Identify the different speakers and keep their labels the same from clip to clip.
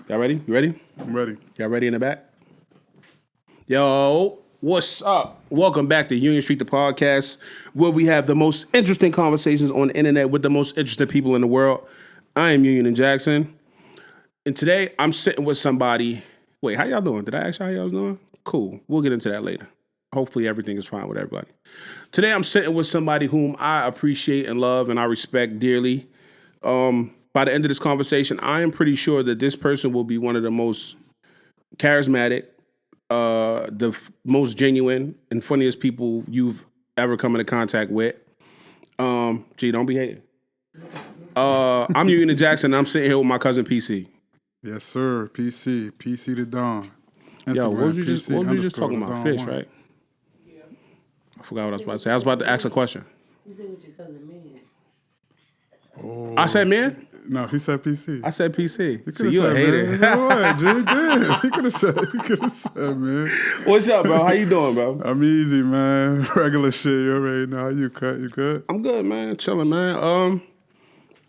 Speaker 1: Y'all ready? You ready?
Speaker 2: I'm ready.
Speaker 1: Y'all ready in the back? Yo, what's up? Welcome back to Union Street, the podcast, where we have the most interesting conversations on the internet with the most interesting people in the world. I am Union and Jackson, and today I'm sitting with somebody. Wait, how y'all doing? Did I ask y'all how y'all was doing? Cool. We'll get into that later. Hopefully everything is fine with everybody. Today I'm sitting with somebody whom I appreciate and love and I respect dearly. By the end of this conversation, I am pretty sure that this person will be one of the most charismatic, most genuine and funniest people you've ever come into contact with. Don't be hating. I'm Union Jackson, and I'm sitting here with my cousin PC.
Speaker 2: Yes, sir. PC to Don.
Speaker 1: Yo, what was we just talking about? Fish, right? Yeah. I forgot what I was about to say. I was about to ask a question.
Speaker 3: You said with your cousin man.
Speaker 2: Oh.
Speaker 1: I said man?
Speaker 2: No, he said PC.
Speaker 1: I said PC.
Speaker 2: So
Speaker 1: you a hater.
Speaker 2: What, G? Damn. He could have said, man.
Speaker 1: What's up, bro? How you doing, bro?
Speaker 2: I'm easy, man. Regular shit. You already know. You good?
Speaker 1: I'm good, man. Chilling, man.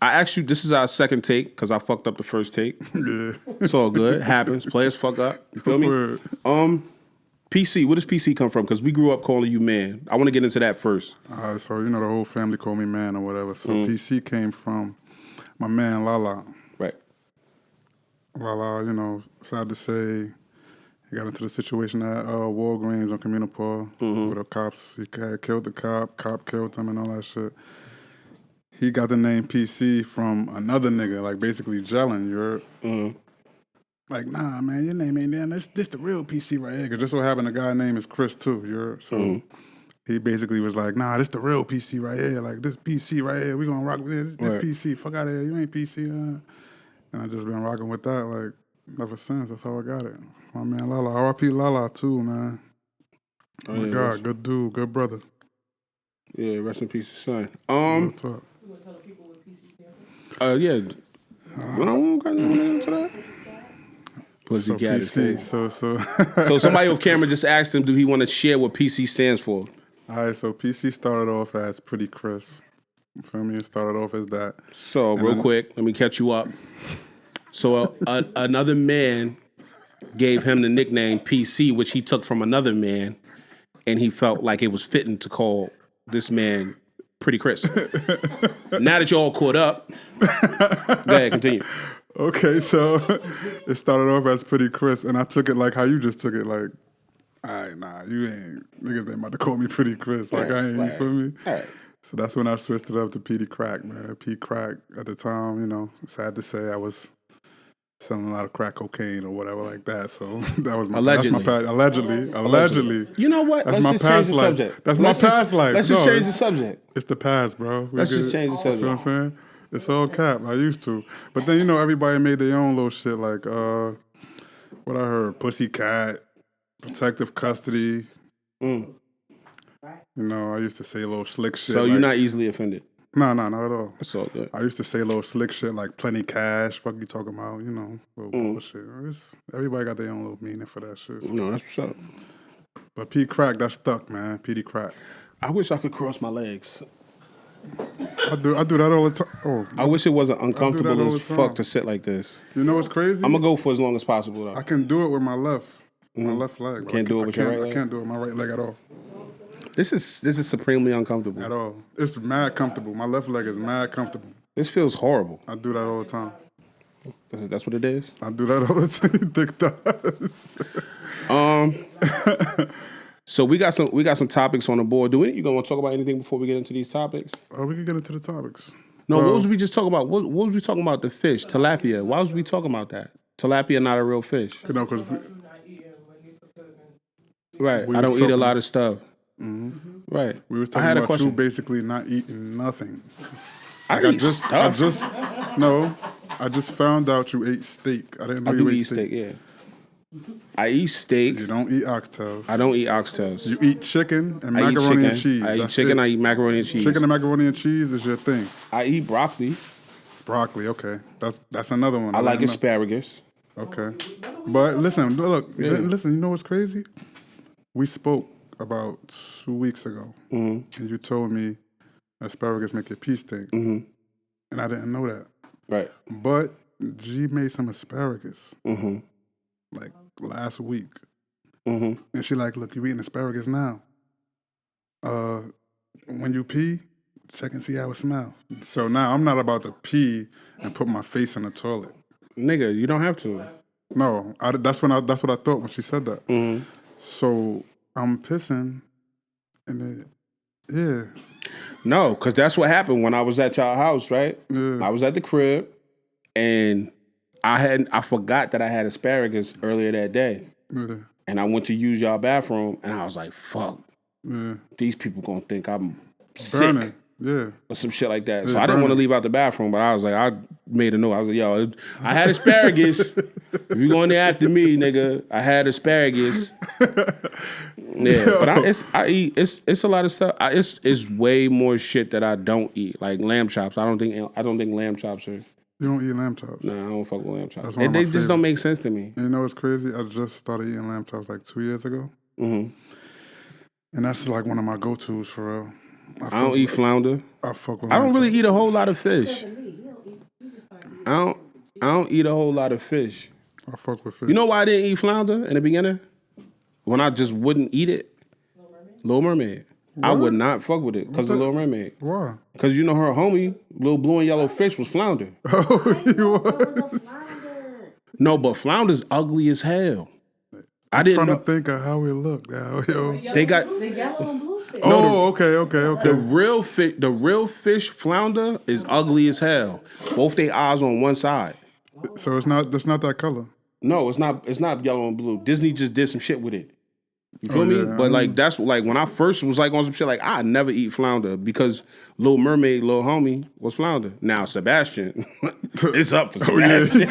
Speaker 1: I asked you, this is our second take, because I fucked up the first take.
Speaker 2: Yeah.
Speaker 1: It's all good. Happens. Players fuck up. You feel me?
Speaker 2: Word.
Speaker 1: PC, where does PC come from? Because we grew up calling you man. I want to get into that first.
Speaker 2: All right, so, the whole family called me man or whatever. So PC came from my man Lala.
Speaker 1: Right.
Speaker 2: Lala, sad to say, he got into the situation at Walgreens on Communipaw with the cops. He had killed the cop killed him and all that shit. He got the name PC from another nigga, like basically gelling, Like, nah, man, your name ain't there. This the real PC right here. Because just so happened, the guy name is Chris too, So he basically was like, nah, this the real PC right here. Like, this PC right here, we gonna rock with this
Speaker 1: Right.
Speaker 2: PC. Fuck out of here, you ain't PC. And I just been rocking with that, like, ever since. That's how I got it. My man Lala, R.I.P. Lala too, man. Oh my God, good dude, good brother.
Speaker 1: Yeah, rest in peace, son.
Speaker 2: Real talk.
Speaker 3: You want to tell the people what PC stand for?
Speaker 1: Yeah. I don't got no answer that. Pussy
Speaker 2: So
Speaker 1: cat
Speaker 2: PC,
Speaker 1: is So somebody off camera just asked him, do he want to share what PC stands for?
Speaker 2: All right, so PC started off as Pretty Chris. You feel me? It started off as that.
Speaker 1: So real quick, let me catch you up. So another man gave him the nickname PC, which he took from another man, and he felt like it was fitting to call this man Pretty Chris. Now that you're all caught up, go ahead, continue.
Speaker 2: Okay, so it started off as Pretty Chris, and I took it like how you just took it, like, all right, nah, you ain't, niggas ain't about to call me Pretty Chris. Like, I ain't, you feel me?
Speaker 1: All right.
Speaker 2: So that's when I switched it up to Petey Crack, man. P Crack at the time, sad to say, I was selling a lot of crack cocaine or whatever like that. So that was my
Speaker 1: Allegedly.
Speaker 2: That's my allegedly.
Speaker 1: You know what?
Speaker 2: That's
Speaker 1: Let's
Speaker 2: my
Speaker 1: just
Speaker 2: past
Speaker 1: change the
Speaker 2: life.
Speaker 1: subject.
Speaker 2: That's my past life.
Speaker 1: Let's just change the subject.
Speaker 2: It's the past, bro.
Speaker 1: Let's just change the subject.
Speaker 2: You know what I'm saying? It's all cap. I used to. But then, everybody made their own little shit like, what I heard, Pussycat, Protective Custody. I used to say a little slick shit.
Speaker 1: So
Speaker 2: like,
Speaker 1: you're not easily offended?
Speaker 2: No, not at all.
Speaker 1: That's all good.
Speaker 2: I used to say a little slick shit like plenty cash. Fuck you talking about, little bullshit. Everybody got their own little meaning for that shit.
Speaker 1: No, that's what's up.
Speaker 2: But P Crack, that's stuck, man. Petey Crack.
Speaker 1: I wish I could cross my legs.
Speaker 2: I do that all the time. Oh,
Speaker 1: I wish it wasn't uncomfortable
Speaker 2: all
Speaker 1: as
Speaker 2: the time.
Speaker 1: fuck to sit like this.
Speaker 2: You know what's crazy?
Speaker 1: I'm gonna go for as long as possible though.
Speaker 2: I can do it with my left leg.
Speaker 1: Can't do it with your right leg?
Speaker 2: I can't do it with my right leg at all.
Speaker 1: This is supremely uncomfortable.
Speaker 2: At all. It's mad comfortable. My left leg is mad comfortable.
Speaker 1: This feels horrible.
Speaker 2: I do that all the time.
Speaker 1: That's what it is?
Speaker 2: I do that all the time. Dick does.
Speaker 1: So we got some topics on the board. You gonna want to talk about anything before we get into these topics?
Speaker 2: We can get into the topics.
Speaker 1: No, what was we just talking about? What was we talking about? The fish, tilapia. Why was we talking about that? Tilapia not a real fish.
Speaker 2: Because
Speaker 1: right. I don't eat a lot of stuff.
Speaker 2: Mm-hmm.
Speaker 1: Right.
Speaker 2: We was talking about you basically not eating nothing.
Speaker 1: I eat stuff.
Speaker 2: I just found out you ate steak. I didn't know you ate steak.
Speaker 1: Yeah. I eat steak.
Speaker 2: You don't eat oxtails.
Speaker 1: I don't eat oxtails.
Speaker 2: You eat chicken and macaroni and cheese.
Speaker 1: I eat chicken. I eat macaroni and cheese.
Speaker 2: Chicken and macaroni and cheese is your thing.
Speaker 1: I eat broccoli.
Speaker 2: Broccoli, okay. That's another one.
Speaker 1: I like asparagus.
Speaker 2: Okay. But listen, listen, you know what's crazy? We spoke about 2 weeks ago, and you told me asparagus make your pea stink, and I didn't know that.
Speaker 1: Right.
Speaker 2: But G made some asparagus like last week, and she like, look, you eating asparagus now. When you pee, check and see how it smells. So now I'm not about to pee and put my face in the toilet.
Speaker 1: Nigga, you don't have to.
Speaker 2: No, that's what I thought when she said that. So I'm pissing, and yeah.
Speaker 1: No, because that's what happened when I was at y'all house, right?
Speaker 2: Yeah.
Speaker 1: I was at the crib, and I forgot that I had asparagus earlier that day.
Speaker 2: Yeah.
Speaker 1: And I went to use y'all bathroom, and I was like, fuck.
Speaker 2: Yeah.
Speaker 1: These people gonna think I'm
Speaker 2: Burning.
Speaker 1: sick.
Speaker 2: Yeah.
Speaker 1: Or some shit like that. So
Speaker 2: Yeah,
Speaker 1: I didn't want to
Speaker 2: burning.
Speaker 1: leave out the bathroom, but I was like, I made a note. I was like, yo, I had asparagus. If you going there after me, nigga, I had asparagus. Yeah, but I eat. It's a lot of stuff. It's way more shit that I don't eat, like lamb chops. I don't think lamb chops are.
Speaker 2: You don't eat lamb chops.
Speaker 1: Nah, I don't fuck with lamb chops.
Speaker 2: That's one of my
Speaker 1: They just
Speaker 2: favorite.
Speaker 1: don't make sense to me.
Speaker 2: And you know what's crazy? I just started eating lamb chops like 2 years ago. And that's like one of my go-tos for real.
Speaker 1: I don't eat flounder.
Speaker 2: I fuck with
Speaker 1: I don't
Speaker 2: lamb
Speaker 1: really
Speaker 2: chops.
Speaker 1: eat a whole lot of fish.
Speaker 3: To me, you don't eat. You just start eating.
Speaker 1: I don't eat a whole lot of fish.
Speaker 2: I fuck with fish.
Speaker 1: You know why I didn't eat flounder in the beginning? When I just wouldn't eat it? Little Mermaid. I would not fuck with it because of Little Mermaid.
Speaker 2: Why?
Speaker 1: Because you know her homie, little blue and yellow fish, was flounder.
Speaker 2: Oh, you
Speaker 3: It
Speaker 2: what?
Speaker 3: was a flounder.
Speaker 1: No, but flounder's ugly as hell. I didn't
Speaker 2: Trying
Speaker 1: know.
Speaker 2: to think of how it looked. Yo.
Speaker 1: They got
Speaker 3: The yellow and blue fish.
Speaker 2: Oh, okay.
Speaker 1: the real fish flounder is ugly as hell. Both their eyes on one side.
Speaker 2: So it's not that color.
Speaker 1: No, it's not yellow and blue. Disney just did some shit with it. You feel me?
Speaker 2: yeah,
Speaker 1: But like that's like when I first was like on some shit like I never eat flounder because Little Mermaid, little homie was flounder. Now Sebastian, it's up for Sebastian.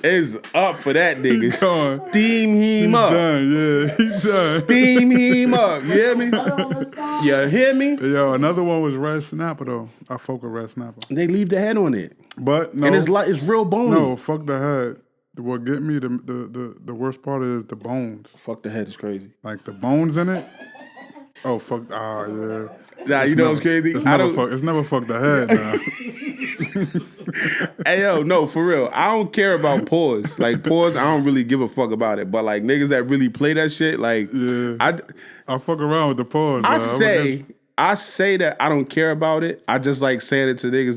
Speaker 1: It's up for that nigga.
Speaker 2: gone.
Speaker 1: Steam him up.
Speaker 2: Done, yeah. He's done.
Speaker 1: Steam him up. You hear me? You hear me?
Speaker 2: Yo, another one was red snapper though. I fuck with red snapper.
Speaker 1: They leave the head on it,
Speaker 2: But no,
Speaker 1: and it's real bony.
Speaker 2: no, fuck the head. What get me the worst part is the bones.
Speaker 1: Fuck the head is crazy.
Speaker 2: Like the bones in it. Oh fuck! Ah yeah.
Speaker 1: Nah, you know what's crazy?
Speaker 2: It's
Speaker 1: I
Speaker 2: never
Speaker 1: don't.
Speaker 2: It's never fuck the head now.
Speaker 1: Hey yo, no, for real. I don't care about paws. Like paws, I don't really give a fuck about it. But like niggas that really play that shit, like
Speaker 2: Yeah.
Speaker 1: I
Speaker 2: fuck around with the paws.
Speaker 1: I
Speaker 2: man.
Speaker 1: say that I don't care about it. I just like saying it to niggas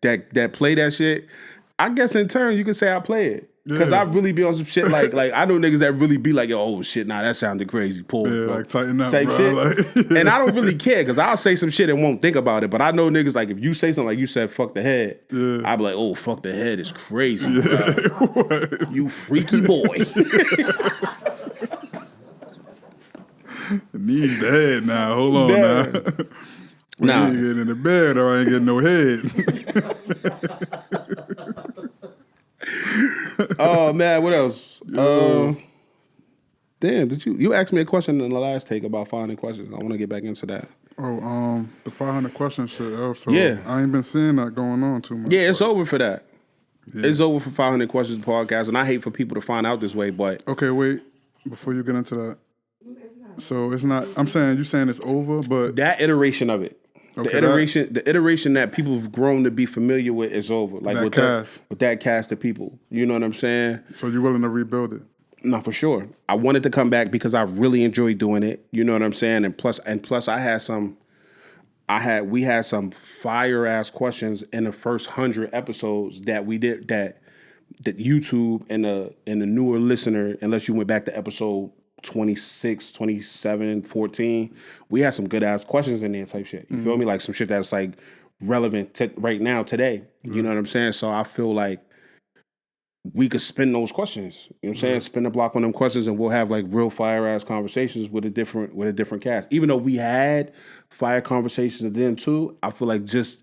Speaker 1: that play that shit. I guess in turn you can say I play it. Cause
Speaker 2: Yeah.
Speaker 1: I really be on some shit like I know niggas that really be like, oh shit, nah, that sounded crazy. Pull,
Speaker 2: Yeah,
Speaker 1: bro.
Speaker 2: like tighten up,
Speaker 1: type
Speaker 2: bro.
Speaker 1: shit.
Speaker 2: Like,
Speaker 1: And I don't really care because I'll say some shit and won't think about it. But I know niggas like if you say something like you said, fuck the head,
Speaker 2: Yeah.
Speaker 1: I be like, oh fuck the head is crazy, bro. You freaky boy.
Speaker 2: needs the head now. Hold on
Speaker 1: Nah.
Speaker 2: now. We
Speaker 1: Nah.
Speaker 2: ain't getting in the bed or I ain't getting no head.
Speaker 1: Oh man, what else? Damn, did you asked me a question in the last take about finding questions? I want to get back into that.
Speaker 2: Oh, the 500 question shit. So
Speaker 1: Yeah.
Speaker 2: I ain't been seeing that going on too much.
Speaker 1: Yeah, it's
Speaker 2: so.
Speaker 1: over for that. It's over for 500 Questions podcast, and I hate for people to find out this way, but
Speaker 2: Okay, wait. Before you get into that. So it's not, I'm saying, you saying it's over, but
Speaker 1: that iteration of it,
Speaker 2: Okay,
Speaker 1: the iteration that people have grown to be familiar with is over. Like
Speaker 2: That
Speaker 1: with
Speaker 2: cast.
Speaker 1: with that cast of people. You know what I'm saying?
Speaker 2: so you're willing to rebuild it.
Speaker 1: No, for sure. I wanted to come back because I really enjoyed doing it. You know what I'm saying? And plus we had some fire ass questions in the first 100 episodes that we did that YouTube and the newer listener, unless you went back to episode 26, 27, 14, we had some good ass questions in there type shit. You feel me? Like some shit that's like relevant to right now today. You know what I'm saying? So I feel like we could spin those questions. You know what I'm saying? Spin the block on them questions and we'll have like real fire ass conversations with a different cast. Even though we had fire conversations then too, I feel like just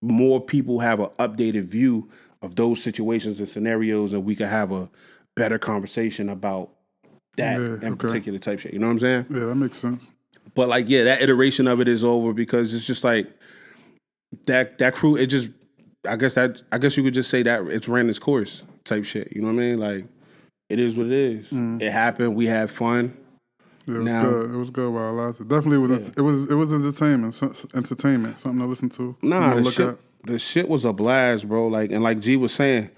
Speaker 1: more people have an updated view of those situations and scenarios and we could have a better conversation about that in particular type shit. You know what I'm saying?
Speaker 2: Yeah, that makes sense.
Speaker 1: But like, yeah, that iteration of it is over because it's just like that crew, it just I guess you could just say that it's ran its course type shit. You know what I mean? Like, it is what it is. It happened. We had fun.
Speaker 2: Yeah, it was
Speaker 1: Now-
Speaker 2: good. It was good while it lasted. Definitely was. It was entertainment. Something to listen to.
Speaker 1: Nah,
Speaker 2: something to
Speaker 1: the
Speaker 2: look
Speaker 1: shit,
Speaker 2: at.
Speaker 1: The shit was a blast, bro. Like, and like G was saying,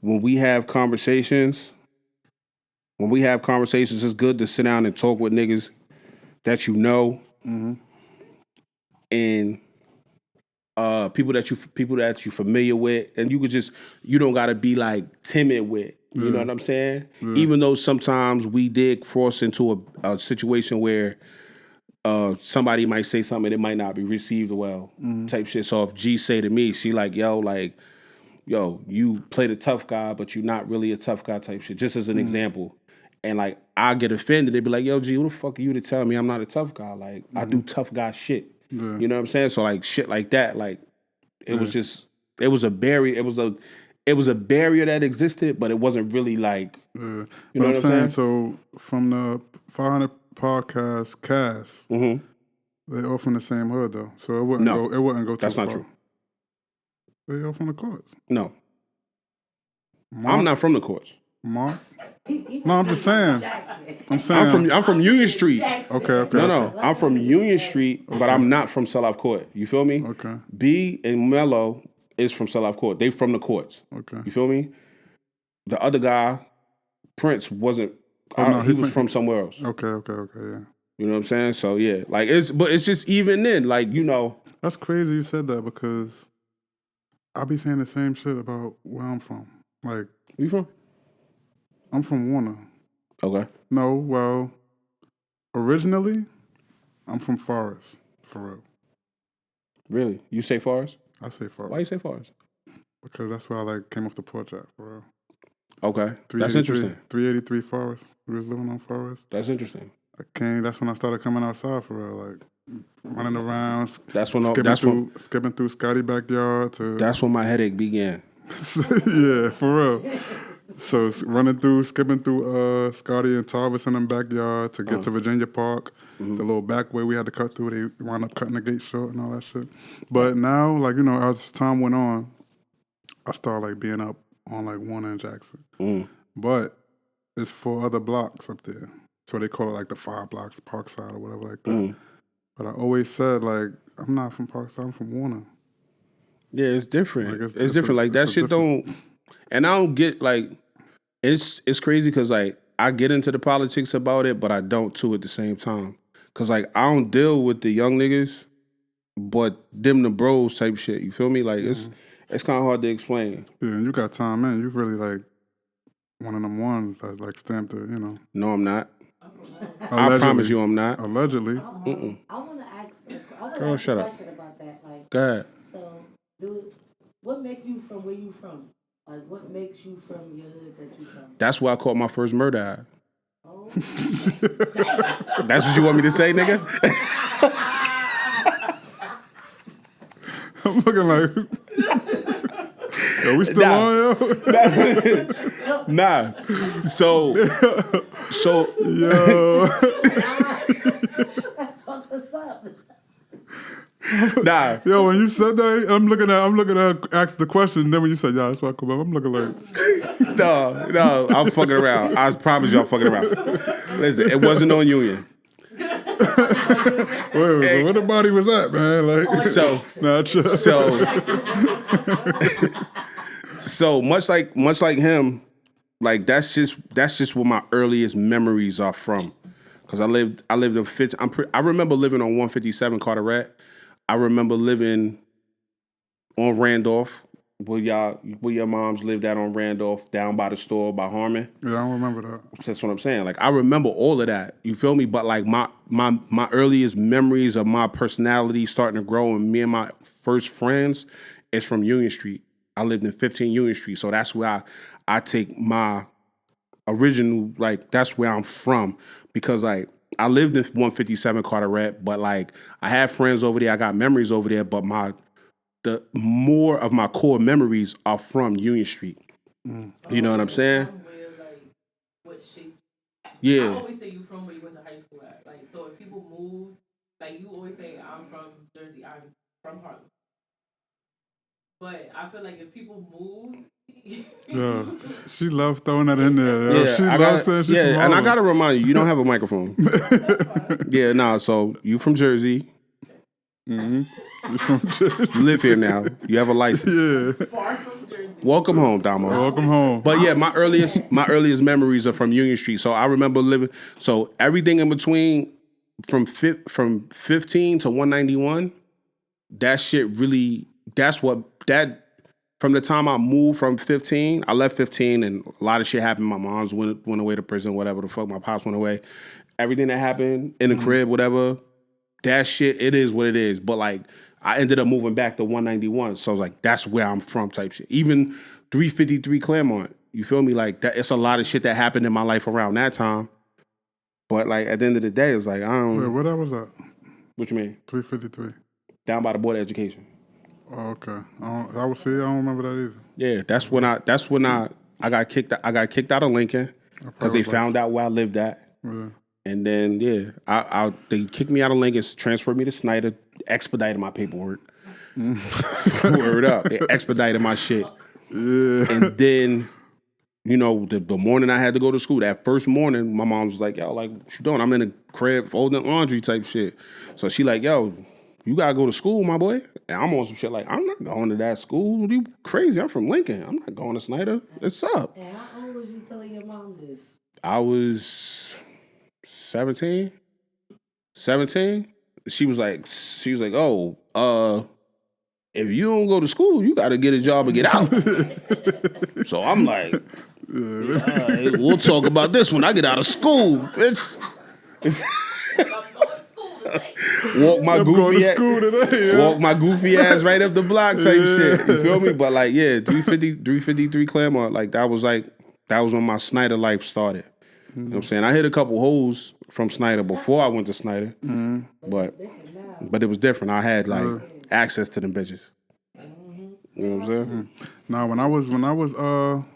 Speaker 1: when we have conversations, it's good to sit down and talk with niggas that you know, and people that you familiar with, and you don't gotta be like timid with. You know what I'm saying? Even though sometimes we did cross into a situation where somebody might say something that might not be received well, type shit. So if G say to me, she like, yo, you play the tough guy, but you're not really a tough guy, type shit. Just as an example. And like I get offended, they be like, yo, G, who the fuck are you to tell me I'm not a tough guy? Like I do tough guy shit.
Speaker 2: Yeah.
Speaker 1: You know what I'm saying? So like shit like that, like it was just it was a barrier. It was a barrier that existed, but it wasn't really like
Speaker 2: Yeah.
Speaker 1: you know
Speaker 2: But
Speaker 1: what I'm saying?
Speaker 2: So from the 500 podcast cast, they all from the same hood though. So it wouldn't
Speaker 1: No.
Speaker 2: go. It wouldn't go too
Speaker 1: That's
Speaker 2: far.
Speaker 1: not true.
Speaker 2: They all from the courts.
Speaker 1: No. I'm not from the courts.
Speaker 2: Moss? No, I'm just saying. I'm saying.
Speaker 1: I'm from Union Street.
Speaker 2: Okay.
Speaker 1: No. I'm from Union Street, but I'm not from Sell-Off Court. You feel me?
Speaker 2: Okay.
Speaker 1: B and Mello is from Sell-Off Court. They from the courts.
Speaker 2: Okay.
Speaker 1: You feel me? The other guy, Prince, wasn't.
Speaker 2: he
Speaker 1: was from somewhere else.
Speaker 2: Okay, yeah.
Speaker 1: You know what I'm saying? So yeah, like but it's just even then, like you know.
Speaker 2: That's crazy you said that because I be saying the same shit about where I'm from. Like,
Speaker 1: Where you from?
Speaker 2: I'm from Warner.
Speaker 1: Okay.
Speaker 2: No, well, originally, I'm from Forest, for real.
Speaker 1: Really? You say Forest?
Speaker 2: I say Forest.
Speaker 1: Why you say Forest?
Speaker 2: Because that's where I like came off the porch at, for real.
Speaker 1: Okay. That's interesting.
Speaker 2: 383 Forest. We was living on Forest.
Speaker 1: That's interesting.
Speaker 2: That's when I started coming outside, for real. Like, running around, skipping through Scotty backyard to...
Speaker 1: That's when my headache began.
Speaker 2: Yeah, for real. So skipping through Scotty and Tarvis in the backyard to get to Virginia Park. The little back way we had to cut through, they wound up cutting the gate short and all that shit. But now, like, you know, as time went on, I started like being up on like Warner and Jackson. But it's 4 other blocks up there. So they call it like the 5 blocks, Parkside or whatever like that. But I always said, like, I'm not from Parkside, I'm from Warner.
Speaker 1: Yeah, it's different.
Speaker 2: Like,
Speaker 1: it's different. Like that shit don't. And I don't get like. It's crazy because like I get into the politics about it, but I don't too at the same time. Cause like I don't deal with the young niggas, but them the bros type shit. You feel me? Like it's kind of hard to explain.
Speaker 2: Yeah, and you got time, man. You really like one of them ones that's like stamped to, you know.
Speaker 1: No, I'm not.
Speaker 2: Allegedly.
Speaker 1: I promise you, I'm not.
Speaker 2: Allegedly.
Speaker 3: I want to ask.
Speaker 1: Girl, shut up.
Speaker 3: Question about that. Like,
Speaker 1: Go ahead.
Speaker 3: so, what make you from where you from? Like, what makes you from your hood that you from?
Speaker 1: That's where I caught my first murder.
Speaker 3: Oh,
Speaker 1: That's what you want me to say, nigga?
Speaker 2: I'm looking like, yo, we still on, yo?
Speaker 1: Nah. So,
Speaker 2: Yo.
Speaker 3: what's up?
Speaker 1: nah.
Speaker 2: Yo, when you said that, I'm looking at ask the question, then when you said, yeah, that's why I come up, I'm looking like,
Speaker 1: No, I'm fucking around. I promise you I'm fucking around. Listen, it wasn't on Union.
Speaker 2: wait, so where the body was at, man? Like,
Speaker 1: so much like him, like that's just where my earliest memories are from. Cause I lived in 50. I remember living on 157 Carteret. I remember living on Randolph, where your moms lived at on Randolph, down by the store by Harmon.
Speaker 2: yeah, I don't remember that.
Speaker 1: That's what I'm saying. Like I remember all of that. You feel me? But like my earliest memories of my personality starting to grow and me and my first friends is from Union Street. I lived in 15 Union Street, so that's where I take my original, like that's where I'm from, because like I lived in 157 Carteret, but like I have friends over there, I got memories over there, but the more of my core memories are from Union Street. You know what I'm saying?
Speaker 4: Where, like, what shape?
Speaker 1: Yeah.
Speaker 4: I always say you from where you went to high school at. Like, so if people move, like you always say, I'm from Jersey, I'm from Harlem. But I feel like if people moved,
Speaker 2: Yeah, she loved throwing that in there. Yo.
Speaker 1: Yeah,
Speaker 2: She loves saying she from
Speaker 1: and I
Speaker 2: Harlem.
Speaker 1: gotta remind you, you don't have a microphone. Yeah, nah. So you from Jersey,
Speaker 2: You from Jersey?
Speaker 1: You live here now. You have a license.
Speaker 2: Yeah.
Speaker 4: Far from Jersey.
Speaker 1: Welcome home, Domo.
Speaker 2: Welcome home.
Speaker 1: But yeah, my earliest memories are from Union Street. So I remember living. So everything in between, from 15 to 191, that shit really. That's what that. From the time I moved from 15, I left 15, and a lot of shit happened. My mom's went away to prison, whatever the fuck. My pops went away. Everything that happened in the crib, whatever. That shit, it is what it is. But like, I ended up moving back to 191. So I was like, that's where I'm from type shit. Even 353 Claremont, you feel me? Like, that, it's a lot of shit that happened in my life around that time. But like, at the end of the day, it's like, I don't...
Speaker 2: Wait, what that was at?
Speaker 1: What you mean?
Speaker 2: 353.
Speaker 1: Down by the Board of Education.
Speaker 2: Oh, okay. I would say I don't remember that either.
Speaker 1: Yeah, that's when I got kicked out of Lincoln because they found out where I lived at.
Speaker 2: Yeah.
Speaker 1: And then they kicked me out of Lincoln, transferred me to Snyder, expedited my paperwork. Word up. They expedited my shit.
Speaker 2: Yeah.
Speaker 1: And then, you know, the morning I had to go to school, that first morning, my mom was like, yo, like, what you doing? I'm in the crib folding laundry type shit. So she like, yo, you gotta go to school, my boy. And I'm on some shit like, I'm not going to that school. You crazy? I'm from Lincoln. I'm not going to Snyder. What's up?
Speaker 3: And how old was you telling your mom this?
Speaker 1: I was 17. She was like, oh, if you don't go to school, you got to get a job and get out. So I'm like, we'll talk about this when I get out of school, bitch. Walk my goofy ass right up the block type shit. You feel me? But like, yeah, 353 Claremont, like that was when my Snyder life started. You know what I'm saying? I hit a couple holes from Snyder before I went to Snyder, but it was different. I had like access to them bitches. You know what I'm saying?
Speaker 2: Now, when I was, all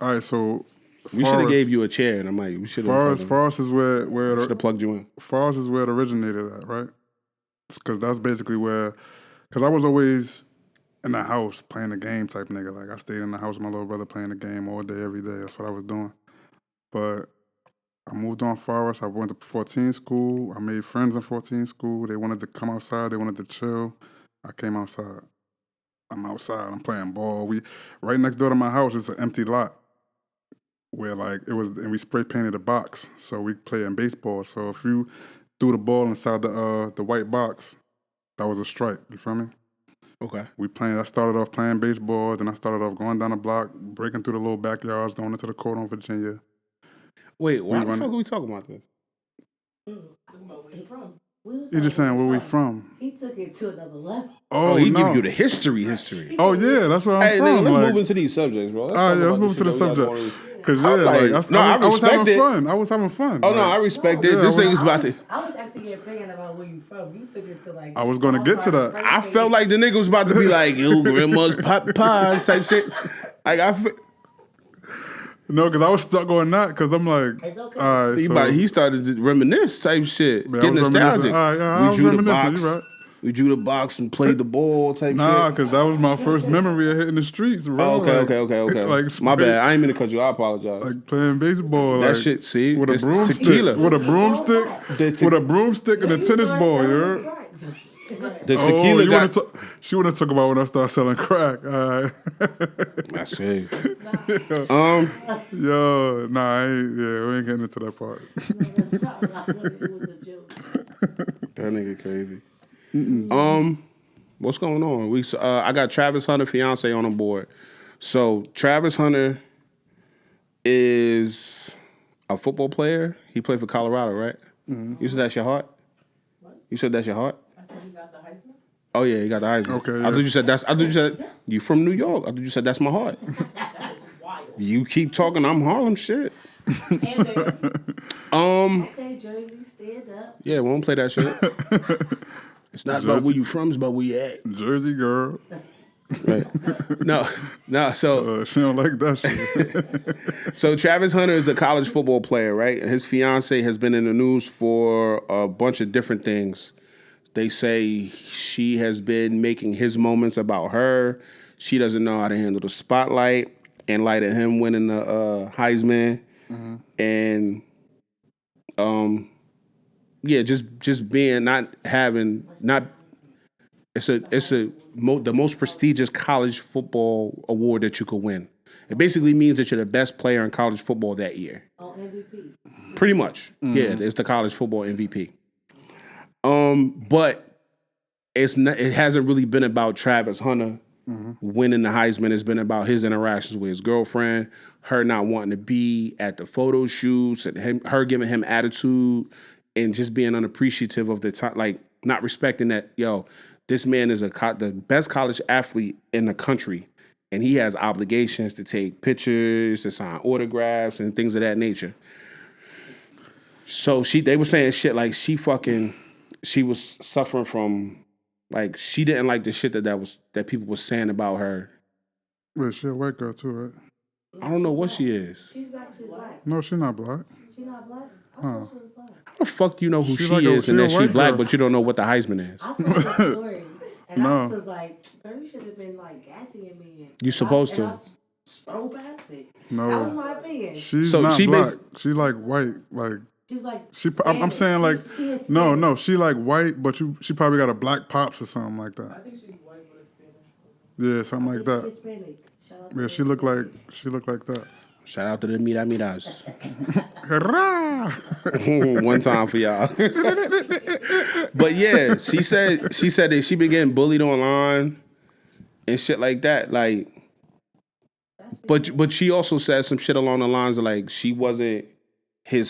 Speaker 2: right, so
Speaker 1: We should have gave you a chair, and I'm like, we should have.
Speaker 2: Forest is where
Speaker 1: Should have plugged you in.
Speaker 2: Forest is where it originated at, right? Because that's basically where, because I was always in the house playing the game type nigga. Like I stayed in the house with my little brother playing the game all day, every day. That's what I was doing. But I moved on Forest. I went to 14 school. I made friends in 14 school. They wanted to come outside. They wanted to chill. I came outside. I'm outside. I'm playing ball. Right next door to my house is an empty lot where like it was, and we spray painted a box. So we play in baseball. So if you threw the ball inside the white box, that was a strike. You feel me?
Speaker 1: Okay.
Speaker 2: I started off playing baseball. Then I started off going down the block, breaking through the little backyards, going into the court on Virginia.
Speaker 1: Wait, why the fuck are we talking about this?
Speaker 4: About where you from?
Speaker 2: You're just saying where we from.
Speaker 3: He took it to another level.
Speaker 1: Oh, he
Speaker 2: no.
Speaker 1: give you the history.
Speaker 2: Oh yeah, that's where I'm
Speaker 1: Hey,
Speaker 2: from.
Speaker 1: nigga, let's
Speaker 2: like,
Speaker 1: move into these subjects, bro.
Speaker 2: let's move to the subject. Cause yeah,
Speaker 1: I
Speaker 2: was having
Speaker 1: respect
Speaker 2: fun. I was having fun.
Speaker 1: Oh no, I respect it. This thing's about to.
Speaker 3: I was actually your opinion about where you from. You took it to like.
Speaker 2: I was gonna get to that.
Speaker 1: I felt like the nigga was about to be like, yo, grandma's pot pies type shit. Like
Speaker 2: No, because I was stuck on that. Because I'm like,
Speaker 3: It's okay.
Speaker 2: all right,
Speaker 1: he started to reminisce type shit,
Speaker 2: Man, I
Speaker 1: get
Speaker 2: was
Speaker 1: nostalgic.
Speaker 2: I
Speaker 1: We drew the
Speaker 2: reminiscing,
Speaker 1: box.
Speaker 2: you right.
Speaker 1: We drew the box and played the ball type
Speaker 2: Nah,
Speaker 1: shit.
Speaker 2: because that was my first memory of hitting the streets, bro.
Speaker 1: Oh, okay.
Speaker 2: Like
Speaker 1: My bad. I ain't mean to cut you. I apologize.
Speaker 2: Like playing baseball.
Speaker 1: That
Speaker 2: like,
Speaker 1: shit, see?
Speaker 2: with a
Speaker 1: It's
Speaker 2: broomstick.
Speaker 1: tequila.
Speaker 2: With a broomstick. With a broomstick and a tennis ball, you heard?
Speaker 1: The tequila got.
Speaker 2: She want to talk about when I start selling crack. All right.
Speaker 1: That's it.
Speaker 2: Yo, nah, we ain't getting into that part.
Speaker 1: That nigga crazy. What's going on? I got Travis Hunter, fiance, on the board. So Travis Hunter is a football player. He played for Colorado, right? Mm-hmm. You said that's your heart? What? You said that's your heart?
Speaker 4: I said he got the Heisman.
Speaker 1: Oh yeah, he got the Heisman.
Speaker 2: Okay. Yeah.
Speaker 1: I thought you said you from New York. I thought you said that's my heart.
Speaker 4: That is wild.
Speaker 1: You keep talking, I'm Harlem shit.
Speaker 3: Okay, Jersey, stand up.
Speaker 1: Yeah, we won't play that shit. It's not about where you from, it's about where you at.
Speaker 2: Jersey girl.
Speaker 1: Right. No. So
Speaker 2: she don't like that shit.
Speaker 1: So Travis Hunter is a college football player, right? And his fiance has been in the news for a bunch of different things. They say she has been making his moments about her. She doesn't know how to handle the spotlight. In light of him winning the Heisman, and just being not the most prestigious college football award that you could win. It basically means that you're the best player in college football that year.
Speaker 3: Oh, MVP.
Speaker 1: Pretty much. Yeah, it's the college football MVP. But it hasn't really been about Travis Hunter winning the Heisman. It's been about his interactions with his girlfriend, her not wanting to be at the photo shoots, and her giving him attitude and just being unappreciative of the time, like not respecting that, this man is the best college athlete in the country, and he has obligations to take pictures, to sign autographs, and things of that nature. So they were saying shit like she was suffering from, like, she didn't like the shit that people were saying about her.
Speaker 2: Wait, she a white girl too, right?
Speaker 1: I don't know what she is.
Speaker 3: She's actually black.
Speaker 2: No, she's not black.
Speaker 3: She's not black? I thought she was black.
Speaker 1: How the fuck do you know who
Speaker 2: She
Speaker 1: she
Speaker 2: like a-
Speaker 1: is
Speaker 2: she
Speaker 1: and
Speaker 2: a
Speaker 1: that she
Speaker 2: white
Speaker 1: black,
Speaker 2: girl.
Speaker 1: but you don't know what the Heisman is?
Speaker 3: I saw the story, and
Speaker 2: No.
Speaker 3: I was like, girl, you should have been, like, gassing at me.
Speaker 1: You supposed to.
Speaker 3: I scrolled past it.
Speaker 2: No.
Speaker 3: That was my opinion.
Speaker 2: She's
Speaker 1: So
Speaker 2: not
Speaker 1: she
Speaker 2: black. She like white, like
Speaker 3: She's like,
Speaker 2: I'm
Speaker 3: Spanish.
Speaker 2: saying like
Speaker 3: She is
Speaker 2: no,
Speaker 3: Spanish.
Speaker 2: no, she like white, but she probably got a black pops or something like
Speaker 4: I
Speaker 2: that.
Speaker 4: think she's white with a Spanish.
Speaker 2: Yeah, something like
Speaker 3: She's
Speaker 2: that.
Speaker 3: Hispanic. Shout out to
Speaker 2: Yeah, she look like that.
Speaker 1: Shout out to the Miras.
Speaker 2: Hurrah!
Speaker 1: One time for y'all. But yeah, she said that she been getting bullied online and shit like that. Like, but she also said some shit along the lines of like he wasn't her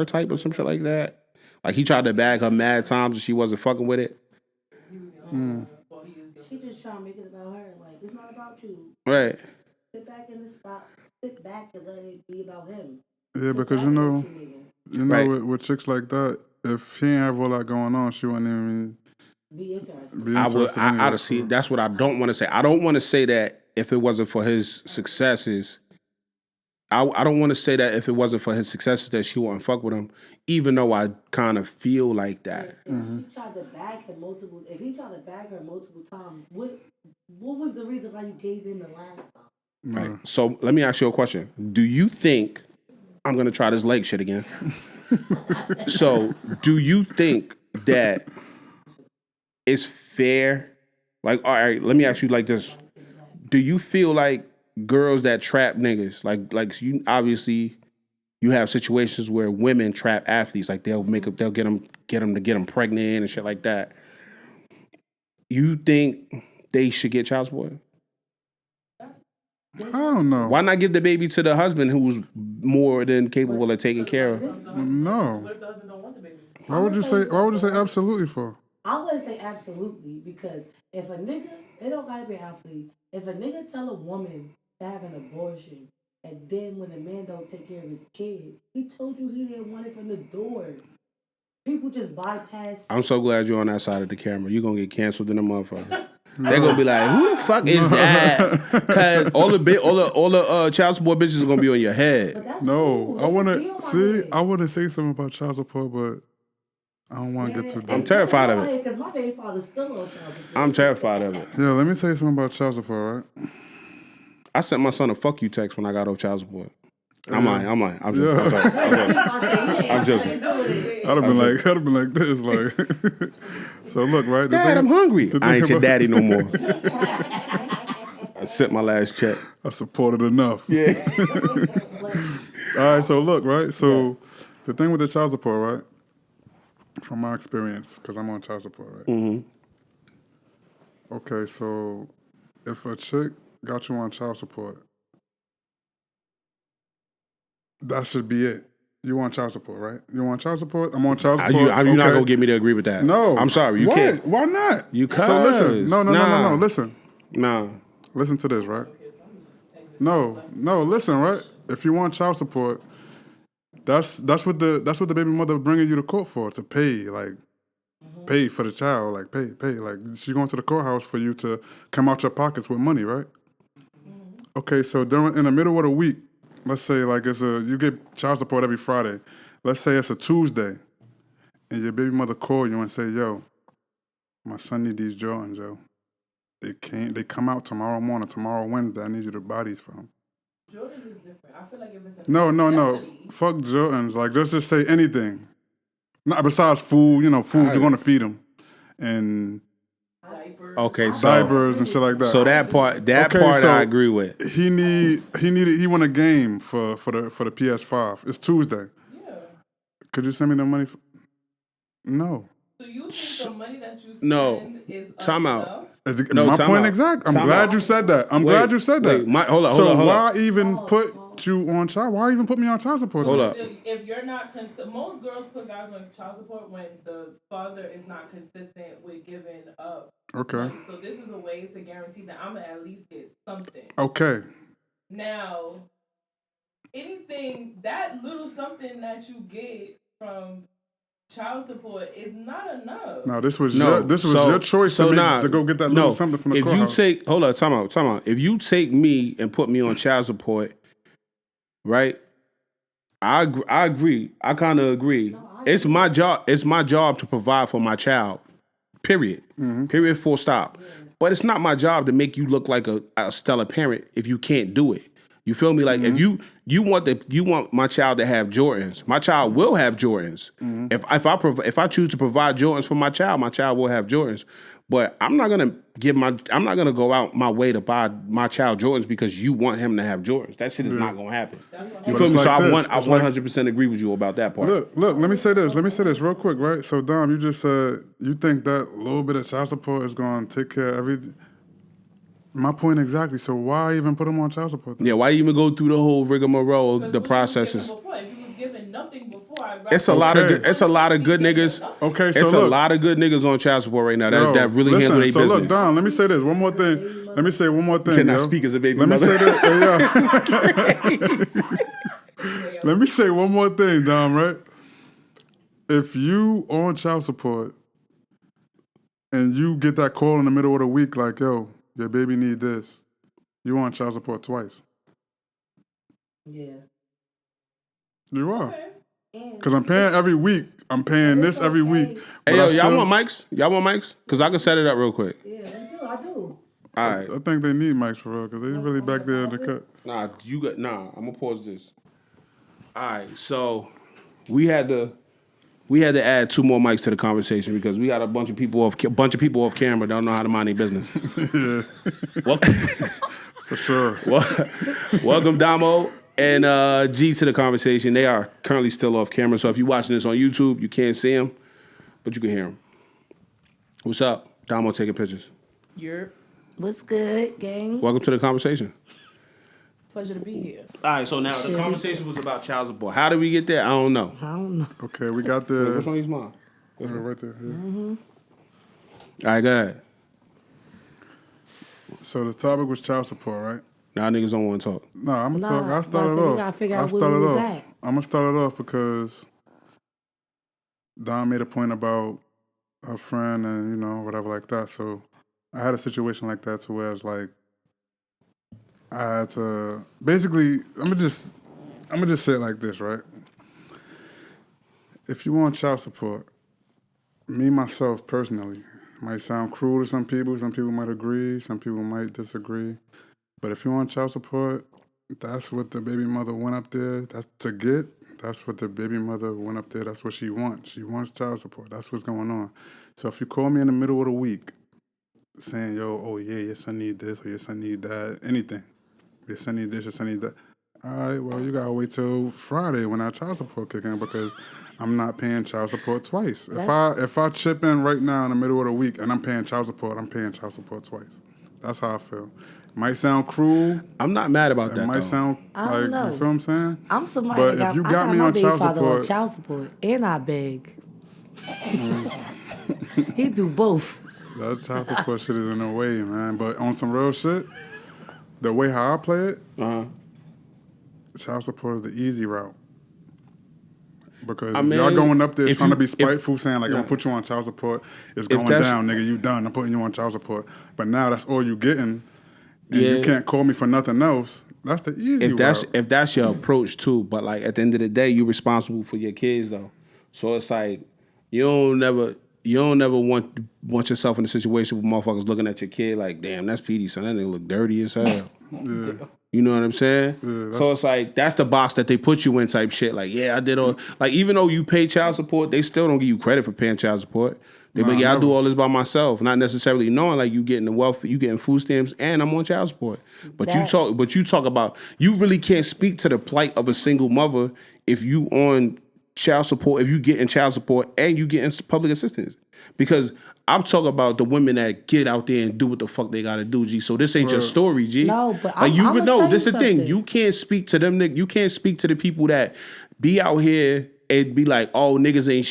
Speaker 1: type or some shit like that. Like he tried to bag her mad times and she wasn't fucking with it.
Speaker 3: She just trying to make it about her. Like, it's not about you.
Speaker 1: Right.
Speaker 3: Sit back in the spot. Sit back and let it be about him.
Speaker 2: Yeah, because
Speaker 1: Right.
Speaker 2: with chicks like that, if he ain't have all that going on, she wouldn't even
Speaker 3: Be interested.
Speaker 2: be
Speaker 1: I
Speaker 2: interested. anyway,
Speaker 1: would see.
Speaker 2: so.
Speaker 1: That's what I don't want to say. I don't want to say that if it wasn't for his successes. I don't want to say that if it wasn't for his successes that she wouldn't fuck with him, even though I kind of feel like that.
Speaker 3: If she tried to bag him multiple, if he tried to bag her multiple times, what was the reason why you gave in the last time?
Speaker 1: Right. So let me ask you a question. Do you think I'm gonna try this leg shit again? So do you think that it's fair? Like, all right, let me ask you like this. Do you feel like girls that trap niggas, like you obviously you have situations where women trap athletes, like they'll get them pregnant and shit like that. You think they should get child support?
Speaker 2: I don't know.
Speaker 1: Why not give the baby to the husband who's more than capable of taking care of?
Speaker 2: No.
Speaker 4: What if the husband don't want the baby?
Speaker 2: Why would you say absolutely for?
Speaker 3: I wouldn't say absolutely, because if a nigga, it don't gotta be an athlete. If a nigga tell a woman to have an abortion, and then when a man don't take care of his kid, he told you he didn't want it from the door. People just bypass.
Speaker 1: I'm so glad you're on that side of the camera. You're gonna get canceled in a motherfucker. They're gonna be like, "Who the fuck is that?" Cause all the child support bitches are gonna be on your
Speaker 3: But
Speaker 1: head.
Speaker 3: that's
Speaker 2: No,
Speaker 3: cool.
Speaker 2: I
Speaker 3: They
Speaker 2: want
Speaker 3: can be on
Speaker 2: to
Speaker 3: my
Speaker 2: see.
Speaker 3: head.
Speaker 2: I want to say something about child support, but I don't want to get too
Speaker 3: They
Speaker 2: deep.
Speaker 1: I'm terrified of it.
Speaker 3: Because my baby father's still on child support.
Speaker 1: I'm terrified of it.
Speaker 2: Yeah, let me tell you something about child support, right?
Speaker 1: I sent my son a fuck you text when I got off child support. I'm lying. I'm joking.
Speaker 2: Yeah.
Speaker 1: I'm sorry.
Speaker 3: I'm
Speaker 1: joking.
Speaker 2: I'd have been like this, like. So look, right? The
Speaker 1: Dad, I'm hungry.
Speaker 2: the
Speaker 1: I ain't
Speaker 2: thing
Speaker 1: your
Speaker 2: about-
Speaker 1: daddy no more. I sent my last check.
Speaker 2: I supported enough.
Speaker 1: Yeah.
Speaker 2: All right, so look, right? So the thing with the child support, right? From my experience, because I'm on child support, right?
Speaker 1: Mm-hmm.
Speaker 2: Okay, so if a chick got you on child support, that should be it. You want child support, right? You want child support? I'm on child support.
Speaker 1: You're not
Speaker 2: okay.
Speaker 1: gonna get me to agree with that.
Speaker 2: No.
Speaker 1: I'm sorry. You
Speaker 2: Why?
Speaker 1: can't.
Speaker 2: Why not?
Speaker 1: You
Speaker 2: So
Speaker 1: cuz.
Speaker 2: listen. No.
Speaker 1: Nah.
Speaker 2: Listen.
Speaker 1: Nah.
Speaker 2: Listen to this, right? No. Listen, right? If you want child support, that's what the baby mother bringing you to court for, to pay, like pay for the child, like pay. Like she's going to the courthouse for you to come out your pockets with money, right? Okay, so in the middle of the week, let's say like you get child support every Friday. Let's say it's a Tuesday, and your baby mother call you and say, "Yo, my son need these Jordans, yo. They come out tomorrow morning, tomorrow Wednesday. I need you to buy these for him."
Speaker 4: Jordan is different. I feel like if it's a
Speaker 2: No.
Speaker 4: necessity,
Speaker 2: Fuck Jordans. Like, just say anything. Not besides food. You know, food. You're gonna feed them. and
Speaker 1: Okay, so
Speaker 2: diapers and shit like that.
Speaker 1: so that part
Speaker 2: so
Speaker 1: I agree with.
Speaker 2: He won a game for the PS5. It's Tuesday.
Speaker 4: Yeah.
Speaker 2: Could you send me the money? No.
Speaker 4: So you think the money that you spend
Speaker 1: No.
Speaker 4: is
Speaker 1: Time
Speaker 4: enough?
Speaker 1: out.
Speaker 2: No, my
Speaker 1: time
Speaker 2: point
Speaker 1: out.
Speaker 2: exact. I'm
Speaker 1: Time
Speaker 2: glad
Speaker 1: out.
Speaker 2: you said that. I'm
Speaker 1: Wait,
Speaker 2: glad you said that.
Speaker 1: wait, hold on,
Speaker 2: so
Speaker 1: hold on.
Speaker 2: why even put you on child? Why even put me on child support?
Speaker 1: Hold
Speaker 2: then?
Speaker 1: up.
Speaker 4: If you're not most girls put guys on child support when the father is not consistent with giving up
Speaker 2: Okay.
Speaker 4: money. So this is a way to guarantee that I'm gonna at least get something.
Speaker 2: Okay.
Speaker 4: Now, anything that little something that you get from child support is not enough.
Speaker 2: Now this was
Speaker 1: No,
Speaker 2: your choice to go get that little something from the
Speaker 1: if
Speaker 2: courthouse.
Speaker 1: Hold on, time out. If you take me and put me on child support, right? I agree. I kind of agree. It's my job. It's my job to provide for my child. Period. Period. Full stop. But it's not my job to make you look like a stellar parent if you can't do it. You feel me? Like if you want my child to have Jordans, my child will have Jordans. If I choose to provide Jordans for my child will have Jordans. But I'm not gonna go out my way to buy my child Jordans because you want him to have Jordans. That shit is not gonna happen. You feel me?
Speaker 2: Like
Speaker 1: So I
Speaker 2: this.
Speaker 1: 100% agree with you about that part.
Speaker 2: Look. Let me say this real quick, right? So Dom, you just said you think that little bit of child support is going to take care of everything. My point exactly. So why even put him on child support? Then?
Speaker 1: Yeah, why even go through the whole rigmarole, the
Speaker 4: What
Speaker 1: processes?
Speaker 4: you was given before, if you was given nothing before,
Speaker 1: It's a lot of good niggas.
Speaker 2: Okay, so
Speaker 1: It's
Speaker 2: look,
Speaker 1: a lot of good niggas on child support right now that really
Speaker 2: listen,
Speaker 1: handle their
Speaker 2: so
Speaker 1: business.
Speaker 2: look, Don, let me say this one more thing. Let me say one more thing.
Speaker 1: Cannot
Speaker 2: yo.
Speaker 1: speak as a baby
Speaker 2: Let
Speaker 1: mother.
Speaker 2: me say this. Let me say one more thing, Dom, right? If you on child support and you get that call in the middle of the week like, yo, your baby need this, you on child support twice.
Speaker 3: Yeah.
Speaker 2: You are.
Speaker 4: Okay.
Speaker 2: Because I'm paying every week. I'm paying this every week.
Speaker 1: Hey, yo, y'all want mics? Y'all want mics? Because I can set it up real quick.
Speaker 3: Yeah, I do.
Speaker 1: All right.
Speaker 2: I think they need mics for real because they really back there in the cut.
Speaker 1: Nah, I'm gonna pause this. All right, so we had to add 2 more mics to the conversation because we got a bunch of people off camera don't know how to mind their business. Welcome,
Speaker 2: For sure.
Speaker 1: welcome Domo and G to the conversation. They are currently still off camera, so if you're watching this on YouTube, you can't see them, but you can hear them. What's up, Domo? Taking pictures.
Speaker 3: What's good, gang?
Speaker 1: Welcome to the conversation.
Speaker 4: Pleasure to be here.
Speaker 1: All right, so now the conversation was about child support. How did we get there? I don't know.
Speaker 2: Okay, we got
Speaker 1: Which
Speaker 2: the
Speaker 1: one is mine?
Speaker 2: right there. Yeah.
Speaker 1: All right, go ahead.
Speaker 2: So the topic was child support, right?
Speaker 1: Now niggas don't want to talk.
Speaker 2: No, I'm gonna talk. I
Speaker 3: but
Speaker 2: started
Speaker 3: we
Speaker 2: off.
Speaker 3: gotta figure out where we was at.
Speaker 2: I'm gonna start it off because Don made a point about a friend and whatever like that. So I had a situation like that to where it's like I had to basically. I'm gonna just say it like this, right? If you want child support, me myself personally might sound cruel to some people. Some people might agree. Some people might disagree. But if you want child support, that's what the baby mother went up there. That's to get. That's what the baby mother went up there. That's what she wants. She wants child support. That's what's going on. So if you call me in the middle of the week saying, yo, oh yeah, your son need this or your son need that, anything. Your son need this, your son need that. All right, well, you got to wait till Friday when our child support kick in because I'm not paying child support twice. If I chip in right now in the middle of the week and I'm paying child support twice. That's how I feel. Might sound cruel.
Speaker 1: I'm not mad about that.
Speaker 2: It might sound
Speaker 3: I don't
Speaker 2: like,
Speaker 3: know.
Speaker 2: you feel what I'm saying?
Speaker 3: I'm somebody
Speaker 2: But
Speaker 3: that
Speaker 2: if you
Speaker 3: I
Speaker 2: got me
Speaker 3: my
Speaker 2: on
Speaker 3: baby
Speaker 2: child
Speaker 3: father
Speaker 2: support,
Speaker 3: on child support, and I beg. He do both.
Speaker 2: that child support shit is in the way, man. But on some real shit, the way how I play it, child support is the easy route. Because y'all going up there trying to be spiteful, saying like, I'm gonna put you on child support. It's going down, nigga. You done. I'm putting you on child support. But now that's all you getting, and you can't call me for nothing else. That's the easy route.
Speaker 1: If that's your approach too, but like at the end of the day, you're responsible for your kids though. So it's like you don't never want yourself in a situation where motherfuckers looking at your kid like, damn, that's Petey, son. That nigga look dirty as hell.
Speaker 2: Yeah.
Speaker 1: You know what I'm saying? Yeah, so it's like that's the box that they put you in type shit. Like, yeah, I did all like even though you pay child support, they still don't give you credit for paying child support. They be like,
Speaker 2: Nah,
Speaker 1: yeah, I do
Speaker 2: never.
Speaker 1: all this by myself, not necessarily knowing like you getting the wealth, you getting food stamps, and I'm on child support. But you talk about you really can't speak to the plight of a single mother if you on child support, if you getting child support and you getting public assistance. Because I'm talking about the women that get out there and do what the fuck they gotta do, G. So this ain't your
Speaker 2: Right.
Speaker 1: story, G.
Speaker 3: No, but
Speaker 1: like you
Speaker 3: I'ma
Speaker 1: know,
Speaker 3: tell
Speaker 1: this
Speaker 3: you
Speaker 1: the thing.
Speaker 3: something.
Speaker 1: You can't speak to them. You can't speak to the people that be out here and be like, oh, niggas ain't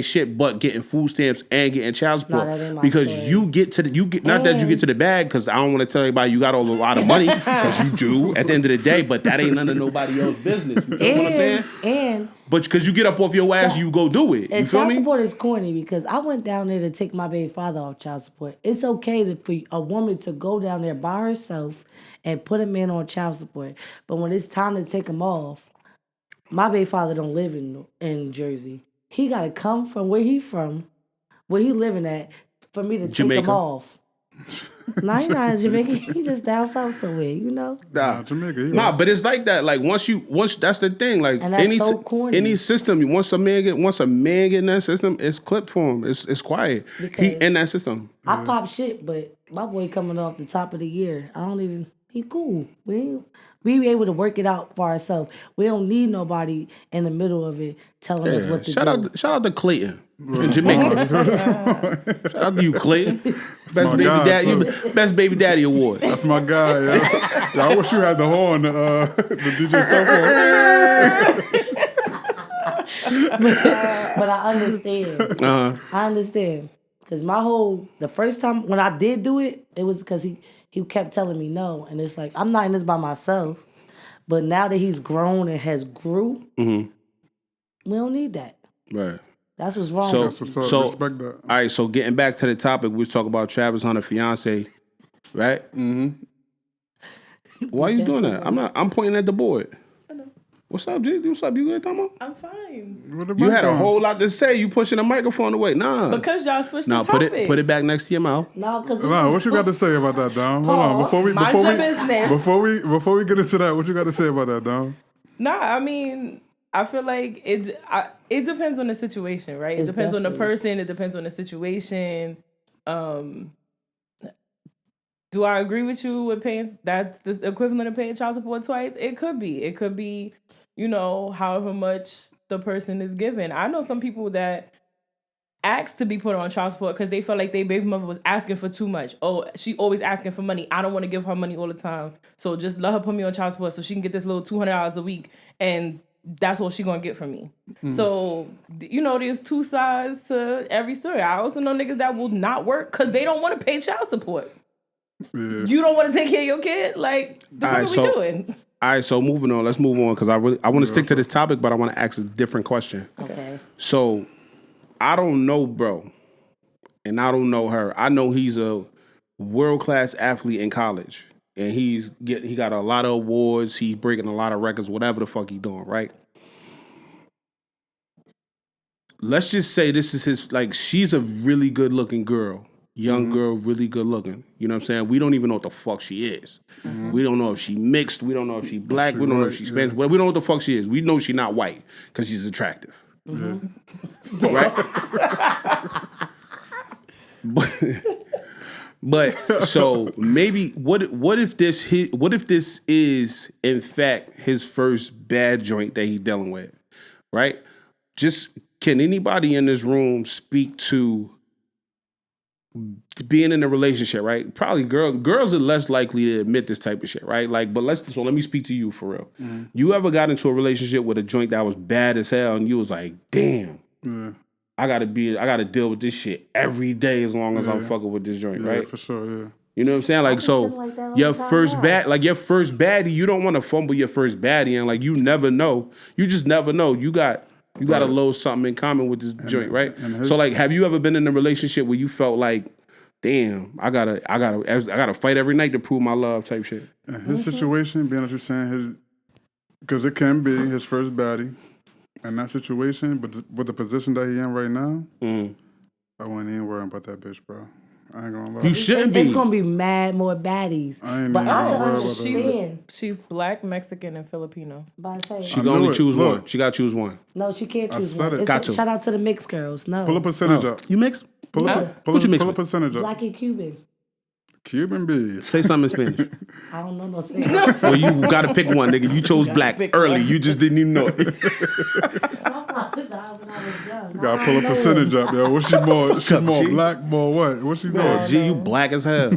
Speaker 1: shit, but getting food stamps and getting child support.
Speaker 3: that ain't my
Speaker 1: because
Speaker 3: story.
Speaker 1: you get to not that you get to the bag, because I don't want to tell anybody you got a lot of money, because you do at the end of the day, but that ain't none of nobody else's business. You feel what I'm saying?
Speaker 3: And
Speaker 1: But because you get up off your ass, you go do it. You
Speaker 3: and
Speaker 1: feel
Speaker 3: child
Speaker 1: me?
Speaker 3: support is corny because I went down there to take my baby father off child support. It's okay for a woman to go down there by herself and put a man on child support. But when it's time to take him off, my baby father don't live in Jersey. He got to come from where he living at, for me to take him
Speaker 1: Jamaica.
Speaker 3: off. No, he not in Jamaica. He just down south somewhere, you know?
Speaker 1: Nah,
Speaker 2: Jamaica, you
Speaker 1: nah,
Speaker 2: right.
Speaker 1: but it's like that. Like once that's the thing. Like
Speaker 3: And that's so corny.
Speaker 1: any system, once a man get in that system, it's clipped for him. It's quiet. He
Speaker 3: Because
Speaker 1: in that system.
Speaker 3: I pop shit, but my boy coming off the top of the year. He cool. We be able to work it out for ourselves. We don't need nobody in the middle of it telling us what to do.
Speaker 1: Shout out to Clayton in Jamaica. Shout out to you, Clayton.
Speaker 2: my guy, too.
Speaker 1: Best baby daddy award.
Speaker 2: That's my guy, yeah. Yeah, I wish you had the horn, the DJ cell phone.
Speaker 3: But I understand. I understand. Because the first time when I did do it, it was because he kept telling me no. And it's like, I'm not in this by myself. But now that he's grown and has grew, we don't need that.
Speaker 1: Right.
Speaker 3: That's what's wrong.
Speaker 2: That's what's up. Respect that.
Speaker 1: All right, so getting back to the topic, we was talking about Travis Hunter fiance, right? Mm-hmm. Why you doing that? I'm pointing at the board. What's up, G? What's up? You good, Domo?
Speaker 4: I'm fine.
Speaker 2: With the
Speaker 1: You
Speaker 2: mic
Speaker 1: had a
Speaker 2: on.
Speaker 1: whole lot to say. You pushing the microphone away. Nah.
Speaker 4: Because y'all switched
Speaker 1: Nah,
Speaker 4: the topic.
Speaker 1: put it back next to your mouth.
Speaker 3: No, because
Speaker 2: Nah, what you got to say about that, Dom? Hold on,
Speaker 4: Mind your business.
Speaker 2: before we get into that, what you got to say about that, Dom?
Speaker 4: Nah, I mean, I feel like it depends on the situation, right? It
Speaker 3: It's
Speaker 4: depends on the
Speaker 3: definitely-
Speaker 4: person. It depends on the situation. Do I agree with you with paying? That's the equivalent of paying child support twice. It could be. It could be, however much the person is given. I know some people that asked to be put on child support because they felt like their baby mother was asking for too much. Oh, she always asking for money. I don't want to give her money all the time. So just let her put me on child support so she can get this little $200 a week, and that's what she gonna get from me. So there's two sides to every story. I also know niggas that will not work because they don't want to pay child support.
Speaker 2: Yeah.
Speaker 4: You don't want to take care of your kid? Like, the fuck are we doing?
Speaker 1: All right, so moving on. Let's move on because I want to stick to this topic, but I want to ask a different question.
Speaker 3: Okay.
Speaker 1: So I don't know, bro, and I don't know her. I know he's a world-class athlete in college, and he got a lot of awards. He's breaking a lot of records, whatever the fuck he doing, right? Let's just say this is his, like, she's a really good-looking girl. Young girl, really good looking. You know what I'm saying? We don't even know what the fuck she is. We don't know if she mixed. We don't know if she black. We don't know if she Spanish. Well, we don't know what the fuck she is. We know she's not white because she's attractive. Right? But so maybe what if this is in fact his first bad joint that he's dealing with, right? Just can anybody in this room speak to being in a relationship, right? Probably girls are less likely to admit this type of shit, right? Like, but let me speak to you for real. You ever got into a relationship with a joint that was bad as hell and you was like, damn, I gotta deal with this shit every day as long as I'm fucking with this joint, right?
Speaker 2: For sure, yeah.
Speaker 1: You know what I'm saying? Like, so
Speaker 3: feeling like that all
Speaker 1: your
Speaker 3: the time
Speaker 1: first
Speaker 3: now.
Speaker 1: your first baddie, you don't want to fumble your first baddie, and like you never know. You just never know. You got a little something in common with this joint, right? So like, have you ever been in a relationship where you felt like, damn, I gotta fight every night to prove my love type shit?
Speaker 2: And his situation, being what you're saying, because it can be his first baddie in that situation, but with the position that he in right now, I wouldn't even worry about that bitch, bro. I ain't gonna lie.
Speaker 1: You shouldn't
Speaker 3: It's
Speaker 1: be.
Speaker 3: gonna be mad more baddies.
Speaker 2: I ain't
Speaker 3: But
Speaker 2: even
Speaker 3: I
Speaker 2: gonna
Speaker 3: can
Speaker 2: worry about that.
Speaker 3: understand.
Speaker 4: She's black, Mexican, and Filipino.
Speaker 3: By saying,
Speaker 1: She
Speaker 2: I
Speaker 1: can
Speaker 2: knew
Speaker 1: only
Speaker 2: it.
Speaker 1: choose
Speaker 2: Look.
Speaker 1: one. She got to choose one.
Speaker 3: no, she can't choose
Speaker 2: said
Speaker 3: one.
Speaker 2: it.
Speaker 3: It's
Speaker 1: Got to.
Speaker 3: shout out to the mixed girls. No,
Speaker 2: Pull a percentage
Speaker 1: Oh,
Speaker 2: up.
Speaker 1: you mix?
Speaker 2: Pull
Speaker 4: Huh?
Speaker 2: a
Speaker 1: What you mix
Speaker 2: pull a
Speaker 1: with?
Speaker 2: percentage up.
Speaker 3: black and Cuban.
Speaker 2: Cuban B.
Speaker 1: Say something in Spanish.
Speaker 3: I don't know no Spanish.
Speaker 1: Well, you got to pick one, nigga. You chose black
Speaker 4: pick
Speaker 1: early.
Speaker 4: one.
Speaker 1: You just didn't even know it.
Speaker 2: You gotta pull a percentage up, yo. What she more? She
Speaker 1: Come,
Speaker 2: more
Speaker 1: G.
Speaker 2: black, more what? What she doing?
Speaker 1: Gee, you black as hell.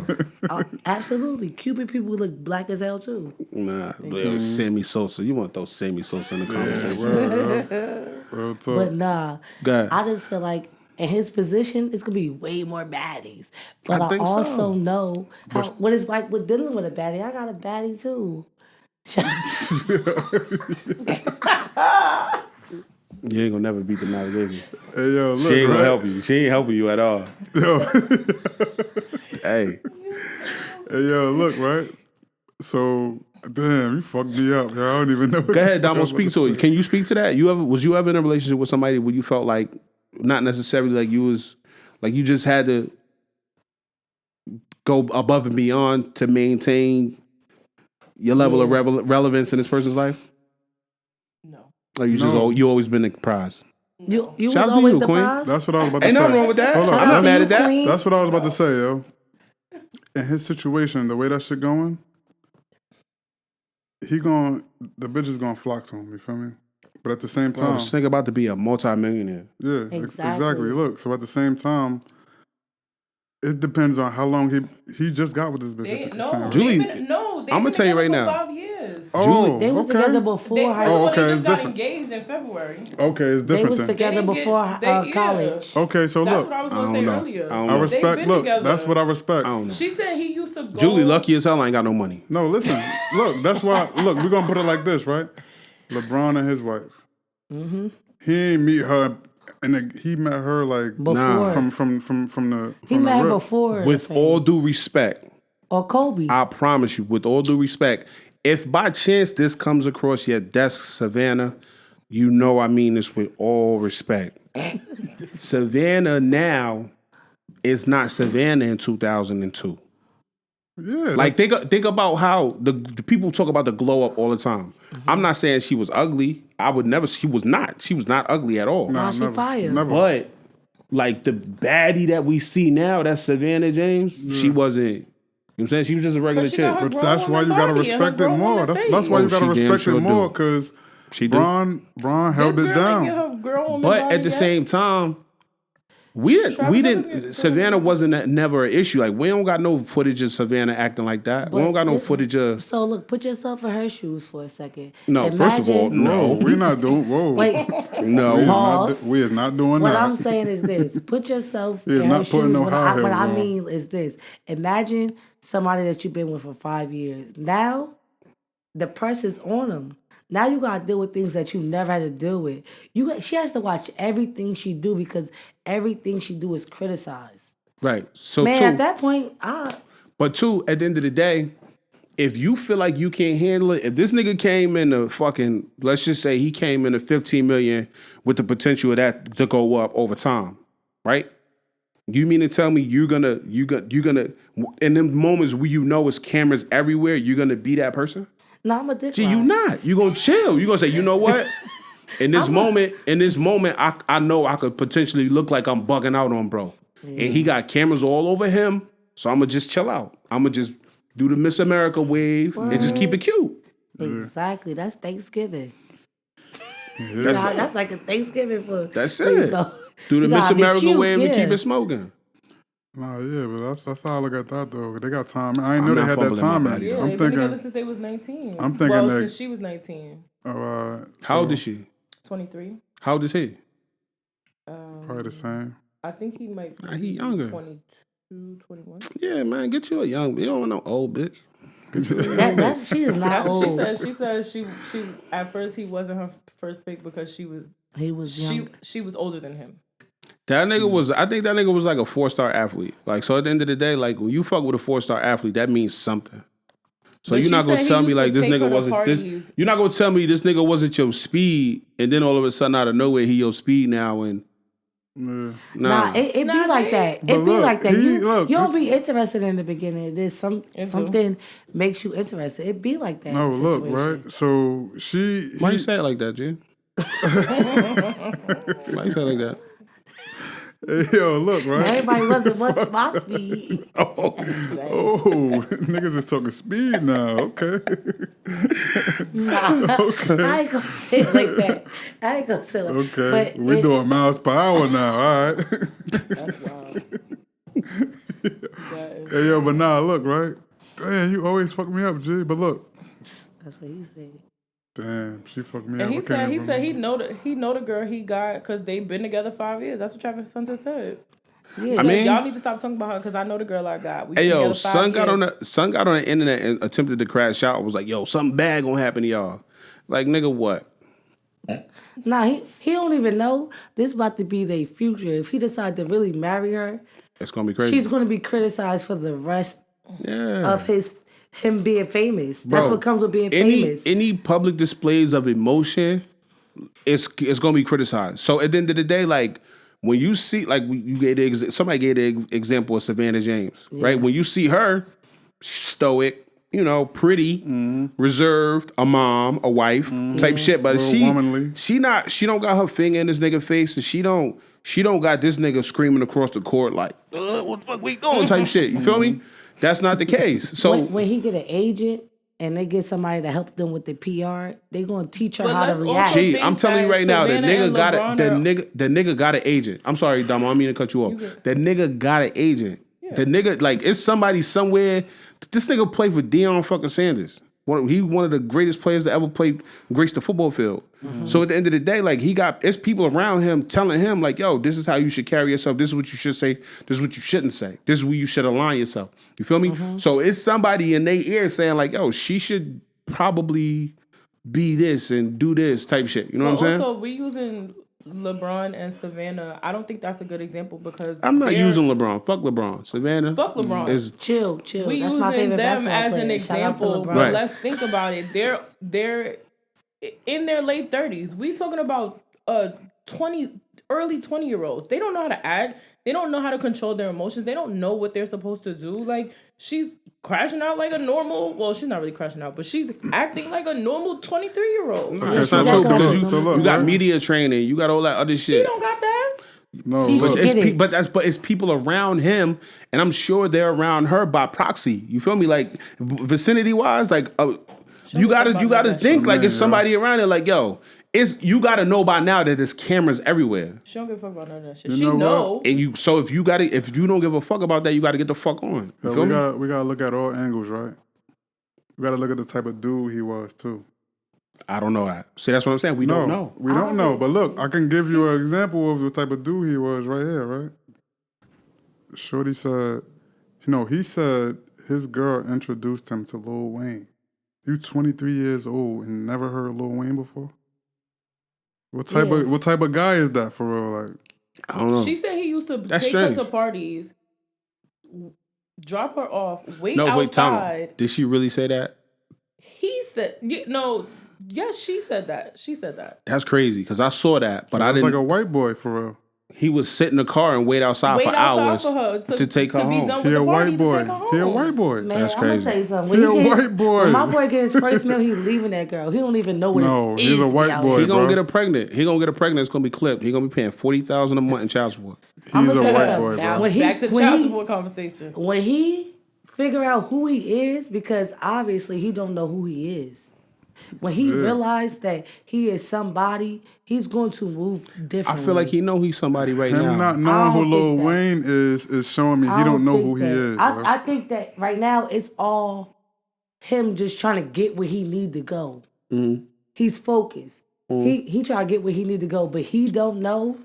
Speaker 3: Absolutely, Cuban people look black as hell too.
Speaker 1: Nah, Sammy Sosa. You want to throw Sammy Sosa in the conversation.
Speaker 2: Word, yo. Real talk.
Speaker 3: But nah,
Speaker 1: Go ahead.
Speaker 3: I just feel like in his position, it's gonna be way more baddies. But
Speaker 1: I
Speaker 3: I,
Speaker 1: think so.
Speaker 3: also know what it's like with dealing with a baddie. I got a baddie too.
Speaker 1: You ain't gonna never beat the navigation.
Speaker 2: Hey, yo, look,
Speaker 1: She ain't gonna
Speaker 2: right?
Speaker 1: help you. She ain't helping you at all.
Speaker 2: Yo.
Speaker 1: Hey,
Speaker 2: Hey, yo, look, right? So, damn, you fucked me up, yo. I don't even know. What
Speaker 1: go
Speaker 2: the
Speaker 1: ahead,
Speaker 2: fuck I
Speaker 1: Domo.
Speaker 2: was
Speaker 1: Speak
Speaker 2: about
Speaker 1: to
Speaker 2: say.
Speaker 1: it. Can you speak to that? Was you ever in a relationship with somebody where you felt like not necessarily like you was like you just had to go above and beyond to maintain your level of relevance in this person's life?
Speaker 4: No.
Speaker 1: Like you
Speaker 2: No.
Speaker 1: you always been the prize.
Speaker 3: You was
Speaker 1: Shout out to
Speaker 3: always
Speaker 1: you,
Speaker 3: the
Speaker 1: Queen.
Speaker 3: prize.
Speaker 2: That's what I was about to
Speaker 1: Ain't
Speaker 2: say.
Speaker 1: nothing wrong with that.
Speaker 2: Hold
Speaker 1: I'm
Speaker 2: on.
Speaker 1: not
Speaker 3: Shout
Speaker 1: mad
Speaker 3: out
Speaker 1: at
Speaker 3: to you,
Speaker 1: that.
Speaker 3: Queen.
Speaker 2: That's what I was about to say, yo. In his situation, the way that shit going, the bitch is gonna flock to him, you feel me? But at the same
Speaker 1: Bro,
Speaker 2: time,
Speaker 1: this nigga about to be a multi-millionaire.
Speaker 2: yeah,
Speaker 3: Exactly.
Speaker 2: exactly. Look, so at the same time, it depends on how long he just got with this bitch.
Speaker 4: They,
Speaker 2: at the
Speaker 4: no,
Speaker 2: same
Speaker 1: Julie,
Speaker 4: they've
Speaker 1: I'ma
Speaker 4: been
Speaker 1: tell you right
Speaker 4: together
Speaker 1: now.
Speaker 4: for 5 years.
Speaker 2: Oh,
Speaker 3: They was
Speaker 2: okay.
Speaker 3: together before
Speaker 4: They,
Speaker 3: high
Speaker 4: first of all,
Speaker 2: okay,
Speaker 4: they
Speaker 2: it's
Speaker 4: just got
Speaker 2: different.
Speaker 4: engaged in February.
Speaker 2: Okay, it's
Speaker 3: They
Speaker 2: different
Speaker 3: was
Speaker 2: then.
Speaker 3: together
Speaker 4: didn't
Speaker 3: before
Speaker 4: get- they- yeah.
Speaker 3: college.
Speaker 2: Okay, so
Speaker 4: That's
Speaker 2: look,
Speaker 4: what I was
Speaker 1: I
Speaker 4: going to
Speaker 1: don't
Speaker 4: say
Speaker 1: know.
Speaker 4: earlier.
Speaker 1: I don't
Speaker 2: I
Speaker 1: know.
Speaker 2: respect.
Speaker 4: They've been
Speaker 2: Look,
Speaker 4: together.
Speaker 2: that's what I respect.
Speaker 1: I don't know.
Speaker 4: She said he used to go.
Speaker 1: Julie lucky as hell ain't got no money.
Speaker 2: No, listen. Look, that's why. Look, we're gonna put it like this, right? LeBron and his wife. Mm-hmm. He ain't meet her, and he met her like
Speaker 3: Before.
Speaker 1: Nah.
Speaker 2: from
Speaker 3: He
Speaker 2: the
Speaker 3: met her
Speaker 2: rip.
Speaker 3: before.
Speaker 1: With all due respect,
Speaker 3: or Kobe.
Speaker 1: I promise you, with all due respect, if by chance this comes across your desk, Savannah, you know I mean this with all respect. Savannah now is not Savannah in 2002.
Speaker 2: Yeah,
Speaker 1: Like think about how the people talk about the glow up all the time.
Speaker 3: Mm-hmm.
Speaker 1: I'm not saying she was ugly. I would never. She was not. She was not ugly at all.
Speaker 3: Nah, she
Speaker 2: never,
Speaker 3: fire.
Speaker 2: never.
Speaker 1: But like the baddie that we see now, that's Savannah James. She wasn't. You know what I'm saying? She was just a regular
Speaker 4: She
Speaker 1: chick.
Speaker 4: got her
Speaker 2: But that's why you gotta
Speaker 4: Barbie and her
Speaker 2: respect it
Speaker 4: grown
Speaker 2: more.
Speaker 4: woman
Speaker 2: That's
Speaker 4: face.
Speaker 2: why you
Speaker 1: Oh,
Speaker 2: gotta
Speaker 1: she damn
Speaker 2: respect
Speaker 1: sure
Speaker 2: it more
Speaker 1: do.
Speaker 2: because
Speaker 1: She do.
Speaker 2: Braun held
Speaker 4: This
Speaker 2: it
Speaker 4: girl
Speaker 2: down.
Speaker 4: ain't get her grown woman
Speaker 1: But
Speaker 4: body
Speaker 1: at the
Speaker 4: yet.
Speaker 1: same time, we
Speaker 4: Travis
Speaker 1: didn't.
Speaker 4: Evans-
Speaker 1: Savannah wasn't never an issue. Like we don't got no footage of Savannah acting like that. we
Speaker 3: But
Speaker 1: don't got no
Speaker 3: this-
Speaker 1: footage of.
Speaker 3: So look, put yourself in her shoes for a second.
Speaker 1: No, first of all,
Speaker 3: Imagine-
Speaker 1: no.
Speaker 2: Whoa, we not doing. Whoa,
Speaker 3: Wait,
Speaker 1: No.
Speaker 3: Pause.
Speaker 2: we is not doing
Speaker 3: what
Speaker 2: that.
Speaker 3: I'm saying is this: put yourself
Speaker 2: He is
Speaker 3: in
Speaker 2: not
Speaker 3: her
Speaker 2: putting
Speaker 3: shoes.
Speaker 2: no
Speaker 3: What
Speaker 2: high
Speaker 3: I
Speaker 2: heels on.
Speaker 3: mean is this: imagine somebody that you've been with for 5 years. Now, the press is on them. Now you gotta deal with things that you never had to deal with. She has to watch everything she do because everything she do is criticized.
Speaker 1: Right. So
Speaker 3: Man,
Speaker 1: two.
Speaker 3: at that point,
Speaker 1: But two, at the end of the day, if you feel like you can't handle it, if this nigga came in a fucking, let's just say he came in a 15 million with the potential of that to go up over time, right? You mean to tell me you're gonna in them moments where you know it's cameras everywhere, you're gonna be that person?
Speaker 3: no, I'm a dick
Speaker 1: Gee, you
Speaker 3: ride.
Speaker 1: not. You gonna chill. You gonna say, you know what? In this moment, I know I could potentially look like I'm bugging out on bro. And he got cameras all over him. So I'm gonna just chill out. I'm gonna just do the Miss America wave and just keep it cute.
Speaker 3: Exactly. That's Thanksgiving.
Speaker 1: That's it.
Speaker 3: That's like a Thanksgiving for.
Speaker 1: That's
Speaker 3: for, you
Speaker 1: it.
Speaker 3: know,
Speaker 1: Do the
Speaker 3: you
Speaker 1: Miss
Speaker 3: gotta be
Speaker 1: America
Speaker 3: cute,
Speaker 1: wave and
Speaker 3: yeah.
Speaker 1: keep it smoking.
Speaker 2: Nah, yeah, but that's how I look at that though. They got time. I ain't
Speaker 1: I'm
Speaker 2: know they
Speaker 1: not
Speaker 2: had that
Speaker 1: fumbling my
Speaker 2: time.
Speaker 1: body,
Speaker 4: Yeah,
Speaker 1: though.
Speaker 2: I'm
Speaker 4: they've been together
Speaker 2: thinking.
Speaker 4: since they was 19.
Speaker 2: I'm thinking
Speaker 4: well,
Speaker 2: that-
Speaker 4: since she was 19.
Speaker 1: How old is she?
Speaker 4: 23.
Speaker 1: How old is he?
Speaker 2: Probably the same.
Speaker 4: I think he might be
Speaker 1: Nah, he younger.
Speaker 4: 22, 21.
Speaker 1: Yeah, man, get you a young. You don't want no old bitch.
Speaker 3: She is not
Speaker 4: That's what
Speaker 3: old.
Speaker 4: she said. She at first he wasn't her first pick because she was
Speaker 3: He was young.
Speaker 4: she was older than him.
Speaker 1: That nigga was. I think that nigga was like a 4-star athlete. Like so, at the end of the day, like when you fuck with a 4-star athlete, that means something. So
Speaker 4: But
Speaker 1: you're
Speaker 4: she
Speaker 1: not gonna
Speaker 4: said he
Speaker 1: tell me
Speaker 4: used to
Speaker 1: like this
Speaker 4: take her
Speaker 1: nigga
Speaker 4: to
Speaker 1: wasn't this.
Speaker 4: parties.
Speaker 1: You're not gonna tell me this nigga wasn't your speed, and then all of a sudden out of nowhere he your speed now, and
Speaker 2: Yeah.
Speaker 3: Nah, it be
Speaker 4: Nah,
Speaker 3: like
Speaker 4: they-
Speaker 3: that. It
Speaker 2: But
Speaker 3: be
Speaker 2: look,
Speaker 3: like that.
Speaker 2: he-
Speaker 3: You
Speaker 2: look,
Speaker 3: don't
Speaker 2: he-
Speaker 3: be interested in the beginning. There's something makes you interested. It be like that.
Speaker 2: No, look,
Speaker 3: situation.
Speaker 2: right? So
Speaker 1: Why you say it like that, G? Why you say it like that?
Speaker 2: Hey, yo, look, right?
Speaker 3: Everybody wasn't what's my speed.
Speaker 2: Oh, niggas is talking speed now. Okay.
Speaker 3: Nah, I ain't gonna say it like that. I ain't gonna say it like
Speaker 2: Okay.
Speaker 3: But
Speaker 2: We doing miles per hour now. All right.
Speaker 4: That's wild. That is-
Speaker 2: Hey, yo, but nah, look, right? Damn, you always fuck me up, G. But look.
Speaker 3: That's what he said.
Speaker 2: Damn, she fucked me
Speaker 4: And
Speaker 2: up.
Speaker 4: he
Speaker 2: I can't
Speaker 4: said he
Speaker 2: remember.
Speaker 4: know the girl he got because they've been together 5 years. That's what Travis Hunter said.
Speaker 3: Yeah.
Speaker 1: I mean,
Speaker 4: Y'all need to stop talking about her because I know the girl I got. We
Speaker 1: hey
Speaker 4: been
Speaker 1: yo,
Speaker 4: together 5
Speaker 1: son
Speaker 4: years.
Speaker 1: got on the internet and attempted to crash out. Was like, yo, something bad gonna happen to y'all. Like, nigga, what?
Speaker 3: Nah, he don't even know this about to be their future. If he decide to really marry her,
Speaker 1: It's gonna be crazy.
Speaker 3: she's gonna be criticized for the rest
Speaker 1: yeah.
Speaker 3: of him being famous. That's
Speaker 1: Bro,
Speaker 3: what comes with being
Speaker 1: any
Speaker 3: famous.
Speaker 1: any public displays of emotion, it's gonna be criticized. So at the end of the day, like when you see, like you gave somebody gave the example of Savannah James, right? When you see her stoic, you know, pretty, reserved, a mom, a wife, type shit, but
Speaker 2: Real womanly.
Speaker 1: she don't got her finger in this nigga face, and she don't got this nigga screaming across the court like, what the fuck we doing, type shit. You feel me? That's not the case. So
Speaker 3: when he get an agent and they get somebody to help them with the PR, they gonna teach her
Speaker 4: But
Speaker 3: how to
Speaker 4: let's
Speaker 3: react.
Speaker 4: also
Speaker 1: Gee, I'm telling you
Speaker 4: that
Speaker 1: right now, the
Speaker 4: Savannah
Speaker 1: nigga
Speaker 4: and
Speaker 1: got
Speaker 4: LeBron
Speaker 1: the nigga got an agent. I'm sorry, Domo, I don't mean to cut you off. That nigga got an agent. The nigga, like, it's somebody somewhere. This nigga played for Deion fucking Sanders. He one of the greatest players to ever play, grace the football field. So at the end of the day, like, it's people around him telling him, like, yo, this is how you should carry yourself. This is what you should say. This is what you shouldn't say. This is where you should align yourself. You feel me? So it's somebody in their ear saying, like, yo, she should probably be this and do this type shit. You know what I'm saying?
Speaker 4: Also, we using LeBron and Savannah. I don't think that's a good example because
Speaker 1: I'm not
Speaker 4: they're-
Speaker 1: using LeBron. Fuck LeBron. Savannah.
Speaker 4: Fuck LeBron.
Speaker 1: Is
Speaker 3: Chill.
Speaker 4: We
Speaker 3: That's
Speaker 4: using
Speaker 3: my favorite
Speaker 4: them
Speaker 3: basketball
Speaker 4: as
Speaker 3: player.
Speaker 4: an
Speaker 3: Shout out to
Speaker 4: example,
Speaker 3: LeBron.
Speaker 4: but
Speaker 1: Right.
Speaker 4: let's think about it. They're in their late 30s. We talking about early 20-year-olds. They don't know how to act. They don't know how to control their emotions. They don't know what they're supposed to do. Like, she's crashing out like a normal. Well, she's not really crashing out, but she's acting like a normal 23-year-old.
Speaker 2: Okay,
Speaker 1: That's
Speaker 2: so
Speaker 1: not
Speaker 2: look,
Speaker 1: true because
Speaker 2: so look,
Speaker 1: you got
Speaker 2: right?
Speaker 1: media training, you got all that other
Speaker 4: She
Speaker 1: shit.
Speaker 4: don't got that.
Speaker 2: No,
Speaker 3: She
Speaker 2: look.
Speaker 3: should get it.
Speaker 1: But it's people around him, and I'm sure they're around her by proxy. You feel me? Like vicinity wise, like you gotta think like it's somebody around it. Like yo, you gotta know by now that there's cameras everywhere.
Speaker 4: She don't give a fuck about none of that shit.
Speaker 2: You
Speaker 4: She
Speaker 2: know
Speaker 4: know.
Speaker 2: what?
Speaker 1: And if you don't give a fuck about that, you gotta get the fuck on. You
Speaker 2: Yeah,
Speaker 1: feel me?
Speaker 2: we gotta look at all angles, right? We gotta look at the type of dude he was too.
Speaker 1: I don't know that. See, that's what I'm saying. We don't know.
Speaker 2: We don't know. But look, I can give you an example of the type of dude he was right here, right? Shorty said, he said his girl introduced him to Lil Wayne. You 23 years old and never heard Lil Wayne before? What type of guy is that for real? Like,
Speaker 1: I don't know.
Speaker 4: She said he used to
Speaker 1: That's
Speaker 4: take
Speaker 1: strange.
Speaker 4: her to parties, drop her off, wait
Speaker 1: No, wait, tell me.
Speaker 4: outside.
Speaker 1: Did she really say that?
Speaker 4: He said, no, yes, she said that. She said that.
Speaker 1: That's crazy because I saw that, but I
Speaker 2: it's
Speaker 1: didn't.
Speaker 2: like a white boy for real.
Speaker 1: He would sit in the car and wait outside
Speaker 4: Wait
Speaker 1: for
Speaker 4: outside
Speaker 1: hours
Speaker 4: for her
Speaker 1: to take her
Speaker 4: be
Speaker 1: home.
Speaker 4: done
Speaker 2: He
Speaker 4: with
Speaker 2: a
Speaker 4: the party
Speaker 2: white
Speaker 4: to
Speaker 2: boy.
Speaker 4: take her home.
Speaker 2: He a white boy.
Speaker 3: Man,
Speaker 1: That's
Speaker 3: I'm gonna
Speaker 1: crazy.
Speaker 3: tell you something.
Speaker 2: He a
Speaker 3: When
Speaker 2: white boy.
Speaker 3: When my boy gets his first meal, he leaving that girl. He don't even know what
Speaker 2: No,
Speaker 3: it
Speaker 2: he's
Speaker 3: is
Speaker 2: a
Speaker 3: to be
Speaker 2: white
Speaker 3: out
Speaker 2: boy.
Speaker 3: here.
Speaker 1: He gonna
Speaker 2: bro.
Speaker 1: get her pregnant. He gonna get her pregnant. It's gonna be clipped. He gonna be paying $40,000 a month in child support.
Speaker 2: He's a
Speaker 3: tell you
Speaker 2: white
Speaker 3: something.
Speaker 2: boy,
Speaker 4: Now,
Speaker 2: bro.
Speaker 3: When he-
Speaker 4: back to the
Speaker 3: when
Speaker 4: child
Speaker 3: he-
Speaker 4: support conversation.
Speaker 3: When he figure out who he is, because obviously he don't know who he is. When he realized that he is somebody, he's going to move
Speaker 1: I
Speaker 3: differently.
Speaker 1: feel like he know he's somebody right
Speaker 2: Him
Speaker 1: now.
Speaker 2: not
Speaker 3: I
Speaker 2: knowing who
Speaker 3: don't
Speaker 2: Lil
Speaker 3: think that.
Speaker 2: Wayne is showing me he don't know who he
Speaker 3: think that.
Speaker 2: is. bro.
Speaker 3: I think that right now it's all him just trying to get where he need to go.
Speaker 1: Mm-hmm.
Speaker 3: He's focused. He trying to get where he need to go, but he don't know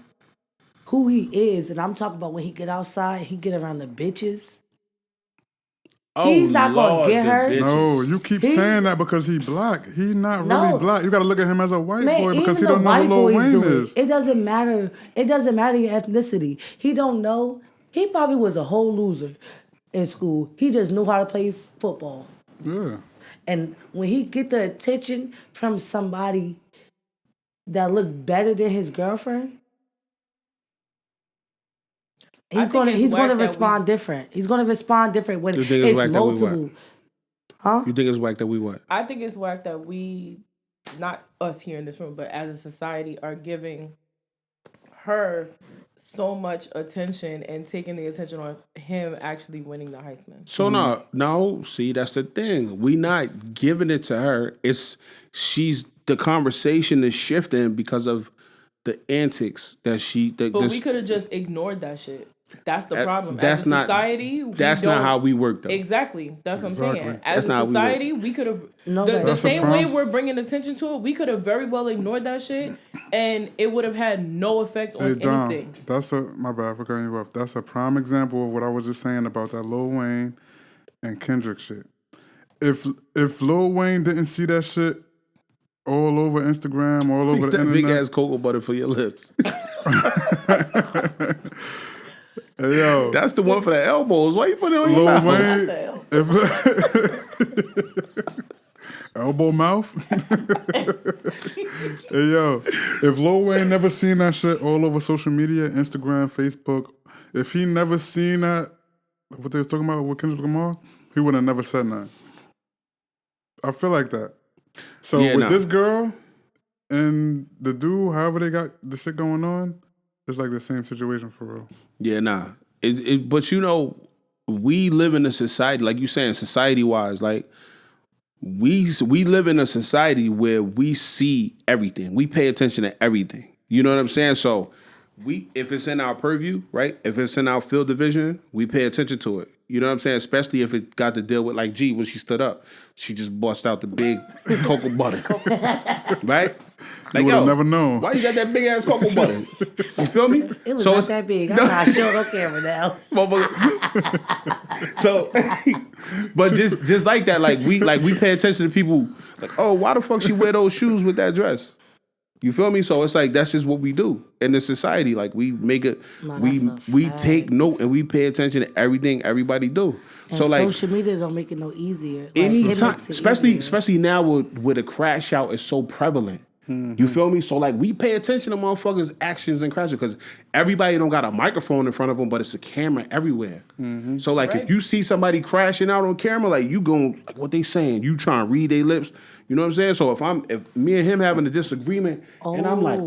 Speaker 3: who he is. And I'm talking about when he get outside, he get around the bitches. He's not gonna get
Speaker 1: the
Speaker 3: her.
Speaker 1: bitches.
Speaker 2: No, you keep
Speaker 3: He-
Speaker 2: saying that because he black. He not
Speaker 3: No.
Speaker 2: really black. You got to look at him as a white
Speaker 3: Man,
Speaker 2: boy because
Speaker 3: even
Speaker 2: he
Speaker 3: the
Speaker 2: don't know
Speaker 3: white
Speaker 2: who Lil
Speaker 3: boys
Speaker 2: Wayne
Speaker 3: do
Speaker 2: is.
Speaker 3: it. It doesn't matter. It doesn't matter your ethnicity. He don't know. He probably was a whole loser in school. He just knew how to play football.
Speaker 2: Yeah.
Speaker 3: And when he get the attention from somebody that look better than his girlfriend, He's gonna respond different. He's gonna respond different when
Speaker 1: You think it's
Speaker 3: it's
Speaker 1: whack that we
Speaker 3: multiple.
Speaker 1: You think it's whack that we what?
Speaker 4: I think it's whack that we, not us here in this room, but as a society, are giving her so much attention and taking the attention on him actually winning the Heisman.
Speaker 1: So no, see, that's the thing. We not giving it to her. The conversation is shifting because of the antics that
Speaker 4: we could have just ignored that shit. That's the problem.
Speaker 1: That's
Speaker 4: as a society,
Speaker 1: that's not how we work, though.
Speaker 4: Exactly. That's what I'm saying. As
Speaker 1: that's
Speaker 4: a society, we could have the same way we're bringing attention to it. We could have very well ignored that shit, and it would have had no effect on anything.
Speaker 2: My bad for cutting you off. That's a prime example of what I was just saying about that Lil Wayne and Kendrick shit. If Lil Wayne didn't see that shit all over Instagram, all over the internet,
Speaker 1: big ass cocoa butter for your lips.
Speaker 2: Hey, yo,
Speaker 1: that's the one for the elbows. Why you put it on your mouth?
Speaker 2: Elbow mouth. Hey, yo, if Lil Wayne never seen that shit all over social media, Instagram, Facebook, if he never seen that, what they was talking about with Kendrick Lamar, he would have never said nothing. I feel like that. So this girl and the dude, however they got the shit going on, it's like the same situation for real.
Speaker 1: Yeah, nah. But we live in a society, like you saying, society-wise, like we live in a society where we see everything. We pay attention to everything. You know what I'm saying? So if it's in our purview, right? If it's in our field of vision, we pay attention to it. You know what I'm saying? Especially if it got to deal with, like G, when she stood up, she just bust out the big cocoa butter, right? Like,
Speaker 2: you would have never known.
Speaker 1: Why you got that big ass cocoa butter? You feel me?
Speaker 3: It was not that big. I'm not showing on camera now.
Speaker 1: So, but just like that, like we pay attention to people. Like, oh, why the fuck she wear those shoes with that dress? You feel me? So it's like that's just what we do in this society. Like we make it, we take note and we pay attention to everything everybody do.
Speaker 3: And
Speaker 1: so like
Speaker 3: social media don't make it no easier.
Speaker 1: Anytime, especially now where the crash out is so prevalent. Mm-hmm. You feel me? So like we pay attention to motherfuckers' actions and crashes because everybody don't got a microphone in front of them, but it's a camera everywhere. Mm-hmm. So like if you see somebody crashing out on camera, like you gon' like what they saying, you trying to read their lips. You know what I'm saying? So if me and him having a disagreement, and I'm like,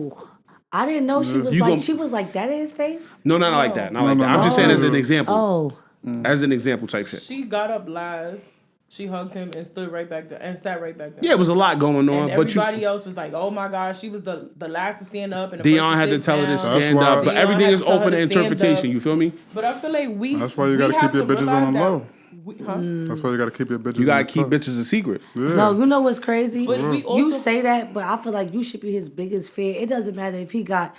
Speaker 3: I didn't know she was like that in his face.
Speaker 1: No, not like that. Not like that. I'm just saying as an example.
Speaker 3: Oh,
Speaker 1: as an example type shit.
Speaker 4: She got up last. She hugged him and stood right back there and sat right back there.
Speaker 1: Yeah, it was a lot going on.
Speaker 4: And everybody else was like, "Oh my gosh, she was the last to stand up." And
Speaker 1: Dion had to tell her to stand up, but everything is open to interpretation. You feel me?
Speaker 4: But I feel like
Speaker 2: that's why you got to keep your bitches on the low. That's why you got to keep your bitches.
Speaker 1: You got to keep bitches a secret.
Speaker 2: Yeah.
Speaker 3: No, you know what's crazy?
Speaker 4: You
Speaker 3: say that, but I feel like you should be his biggest fan. It doesn't matter if he got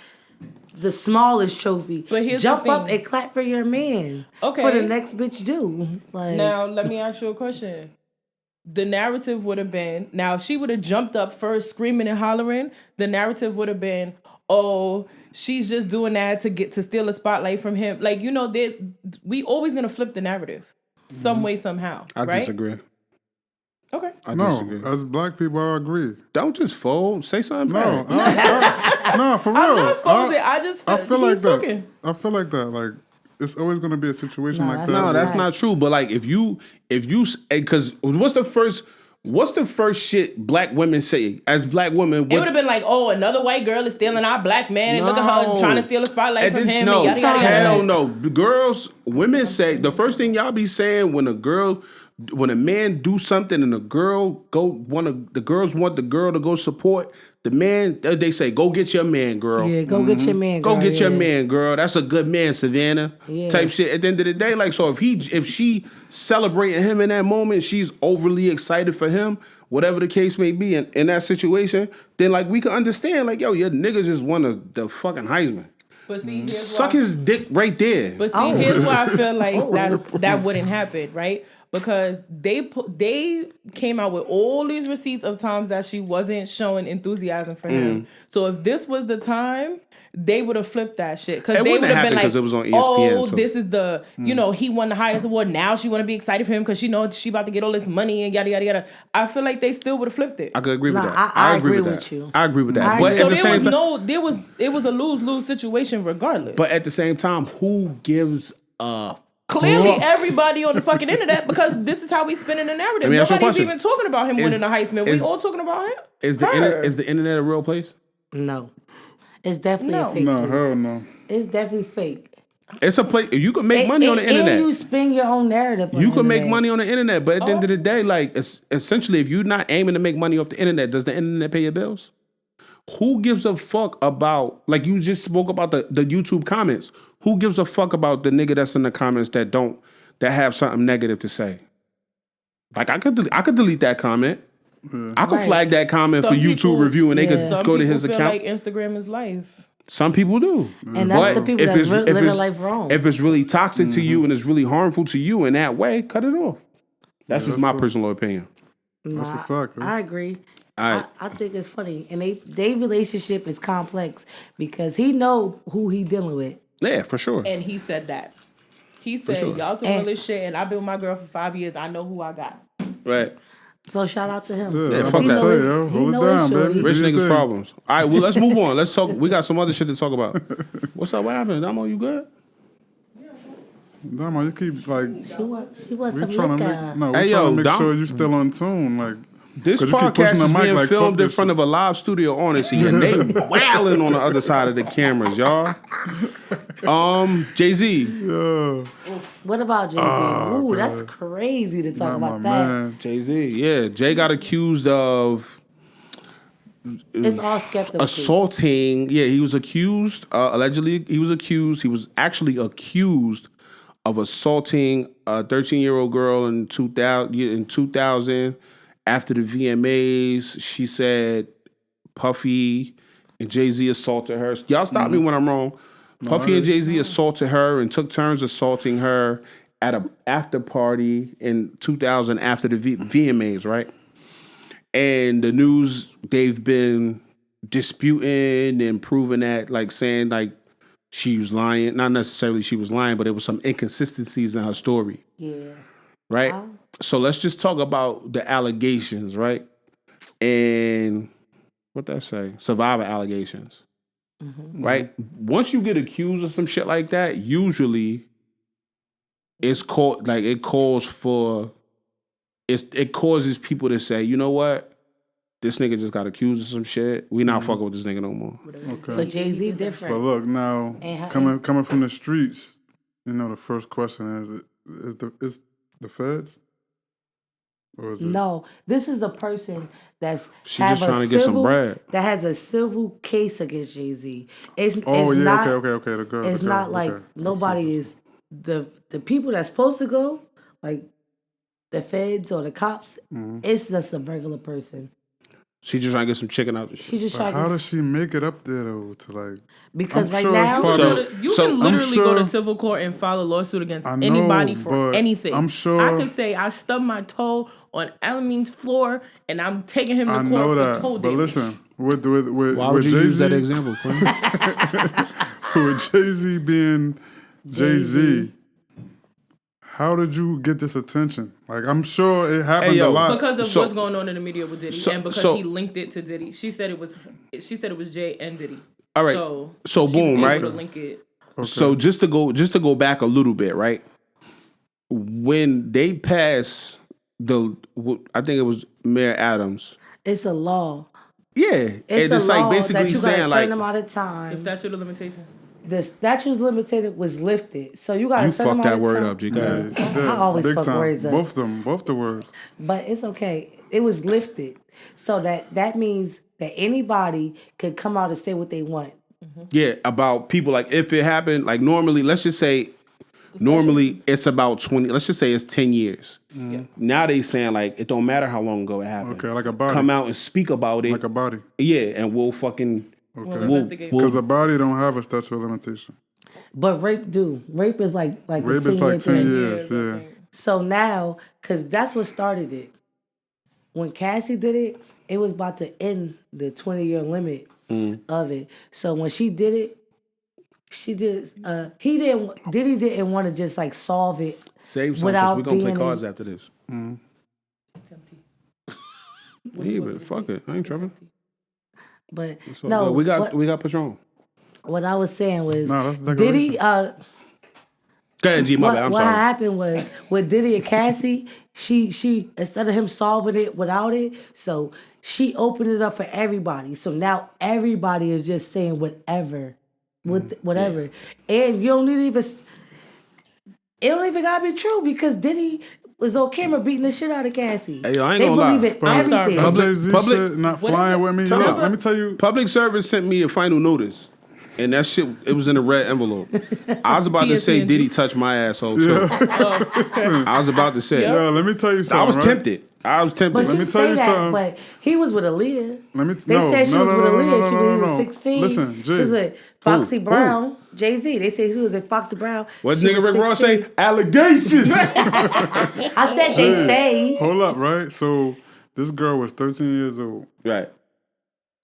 Speaker 3: the smallest trophy. But jump up and clap for your man.
Speaker 4: Okay.
Speaker 3: For the next bitch do. Like,
Speaker 4: now let me ask you a question. The narrative would have been, now if she would have jumped up first screaming and hollering, the narrative would have been, oh, she's just doing that to steal a spotlight from him. Like, you know, we always gonna flip the narrative some way, somehow.
Speaker 1: I disagree.
Speaker 4: Okay.
Speaker 1: I disagree.
Speaker 2: As black people, I agree.
Speaker 1: Don't just fold. Say something bad.
Speaker 2: No, for real.
Speaker 4: I'm not folding. I feel like
Speaker 2: that. I feel like that. Like, it's always going to be a situation like that.
Speaker 1: No, that's not true. But like, if you, because what's the first shit black women say as black women?
Speaker 4: It would have been like, oh, another white girl is stealing our black man, and look at her trying to steal a spotlight from him.
Speaker 1: No,
Speaker 4: and yada, yada, yada.
Speaker 1: hell no. Women say the first thing y'all be saying when a man do something and the girls want the girl to go support the man, they say, go get your man, girl.
Speaker 3: Yeah, go get your man, girl.
Speaker 1: Go get your man, girl. That's a good man, Savannah. Yeah. Type shit. At the end of the day, like, so if she celebrating him in that moment, she's overly excited for him, whatever the case may be in that situation, then like we can understand, like, yo, your nigga just won the fucking Heisman.
Speaker 4: But see,
Speaker 1: suck his dick right there.
Speaker 4: But see, here's why I feel like that wouldn't happen, right? because they came out with all these receipts of times that she wasn't showing enthusiasm for him. So if this was the time, they would have flipped that shit because
Speaker 1: It
Speaker 4: they
Speaker 1: wouldn't
Speaker 4: would have
Speaker 1: have
Speaker 4: been
Speaker 1: happened
Speaker 4: like,
Speaker 1: 'cause it was on ESPN
Speaker 4: "Oh,
Speaker 1: too.
Speaker 4: this is the he won the highest award. Now she want to be excited for him because she knows she about to get all this money and yada yada yada." I feel like they still would have flipped it.
Speaker 1: I could agree with
Speaker 3: Nah,
Speaker 1: that.
Speaker 3: I
Speaker 1: agree
Speaker 3: agree
Speaker 1: with
Speaker 3: with
Speaker 1: that.
Speaker 3: you.
Speaker 1: I agree with that.
Speaker 3: I
Speaker 1: But
Speaker 3: agree.
Speaker 1: at the
Speaker 4: So
Speaker 1: same time,
Speaker 4: it was a lose situation regardless.
Speaker 1: but at the same time, who gives a
Speaker 4: Clearly,
Speaker 1: fuck?
Speaker 4: everybody on the fucking internet, because this is how we spinning the narrative.
Speaker 1: Let me ask you a
Speaker 4: Nobody's
Speaker 1: question.
Speaker 4: even talking about him winning the Heisman. We
Speaker 1: is-
Speaker 4: all talking about him.
Speaker 1: Is the
Speaker 4: Her.
Speaker 1: is the internet a real place?
Speaker 3: No. It's definitely
Speaker 4: No.
Speaker 3: a fake
Speaker 2: No,
Speaker 3: place.
Speaker 2: hell no.
Speaker 3: It's definitely fake.
Speaker 1: It's a place you can make money on the internet.
Speaker 3: And you spin your own narrative on
Speaker 1: You
Speaker 3: the
Speaker 1: can make
Speaker 3: internet.
Speaker 1: money on the internet, but at the end of the day, like it's essentially, if you're not aiming to make money off the internet, does the internet pay your bills? Who gives a fuck about, like you just spoke about the YouTube comments? Who gives a fuck about the nigga that's in the comments that have something negative to say? Like I could delete that comment. I could
Speaker 3: Right.
Speaker 1: flag that comment
Speaker 4: Some
Speaker 1: for YouTube
Speaker 4: people-
Speaker 1: review, and they
Speaker 3: Yeah.
Speaker 1: could
Speaker 4: Some
Speaker 1: go to
Speaker 4: people
Speaker 1: his
Speaker 4: feel
Speaker 1: account.
Speaker 4: like Instagram is life.
Speaker 1: Some people do.
Speaker 3: And that's the
Speaker 1: But
Speaker 3: people
Speaker 1: if
Speaker 3: that's
Speaker 1: it's- if
Speaker 3: living
Speaker 1: it's-
Speaker 3: life wrong.
Speaker 1: If it's really toxic to you and it's really harmful to you in that way, cut it off. That's just my personal opinion.
Speaker 2: That's a fact.
Speaker 3: I agree.
Speaker 1: All right.
Speaker 3: I think it's funny. And they relationship is complex because he know who he dealing with.
Speaker 1: Yeah, for sure.
Speaker 4: And he said that. He said,
Speaker 1: sure.
Speaker 4: y'all talking
Speaker 3: And-
Speaker 4: all this shit, and I've been with my girl for 5 years. I know who I got.
Speaker 1: Right.
Speaker 3: So shout out to him.
Speaker 2: Yeah,
Speaker 1: fuck
Speaker 3: He
Speaker 1: that.
Speaker 3: know
Speaker 2: Say,
Speaker 3: his-
Speaker 2: yo,
Speaker 3: he
Speaker 2: hold it
Speaker 3: know his
Speaker 2: down,
Speaker 3: shorty.
Speaker 2: baby.
Speaker 1: Rich
Speaker 2: Do your
Speaker 1: niggas
Speaker 2: thing.
Speaker 1: problems. All right, well, let's move on. Let's talk. We got some other shit to talk about. What's up? What happened? Damo, you good?
Speaker 2: Damo, you keep like
Speaker 3: She wants
Speaker 2: we
Speaker 3: some
Speaker 2: trying to
Speaker 3: liquor.
Speaker 2: make no, we
Speaker 1: Hey,
Speaker 2: trying
Speaker 1: yo,
Speaker 2: to make
Speaker 1: Dom-
Speaker 2: sure you still on tune. Like
Speaker 1: This
Speaker 2: 'cause you keep
Speaker 1: podcast
Speaker 2: pushing the
Speaker 1: is
Speaker 2: mic
Speaker 1: being
Speaker 2: like,
Speaker 1: filmed
Speaker 2: fuck
Speaker 1: in
Speaker 2: this
Speaker 1: front of a live studio, honestly, and they wailing on the other side of the cameras, y'all. Jay-Z.
Speaker 2: Yeah,
Speaker 3: What about Jay-Z? Ooh, that's crazy to talk
Speaker 2: not my
Speaker 3: about that.
Speaker 2: man.
Speaker 1: Jay-Z, yeah. Jay got accused of
Speaker 3: It's all skeptical.
Speaker 1: assaulting. Yeah, he was accused. Allegedly, he was accused. He was actually accused of assaulting a 13-year-old girl in 2000 after the VMAs. She said Puffy and Jay-Z assaulted her. Y'all stop me when I'm wrong. Puffy and Jay-Z assaulted her and took turns assaulting her at a after party in 2000 after the VMAs, right? And the news, they've been disputing and proving that, like saying like she was lying. Not necessarily she was lying, but there was some inconsistencies in her story,
Speaker 3: Yeah.
Speaker 1: right? So let's just talk about the allegations, right? And what that say? Survivor allegations, right? Once you get accused of some shit like that, usually it's called like it causes people to say, you know what? This nigga just got accused of some shit. We not fucking with this nigga no more.
Speaker 2: Okay.
Speaker 3: But Jay-Z different.
Speaker 2: But look now,
Speaker 3: And-
Speaker 2: coming from the streets, you know the first question is the feds, or is it?
Speaker 3: No, this is the person that's
Speaker 1: She just trying to get some bread.
Speaker 3: That has a civil case against Jay-Z. It's
Speaker 2: Oh
Speaker 3: it's
Speaker 2: yeah,
Speaker 3: not,
Speaker 2: okay. The girl.
Speaker 3: It's
Speaker 2: the girl,
Speaker 3: not like
Speaker 2: okay.
Speaker 3: nobody is the people that's supposed to go, like the feds or the cops. It's just a regular person.
Speaker 1: She just trying to get some chicken out the shit.
Speaker 3: She just
Speaker 2: But
Speaker 3: trying
Speaker 2: how
Speaker 3: to
Speaker 2: does she make it up there though? To like,
Speaker 3: because
Speaker 2: I'm
Speaker 3: right
Speaker 2: sure
Speaker 3: now
Speaker 2: it's part of-
Speaker 4: You
Speaker 1: So,
Speaker 4: can
Speaker 1: I'm
Speaker 4: literally go to
Speaker 2: sure-
Speaker 4: civil court and file a lawsuit against
Speaker 2: I know,
Speaker 4: anybody for
Speaker 2: but
Speaker 4: anything.
Speaker 2: I'm sure-
Speaker 4: I could say I stubbed my toe on Alamine's floor and I'm taking him to
Speaker 2: I
Speaker 4: court
Speaker 2: know
Speaker 4: for
Speaker 2: that.
Speaker 4: toe
Speaker 2: But
Speaker 4: damage.
Speaker 2: listen, with
Speaker 1: Why would you
Speaker 2: Jay-Z,
Speaker 1: use that example, Quinn?
Speaker 2: with Jay-Z being Jay-Z, how did you get this attention? Like, I'm sure it happened
Speaker 1: Hey, yo,
Speaker 2: a lot.
Speaker 4: Because of
Speaker 1: So-
Speaker 4: what's going on in the media with Diddy, and because he linked it to Diddy. She said it was Jay and Diddy.
Speaker 1: All right.
Speaker 4: So
Speaker 1: So
Speaker 4: she
Speaker 1: boom,
Speaker 4: was
Speaker 1: right?
Speaker 4: able to link it.
Speaker 1: So just to go back a little bit, right? When they passed I think it was Mayor Adams.
Speaker 3: it's a law.
Speaker 1: Yeah,
Speaker 3: It's
Speaker 1: and
Speaker 3: a
Speaker 1: it's
Speaker 3: law
Speaker 1: like
Speaker 3: that
Speaker 1: basically
Speaker 3: you got a
Speaker 1: saying
Speaker 3: certain
Speaker 1: like
Speaker 3: amount of
Speaker 4: The
Speaker 3: time.
Speaker 4: statute of limitation.
Speaker 3: The statute limited was lifted, so you got
Speaker 1: you
Speaker 3: a certain
Speaker 1: fucked
Speaker 3: amount
Speaker 1: that
Speaker 3: of
Speaker 1: word
Speaker 3: time.
Speaker 1: up, G. Go ahead.
Speaker 2: Yeah,
Speaker 3: I always
Speaker 2: big
Speaker 3: fuck
Speaker 2: time.
Speaker 3: words up.
Speaker 2: Both the words.
Speaker 3: But it's okay. It was lifted, so that means that anybody could come out and say what they want.
Speaker 1: Yeah, about people like if it happened, like normally, let's just say normally it's about 20, let's just say it's 10 years. Now they saying like it don't matter how long ago it happened.
Speaker 2: Okay, like a body.
Speaker 1: Come out and speak about it.
Speaker 2: Like a body.
Speaker 1: Yeah, and we'll fucking
Speaker 2: Okay.
Speaker 4: investigate.
Speaker 2: Because a body don't have a statute of limitation.
Speaker 3: But rape do. Rape is like
Speaker 2: Rape
Speaker 3: a
Speaker 2: is like 10
Speaker 3: thing.
Speaker 2: years. Yeah.
Speaker 3: So now, because that's what started it. When Cassie did it, it was about to end the 20-year limit of it. So when she did it, she did. Diddy didn't want to just like solve it
Speaker 1: Save some, because
Speaker 3: without
Speaker 1: we're going to play
Speaker 3: being
Speaker 1: cards after this.
Speaker 4: It's empty.
Speaker 1: Yeah, but fuck it. I ain't tripping.
Speaker 3: But
Speaker 1: So,
Speaker 3: no,
Speaker 1: we got Patron.
Speaker 3: what I was saying was
Speaker 2: No, that's
Speaker 3: Diddy.
Speaker 2: decoration.
Speaker 1: Go ahead, G. My bad. I'm
Speaker 3: what
Speaker 1: sorry.
Speaker 3: happened was with Diddy and Cassie, she instead of him solving it without it, so she opened it up for everybody. So now everybody is just saying whatever, whatever, and you don't even. It don't even gotta be true because Diddy was on camera beating the shit out of Cassie.
Speaker 1: Hey, yo, I ain't
Speaker 3: they
Speaker 1: gonna lie.
Speaker 3: believe in
Speaker 4: I'm sorry,
Speaker 3: everything.
Speaker 4: bro.
Speaker 2: Jay-Z
Speaker 1: public-
Speaker 2: shit not
Speaker 4: what
Speaker 2: flying
Speaker 4: is it?
Speaker 2: with me.
Speaker 1: Time
Speaker 2: Look,
Speaker 1: out.
Speaker 2: let me tell you.
Speaker 1: Public service sent me a final notice, and that shit, it was in a red envelope. I was about to say
Speaker 4: PSNG.
Speaker 1: Diddy touched my asshole too. I was about to say.
Speaker 2: Yo, let me tell you something.
Speaker 1: I was
Speaker 2: right?
Speaker 1: tempted.
Speaker 3: But
Speaker 2: Let
Speaker 3: you
Speaker 2: me
Speaker 3: say
Speaker 2: tell you
Speaker 3: that,
Speaker 2: something.
Speaker 3: but he was with Aaliyah.
Speaker 2: Let me
Speaker 3: They said she was with Aaliyah. She was 16.
Speaker 2: Listen,
Speaker 3: He
Speaker 2: Jay.
Speaker 3: was with Foxy
Speaker 1: Who?
Speaker 3: Brown, Jay-Z. They said he was with Foxy Brown.
Speaker 1: What
Speaker 3: She
Speaker 1: nigga
Speaker 3: was
Speaker 1: Rick Ross
Speaker 3: 16.
Speaker 1: say? Allegations.
Speaker 3: I said they say.
Speaker 2: Hold up, right? So this girl was 13 years old.
Speaker 1: Right.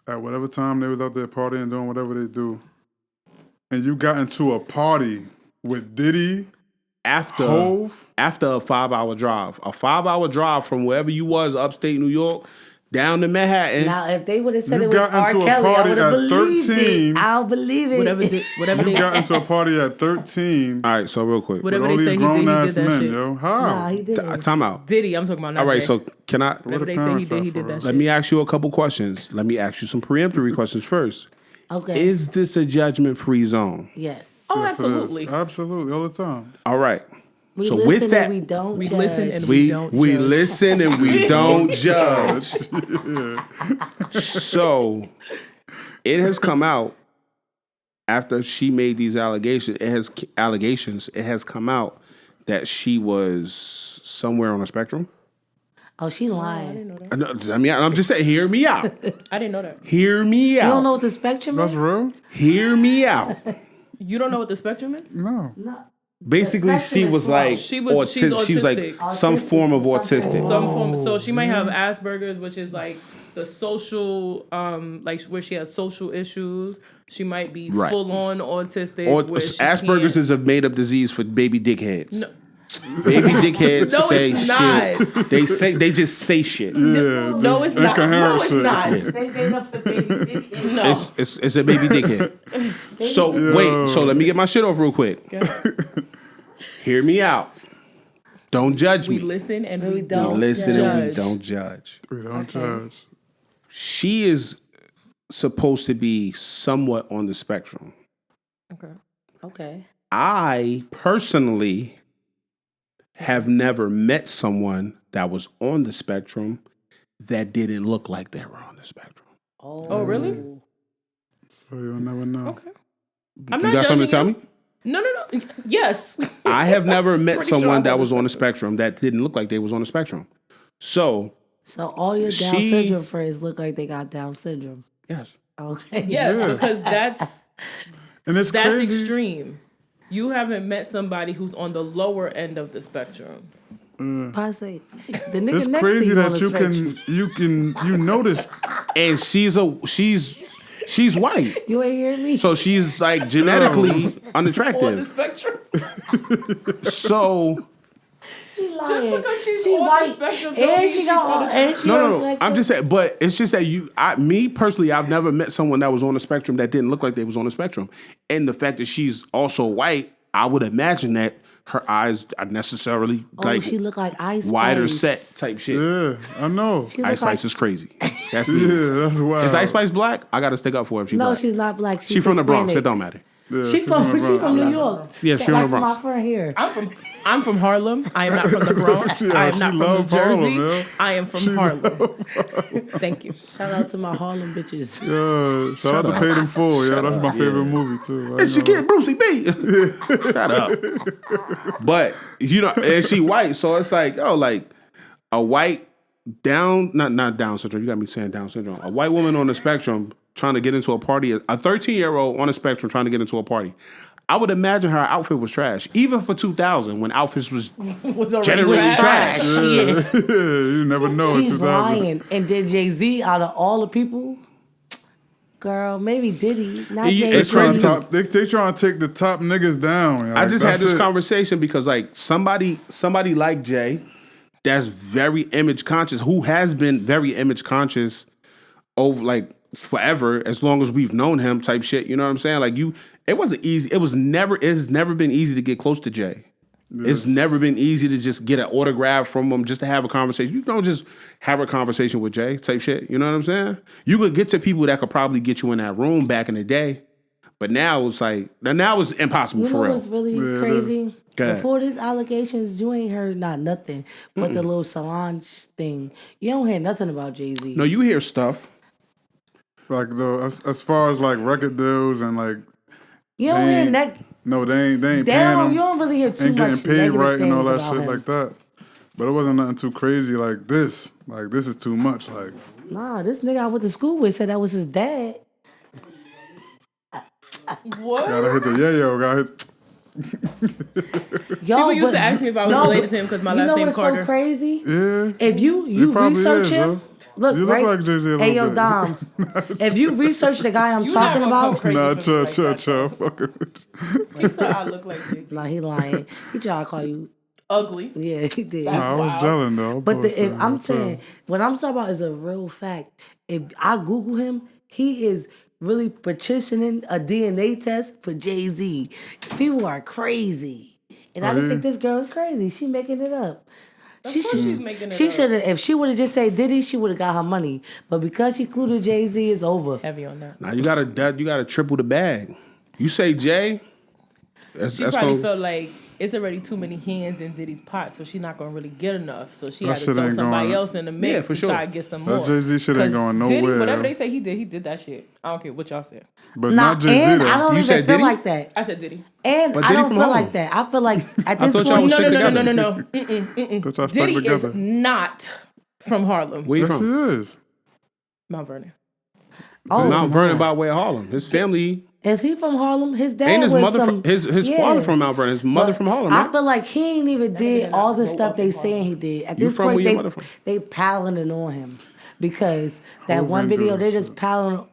Speaker 2: At whatever time they was out there partying, doing whatever they do, and you got into a party with Diddy,
Speaker 1: After
Speaker 2: Hove.
Speaker 1: a 5-hour drive, from wherever you was, upstate New York, down to Manhattan.
Speaker 3: Now, if they would have said
Speaker 2: You
Speaker 3: it was
Speaker 2: got
Speaker 3: R.
Speaker 2: into a
Speaker 3: Kelly, I
Speaker 2: party
Speaker 3: would have
Speaker 2: at
Speaker 3: believed
Speaker 2: 13.
Speaker 3: it. I'll believe it.
Speaker 4: Whatever
Speaker 2: You
Speaker 4: they
Speaker 2: got into a party at 13
Speaker 1: All right, so real quick.
Speaker 4: whatever
Speaker 2: with all
Speaker 4: they
Speaker 2: these
Speaker 4: say he did,
Speaker 2: grown
Speaker 4: he
Speaker 2: ass
Speaker 4: did that
Speaker 2: men,
Speaker 4: shit.
Speaker 2: yo. How?
Speaker 3: Nah, he did.
Speaker 1: Time out.
Speaker 4: Diddy, I'm talking about not
Speaker 1: All right,
Speaker 4: Jay.
Speaker 1: so can I?
Speaker 4: Whatever they
Speaker 2: the
Speaker 4: say he
Speaker 2: parents
Speaker 4: did,
Speaker 2: are
Speaker 4: he
Speaker 2: for
Speaker 4: did that
Speaker 2: real.
Speaker 4: shit.
Speaker 1: Let me ask you a couple questions. Let me ask you some preemptory questions first.
Speaker 3: Okay.
Speaker 1: Is this a judgment-free zone?
Speaker 3: Yes.
Speaker 4: Oh,
Speaker 2: Yes, it is.
Speaker 4: absolutely.
Speaker 2: Absolutely, all the time.
Speaker 1: All right.
Speaker 3: We
Speaker 1: So
Speaker 3: listen
Speaker 1: with that,
Speaker 3: and we don't
Speaker 4: We
Speaker 3: judge.
Speaker 4: listen and
Speaker 1: we
Speaker 4: don't judge.
Speaker 1: listen and we don't judge. So it has come out after she made these allegations. It has come out that she was somewhere on a spectrum.
Speaker 3: Oh, she
Speaker 4: I
Speaker 3: lying.
Speaker 4: didn't know that.
Speaker 1: I mean, I'm just saying. Hear me out.
Speaker 4: I didn't know that.
Speaker 1: Hear me
Speaker 3: You don't know
Speaker 1: out.
Speaker 3: what the spectrum
Speaker 2: That's
Speaker 3: is?
Speaker 2: real?
Speaker 1: Hear me out.
Speaker 4: You don't know what the spectrum is?
Speaker 2: No.
Speaker 3: No.
Speaker 1: Basically,
Speaker 3: The
Speaker 1: she
Speaker 3: spectrum
Speaker 1: was
Speaker 3: is
Speaker 1: like
Speaker 3: wrong.
Speaker 4: She's autistic.
Speaker 1: She was like some form of autistic.
Speaker 4: Some form. So she might have Asperger's, which is like the social, like where she has social issues. She might be
Speaker 1: Right.
Speaker 4: full on autistic.
Speaker 1: Or
Speaker 4: where she
Speaker 1: Asperger's
Speaker 4: can't-
Speaker 1: is a made up disease for baby dickheads.
Speaker 4: No.
Speaker 1: Baby dickheads
Speaker 4: No,
Speaker 1: say
Speaker 4: it's
Speaker 1: shit.
Speaker 4: not.
Speaker 1: They just say shit.
Speaker 2: Yeah.
Speaker 4: No, it's not. No, it's
Speaker 2: shit.
Speaker 4: not.
Speaker 3: They made up for baby dickhead.
Speaker 4: No.
Speaker 1: It's a baby dickhead. So wait, so let me get my shit off real quick. Hear me out. Don't judge
Speaker 4: We
Speaker 1: me.
Speaker 4: listen and we
Speaker 3: We
Speaker 4: don't
Speaker 3: don't
Speaker 1: Listen and we
Speaker 4: judge.
Speaker 1: don't judge.
Speaker 2: We don't judge.
Speaker 1: She is supposed to be somewhat on the spectrum.
Speaker 4: Okay.
Speaker 3: Okay.
Speaker 1: I personally have never met someone that was on the spectrum that didn't look like they were on the spectrum.
Speaker 4: Oh, really?
Speaker 2: So you'll never know.
Speaker 4: Okay. I'm
Speaker 1: You
Speaker 4: not
Speaker 1: got something
Speaker 4: judging
Speaker 1: to tell
Speaker 4: you.
Speaker 1: me?
Speaker 4: No. Yes.
Speaker 1: I have never met
Speaker 4: Pretty sure
Speaker 1: someone
Speaker 4: I'm
Speaker 1: that
Speaker 4: on the
Speaker 1: was on the spectrum that didn't look like they was on the spectrum. So,
Speaker 3: So all your Down
Speaker 1: She-
Speaker 3: syndrome friends look like they got Down syndrome.
Speaker 1: yes.
Speaker 3: Okay.
Speaker 4: Yes,
Speaker 2: Yeah.
Speaker 4: because
Speaker 2: And it's
Speaker 4: that's
Speaker 2: crazy.
Speaker 4: extreme. You haven't met somebody who's on the lower end of the spectrum.
Speaker 3: Possibly. The nigga
Speaker 2: It's
Speaker 3: next to
Speaker 2: crazy
Speaker 3: you on
Speaker 2: that
Speaker 3: the spectrum.
Speaker 2: you notice.
Speaker 1: And she's white.
Speaker 3: You ain't hear me?
Speaker 1: So she's like genetically
Speaker 4: On the
Speaker 1: unattractive.
Speaker 4: spectrum.
Speaker 1: So
Speaker 3: she lying.
Speaker 4: because she's
Speaker 3: she
Speaker 4: on the
Speaker 3: white.
Speaker 4: spectrum don't
Speaker 3: And
Speaker 4: mean
Speaker 3: she
Speaker 4: she's
Speaker 3: got
Speaker 4: on
Speaker 3: all.
Speaker 4: the
Speaker 3: And she
Speaker 1: no. I'm just saying, but it's just that me personally, I've never met someone that was on the spectrum that didn't look like they was on the spectrum. And the fact that she's also white, I would imagine that her eyes are necessarily
Speaker 3: Oh,
Speaker 1: like
Speaker 3: she look like Ice Spice.
Speaker 1: wider set type shit.
Speaker 2: Yeah, I know.
Speaker 3: She look
Speaker 1: Ice Spice
Speaker 3: like,
Speaker 1: is crazy. That's me.
Speaker 2: Yeah, that's wild.
Speaker 1: Is Ice Spice black? I got to stick up for her if she's
Speaker 3: no,
Speaker 1: black.
Speaker 3: she's not black. She's
Speaker 1: She from the Bronx. It
Speaker 3: Hispanic.
Speaker 1: don't matter.
Speaker 2: Yeah,
Speaker 3: She from
Speaker 2: Bronx.
Speaker 3: New York.
Speaker 1: Yeah, she from the
Speaker 3: Like
Speaker 1: Bronx.
Speaker 3: my friend here.
Speaker 4: I'm from Harlem. I am not from the Bronx.
Speaker 2: Yeah,
Speaker 4: I am
Speaker 2: she
Speaker 4: not from New
Speaker 2: love Harlem,
Speaker 4: Jersey.
Speaker 2: yeah.
Speaker 4: I am from Harlem. Thank you.
Speaker 3: Shout out to my Harlem bitches.
Speaker 2: Yeah, shout out to Paid in Full. Yeah, that's my favorite movie too.
Speaker 1: And she get Brucey B. Shut up. But and she white, so it's like, like a white not Down syndrome. You got me saying Down syndrome. A white woman on the spectrum trying to get into a party. A 13-year-old on the spectrum trying to get into a party. I would imagine her outfit was trash, even for 2000 when outfits was
Speaker 4: already
Speaker 1: generally trash.
Speaker 3: Yeah.
Speaker 2: You never know.
Speaker 3: She's
Speaker 2: 2000.
Speaker 3: lying. And then Jay-Z, out of all the people, girl, maybe Diddy, not
Speaker 1: It's
Speaker 2: They
Speaker 3: Jay-Z.
Speaker 2: trying
Speaker 1: crazy.
Speaker 2: to they trying to take the top niggas down.
Speaker 1: I just had
Speaker 2: That's
Speaker 1: this
Speaker 2: it.
Speaker 1: conversation because like somebody like Jay that's very image conscious, who has been very image conscious over like forever, as long as we've known him type shit. You know what I'm saying? Like it wasn't easy. It's never been easy to get close to Jay. It's never been easy to just get an autograph from him, just to have a conversation. You don't just have a conversation with Jay type shit. You know what I'm saying? You could get to people that could probably get you in that room back in the day. But now it's like, now it's impossible
Speaker 3: You
Speaker 1: for
Speaker 3: know
Speaker 1: real.
Speaker 3: what's really
Speaker 2: Yeah, it
Speaker 3: crazy?
Speaker 1: Go ahead.
Speaker 3: Before these allegations, you ain't heard nothing but the little Solange thing. You don't hear nothing about Jay-Z.
Speaker 1: No, you hear stuff.
Speaker 2: Like though, as far as like record deals and like
Speaker 3: you don't
Speaker 2: they
Speaker 3: hear
Speaker 2: ain't-
Speaker 3: that.
Speaker 2: no, they ain't paying
Speaker 3: Damn,
Speaker 2: them.
Speaker 3: you don't really hear too
Speaker 2: Ain't getting
Speaker 3: much
Speaker 2: paid
Speaker 3: negative
Speaker 2: right and all
Speaker 3: things
Speaker 2: that
Speaker 3: about
Speaker 2: shit
Speaker 3: him.
Speaker 2: like that. But it wasn't nothing too crazy like this. Like this is too much. Like
Speaker 3: Nah, this nigga I went to school with said that was his dad.
Speaker 4: What?
Speaker 2: gotta hit the yayo. Gotta hit.
Speaker 3: Yo,
Speaker 4: People used
Speaker 3: but-
Speaker 4: to ask me if I was related to him because my
Speaker 3: you
Speaker 4: last
Speaker 3: know
Speaker 4: name
Speaker 3: what's
Speaker 4: Carter.
Speaker 3: so crazy?
Speaker 2: Yeah.
Speaker 3: If you
Speaker 2: probably
Speaker 3: research
Speaker 2: is,
Speaker 3: him,
Speaker 2: bro.
Speaker 3: look,
Speaker 2: You look
Speaker 3: right?
Speaker 2: like Jay-Z a little
Speaker 3: Hey, yo,
Speaker 2: bit.
Speaker 3: Dom, if you research the guy I'm
Speaker 4: You
Speaker 3: talking
Speaker 4: not gonna come
Speaker 3: about,
Speaker 4: crazy
Speaker 2: Nah,
Speaker 4: for me
Speaker 2: chill,
Speaker 4: like
Speaker 2: chill,
Speaker 4: that,
Speaker 2: chill.
Speaker 4: though.
Speaker 2: Fuck it.
Speaker 4: He said I look like Jay-Z.
Speaker 3: nah, he lying. He try to call you,
Speaker 4: Ugly.
Speaker 3: yeah, he did.
Speaker 4: That's
Speaker 2: Nah, I was
Speaker 4: wild.
Speaker 2: gelling though.
Speaker 3: But if I'm saying, what I'm talking about is a real fact. If I Google him, he is really petitioning a DNA test for Jay-Z. People are crazy. And I just
Speaker 2: yeah?
Speaker 3: think this girl is crazy. She making it up.
Speaker 4: Of course she's making it
Speaker 3: She
Speaker 4: up.
Speaker 3: should have, if she would have just said Diddy, she would have got her money. But because she included Jay-Z, it's over.
Speaker 4: Heavy on that.
Speaker 1: Now you gotta triple the bag. You say Jay,
Speaker 4: She probably felt like it's already too many hands in Diddy's pot, so she's not gonna really get enough. So she
Speaker 2: That
Speaker 4: had to
Speaker 2: shit
Speaker 4: throw
Speaker 2: ain't
Speaker 4: somebody
Speaker 2: going-
Speaker 4: else in the mix
Speaker 1: Yeah, for
Speaker 4: to
Speaker 1: sure.
Speaker 4: try to get some
Speaker 2: That
Speaker 4: more.
Speaker 2: Jay-Z shit ain't
Speaker 4: 'Cause
Speaker 2: going
Speaker 4: Diddy,
Speaker 2: nowhere.
Speaker 4: whatever they say he did that shit. I don't care what y'all said.
Speaker 2: But
Speaker 3: Nah,
Speaker 2: not Jay-Z
Speaker 3: and
Speaker 2: though.
Speaker 3: I don't
Speaker 1: You
Speaker 3: even
Speaker 1: said
Speaker 3: feel
Speaker 1: Diddy?
Speaker 3: like that.
Speaker 4: I said Diddy.
Speaker 3: And
Speaker 1: But
Speaker 3: I
Speaker 1: Diddy
Speaker 3: don't
Speaker 1: from
Speaker 3: feel
Speaker 1: home.
Speaker 3: like that. I feel like at this
Speaker 1: thought y'all
Speaker 3: point,
Speaker 1: was
Speaker 4: No.
Speaker 1: stick together.
Speaker 4: Mm-mm.
Speaker 2: That y'all stuck
Speaker 4: Diddy
Speaker 2: together.
Speaker 4: is not from Harlem.
Speaker 1: Where you
Speaker 2: Yes,
Speaker 1: from?
Speaker 2: it is.
Speaker 4: Mount Vernon.
Speaker 3: oh,
Speaker 1: Mount Vernon by way of Harlem. His family
Speaker 3: is he from Harlem? His dad
Speaker 1: ain't his
Speaker 3: was
Speaker 1: mother
Speaker 3: some,
Speaker 1: from his
Speaker 3: yeah.
Speaker 1: father from Mount Vernon. His mother
Speaker 3: But
Speaker 1: from Harlem,
Speaker 3: I
Speaker 1: right?
Speaker 3: feel like he ain't even did
Speaker 4: did
Speaker 3: all
Speaker 4: not
Speaker 3: the
Speaker 4: grow
Speaker 3: stuff
Speaker 4: up
Speaker 3: they
Speaker 4: in
Speaker 3: saying
Speaker 4: Harlem.
Speaker 3: he did. At
Speaker 1: You
Speaker 3: this
Speaker 1: from
Speaker 3: point,
Speaker 1: where your mother from?
Speaker 3: they piling on him because that
Speaker 2: Hov
Speaker 3: one
Speaker 2: ain't do
Speaker 3: video
Speaker 2: that
Speaker 3: they just
Speaker 2: shit.
Speaker 3: piling.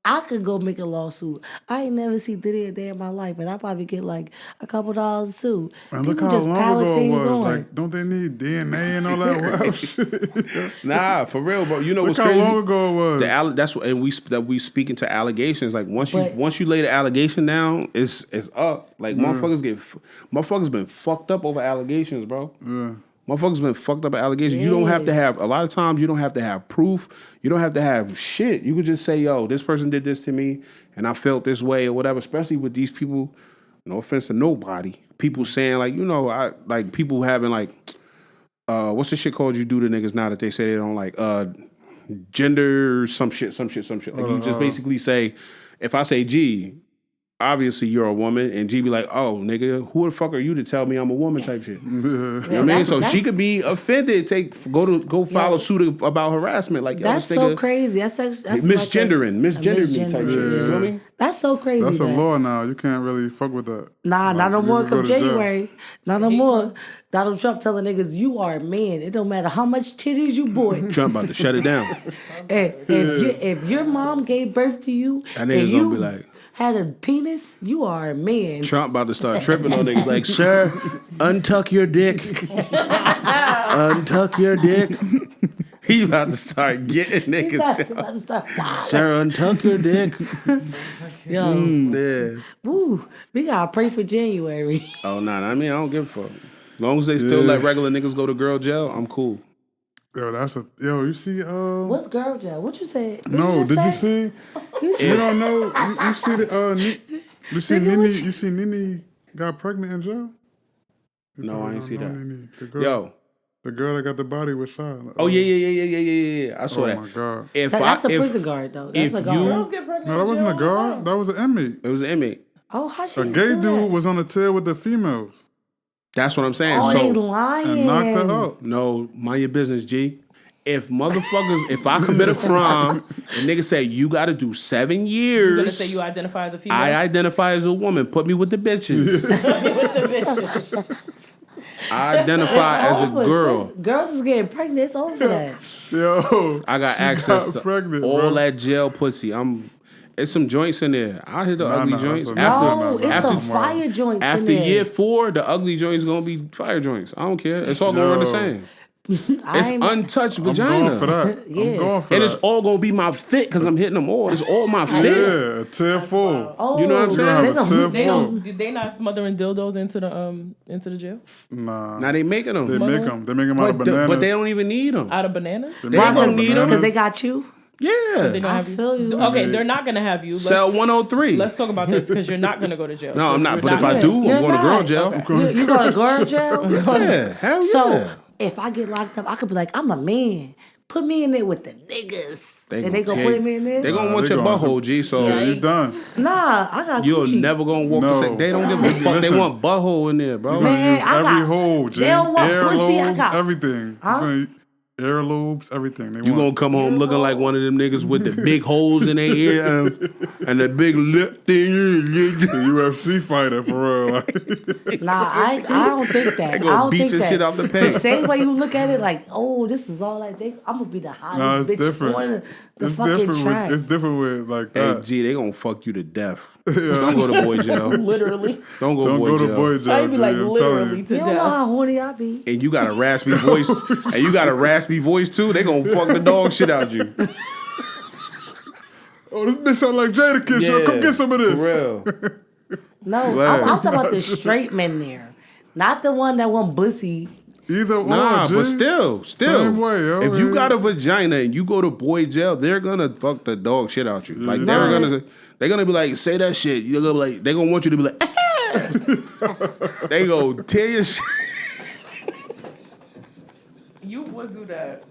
Speaker 3: I could go make a lawsuit. I ain't never see Diddy a day in my life, and I probably get like a couple dollars too.
Speaker 2: And look
Speaker 3: People
Speaker 2: how
Speaker 3: just
Speaker 2: long
Speaker 3: piling
Speaker 2: ago it
Speaker 3: things
Speaker 2: was.
Speaker 3: on.
Speaker 2: Like, don't they need DNA and all that wild shit?
Speaker 1: Nah, for real, bro. You know
Speaker 2: Look
Speaker 1: what's
Speaker 2: how
Speaker 1: crazy?
Speaker 2: long ago it was.
Speaker 1: That's what, and we speaking to allegations. Like once
Speaker 3: But-
Speaker 1: you lay the allegation down, it's up. Like motherfuckers been fucked up over allegations, bro.
Speaker 2: Yeah.
Speaker 1: Motherfuckers been fucked up at allegations. You don't have to have a lot of times. You don't have to have proof. You don't have to have shit. You could just say, "Yo, this person did this to me, and I felt this way or whatever." Especially with these people. No offense to nobody. People saying like, I like people having like, what's the shit called you do to niggas now that they say they don't like gender some shit. Like you just basically say, if I say G, obviously you're a woman, and G be like, oh nigga, who the fuck are you to tell me I'm a woman type shit. You know what I mean? So she could be offended, go file a suit about harassment. Like
Speaker 3: That's
Speaker 1: yo, this
Speaker 3: so
Speaker 1: nigga
Speaker 3: crazy. That's
Speaker 1: misgendering me type shit. You feel me?
Speaker 3: That's so crazy.
Speaker 2: That's a
Speaker 3: man.
Speaker 2: law now. You can't really fuck with that.
Speaker 3: Nah,
Speaker 2: Like,
Speaker 3: not no
Speaker 2: you
Speaker 3: more.
Speaker 2: could go
Speaker 3: Come
Speaker 2: to jail.
Speaker 3: January, not no more. Donald Trump telling niggas, "You are a man. It don't matter how much titties you bought.
Speaker 1: Trump about to shut it down.
Speaker 3: If your mom gave birth to you,
Speaker 1: That
Speaker 3: and
Speaker 1: nigga
Speaker 3: you
Speaker 1: gonna be like,
Speaker 3: had a penis, you are a man."
Speaker 1: Trump about to start tripping on niggas like, sir, untuck your dick. Untuck your dick. He about to start getting
Speaker 3: He's
Speaker 1: niggas.
Speaker 3: about to start. Wow.
Speaker 1: Sir, untuck your dick.
Speaker 3: Yo,
Speaker 1: Yeah.
Speaker 3: woo, we gotta pray for January.
Speaker 1: Oh, nah, I mean, I don't give a fuck. As long as they still
Speaker 2: Yeah.
Speaker 1: let regular niggas go to girl jail, I'm cool.
Speaker 2: Yo, you see?
Speaker 3: What's girl jail? What you said? What
Speaker 2: No,
Speaker 3: you
Speaker 2: did
Speaker 3: just
Speaker 2: you
Speaker 3: say?
Speaker 2: see?
Speaker 3: You see?
Speaker 2: You don't know? You see the you see
Speaker 3: Nigga,
Speaker 2: Nene?
Speaker 3: what
Speaker 2: You see Nene got pregnant in jail? You
Speaker 1: No, I
Speaker 2: probably
Speaker 1: ain't
Speaker 2: don't
Speaker 1: see
Speaker 2: know
Speaker 1: that.
Speaker 2: Nene. The girl,
Speaker 1: Yo.
Speaker 2: the girl that got the body was shot.
Speaker 1: Oh, yeah. I saw
Speaker 2: Oh
Speaker 1: that.
Speaker 2: my god.
Speaker 3: That's a prison guard though. That's
Speaker 1: if
Speaker 3: a
Speaker 1: you-
Speaker 3: guard.
Speaker 4: Girls get pregnant.
Speaker 2: No, that
Speaker 4: in
Speaker 2: wasn't a
Speaker 4: jail all the
Speaker 2: guard.
Speaker 4: time.
Speaker 2: That was an inmate.
Speaker 1: It was an inmate.
Speaker 3: Oh, how she
Speaker 2: A gay
Speaker 3: do
Speaker 2: dude
Speaker 3: that?
Speaker 2: was on the tail with the females
Speaker 1: That's what I'm saying.
Speaker 3: Oh, they
Speaker 1: So,
Speaker 3: lying.
Speaker 2: and knocked her out.
Speaker 1: no, mind your business, G. if I commit a crime and niggas say you got to do 7 years,
Speaker 4: You're gonna say you identify as a female.
Speaker 1: I identify as a woman. Put me with the bitches.
Speaker 4: With the bitches.
Speaker 1: I identify as a girl.
Speaker 3: Girls is getting pregnant. It's over for that.
Speaker 2: Yo,
Speaker 1: I got access to
Speaker 2: pregnant,
Speaker 1: all
Speaker 2: bro.
Speaker 1: that jail pussy. It's some joints in there. I hit the ugly
Speaker 2: nah,
Speaker 1: joints.
Speaker 2: that's
Speaker 3: No, it's
Speaker 1: after-
Speaker 3: some fire joints
Speaker 1: After
Speaker 3: in there.
Speaker 1: year 4, the ugly joints gonna be fire joints. I don't care. It's all gonna run the same. It's untouched
Speaker 2: I'm
Speaker 1: vagina.
Speaker 2: going for that.
Speaker 3: Yeah.
Speaker 2: I'm going for
Speaker 1: And
Speaker 2: that.
Speaker 1: it's all gonna be my fit because I'm hitting them all. It's all my fit.
Speaker 2: Yeah, a tier 4.
Speaker 3: Oh,
Speaker 1: You know what I'm saying?
Speaker 2: We're gonna have a
Speaker 3: they
Speaker 2: tier
Speaker 3: gon-
Speaker 2: 4.
Speaker 4: They not smothering dildos into the jail
Speaker 2: Nah.
Speaker 1: Now they making them.
Speaker 2: They make them. They make them out of bananas.
Speaker 1: But they don't even need them.
Speaker 4: out of bananas.
Speaker 2: They
Speaker 1: They
Speaker 2: make 'em
Speaker 1: don't
Speaker 2: out of
Speaker 1: need 'em.
Speaker 2: bananas.
Speaker 3: Because they got you.
Speaker 4: They
Speaker 1: Yeah.
Speaker 4: don't
Speaker 3: I
Speaker 4: have you.
Speaker 3: feel you.
Speaker 4: Okay,
Speaker 2: Yeah.
Speaker 4: they're not gonna have you.
Speaker 1: Cell 103.
Speaker 4: Let's talk about this because you're not gonna go to jail.
Speaker 1: No, I'm not.
Speaker 4: You're
Speaker 1: But if I
Speaker 3: Yeah,
Speaker 1: do, I'm
Speaker 3: you're
Speaker 1: going to girl
Speaker 3: not.
Speaker 1: jail.
Speaker 4: Okay.
Speaker 3: You go to girl jail?
Speaker 1: Yeah, hell yeah.
Speaker 3: So if I get locked up, I could be like, I'm a man. Put me in there with the niggas. And they gonna put me in there?
Speaker 1: They gonna
Speaker 2: Nah,
Speaker 1: want
Speaker 2: they
Speaker 1: your
Speaker 2: gonna-
Speaker 1: butthole, G. So
Speaker 2: Yeah, you done.
Speaker 3: Nah, I got
Speaker 1: you're
Speaker 3: Gucci.
Speaker 1: never gonna walk
Speaker 2: No.
Speaker 1: the same. They don't give a fuck. They
Speaker 2: Listen.
Speaker 1: want butthole in there, bro.
Speaker 2: You're gonna
Speaker 3: Man,
Speaker 2: use
Speaker 3: I
Speaker 2: every
Speaker 3: got-
Speaker 2: hole,
Speaker 3: they
Speaker 2: Jay.
Speaker 3: don't want pussy, I
Speaker 2: Earlobes,
Speaker 3: got-
Speaker 2: everything.
Speaker 3: Huh?
Speaker 2: Earlobes, everything. They
Speaker 1: You
Speaker 2: want.
Speaker 1: gonna come home looking like one of them niggas with the big holes in their ear and the big lip thing.
Speaker 2: The UFC fighter for real. Like,
Speaker 3: Nah, I don't think that.
Speaker 1: They
Speaker 3: I
Speaker 1: gonna
Speaker 3: don't
Speaker 1: beat
Speaker 3: think
Speaker 1: your
Speaker 3: that.
Speaker 1: shit out the
Speaker 3: The
Speaker 1: paint.
Speaker 3: same way you look at it, like, oh, this is all like I'm gonna be the hottest
Speaker 2: nah, it's
Speaker 3: bitch
Speaker 2: different.
Speaker 3: on the
Speaker 2: It's
Speaker 3: fucking
Speaker 2: different.
Speaker 3: track.
Speaker 2: It's different with like
Speaker 1: Hey,
Speaker 2: that.
Speaker 1: G, they gonna fuck you to death. Don't go to boy jail.
Speaker 4: Literally.
Speaker 1: Don't go
Speaker 2: Don't
Speaker 1: boy
Speaker 2: go
Speaker 1: jail.
Speaker 2: to boy jail.
Speaker 4: I'd be like
Speaker 2: G, I'm
Speaker 4: literally
Speaker 2: telling you.
Speaker 4: to
Speaker 3: You don't know
Speaker 4: death.
Speaker 3: how horny I be.
Speaker 1: And you got a raspy voice. And you got a raspy voice too. They gonna fuck the dog shit out you.
Speaker 2: Oh, this bitch sound like Jadakiss. Yo, come get some of this.
Speaker 1: For real.
Speaker 3: No,
Speaker 1: Word.
Speaker 3: I'm talking about the straight men there, not the one that want pussy.
Speaker 2: Either or,
Speaker 1: Nah,
Speaker 2: G.
Speaker 1: but still.
Speaker 2: Same way, yo,
Speaker 1: if you
Speaker 2: man.
Speaker 1: got a vagina and you go to boy jail, they're gonna fuck the dog shit out you. Like
Speaker 3: Nah.
Speaker 1: they're gonna be like, say that shit. You're gonna be like, they're gonna want you to be like, they go tear your shit.
Speaker 4: You would do that.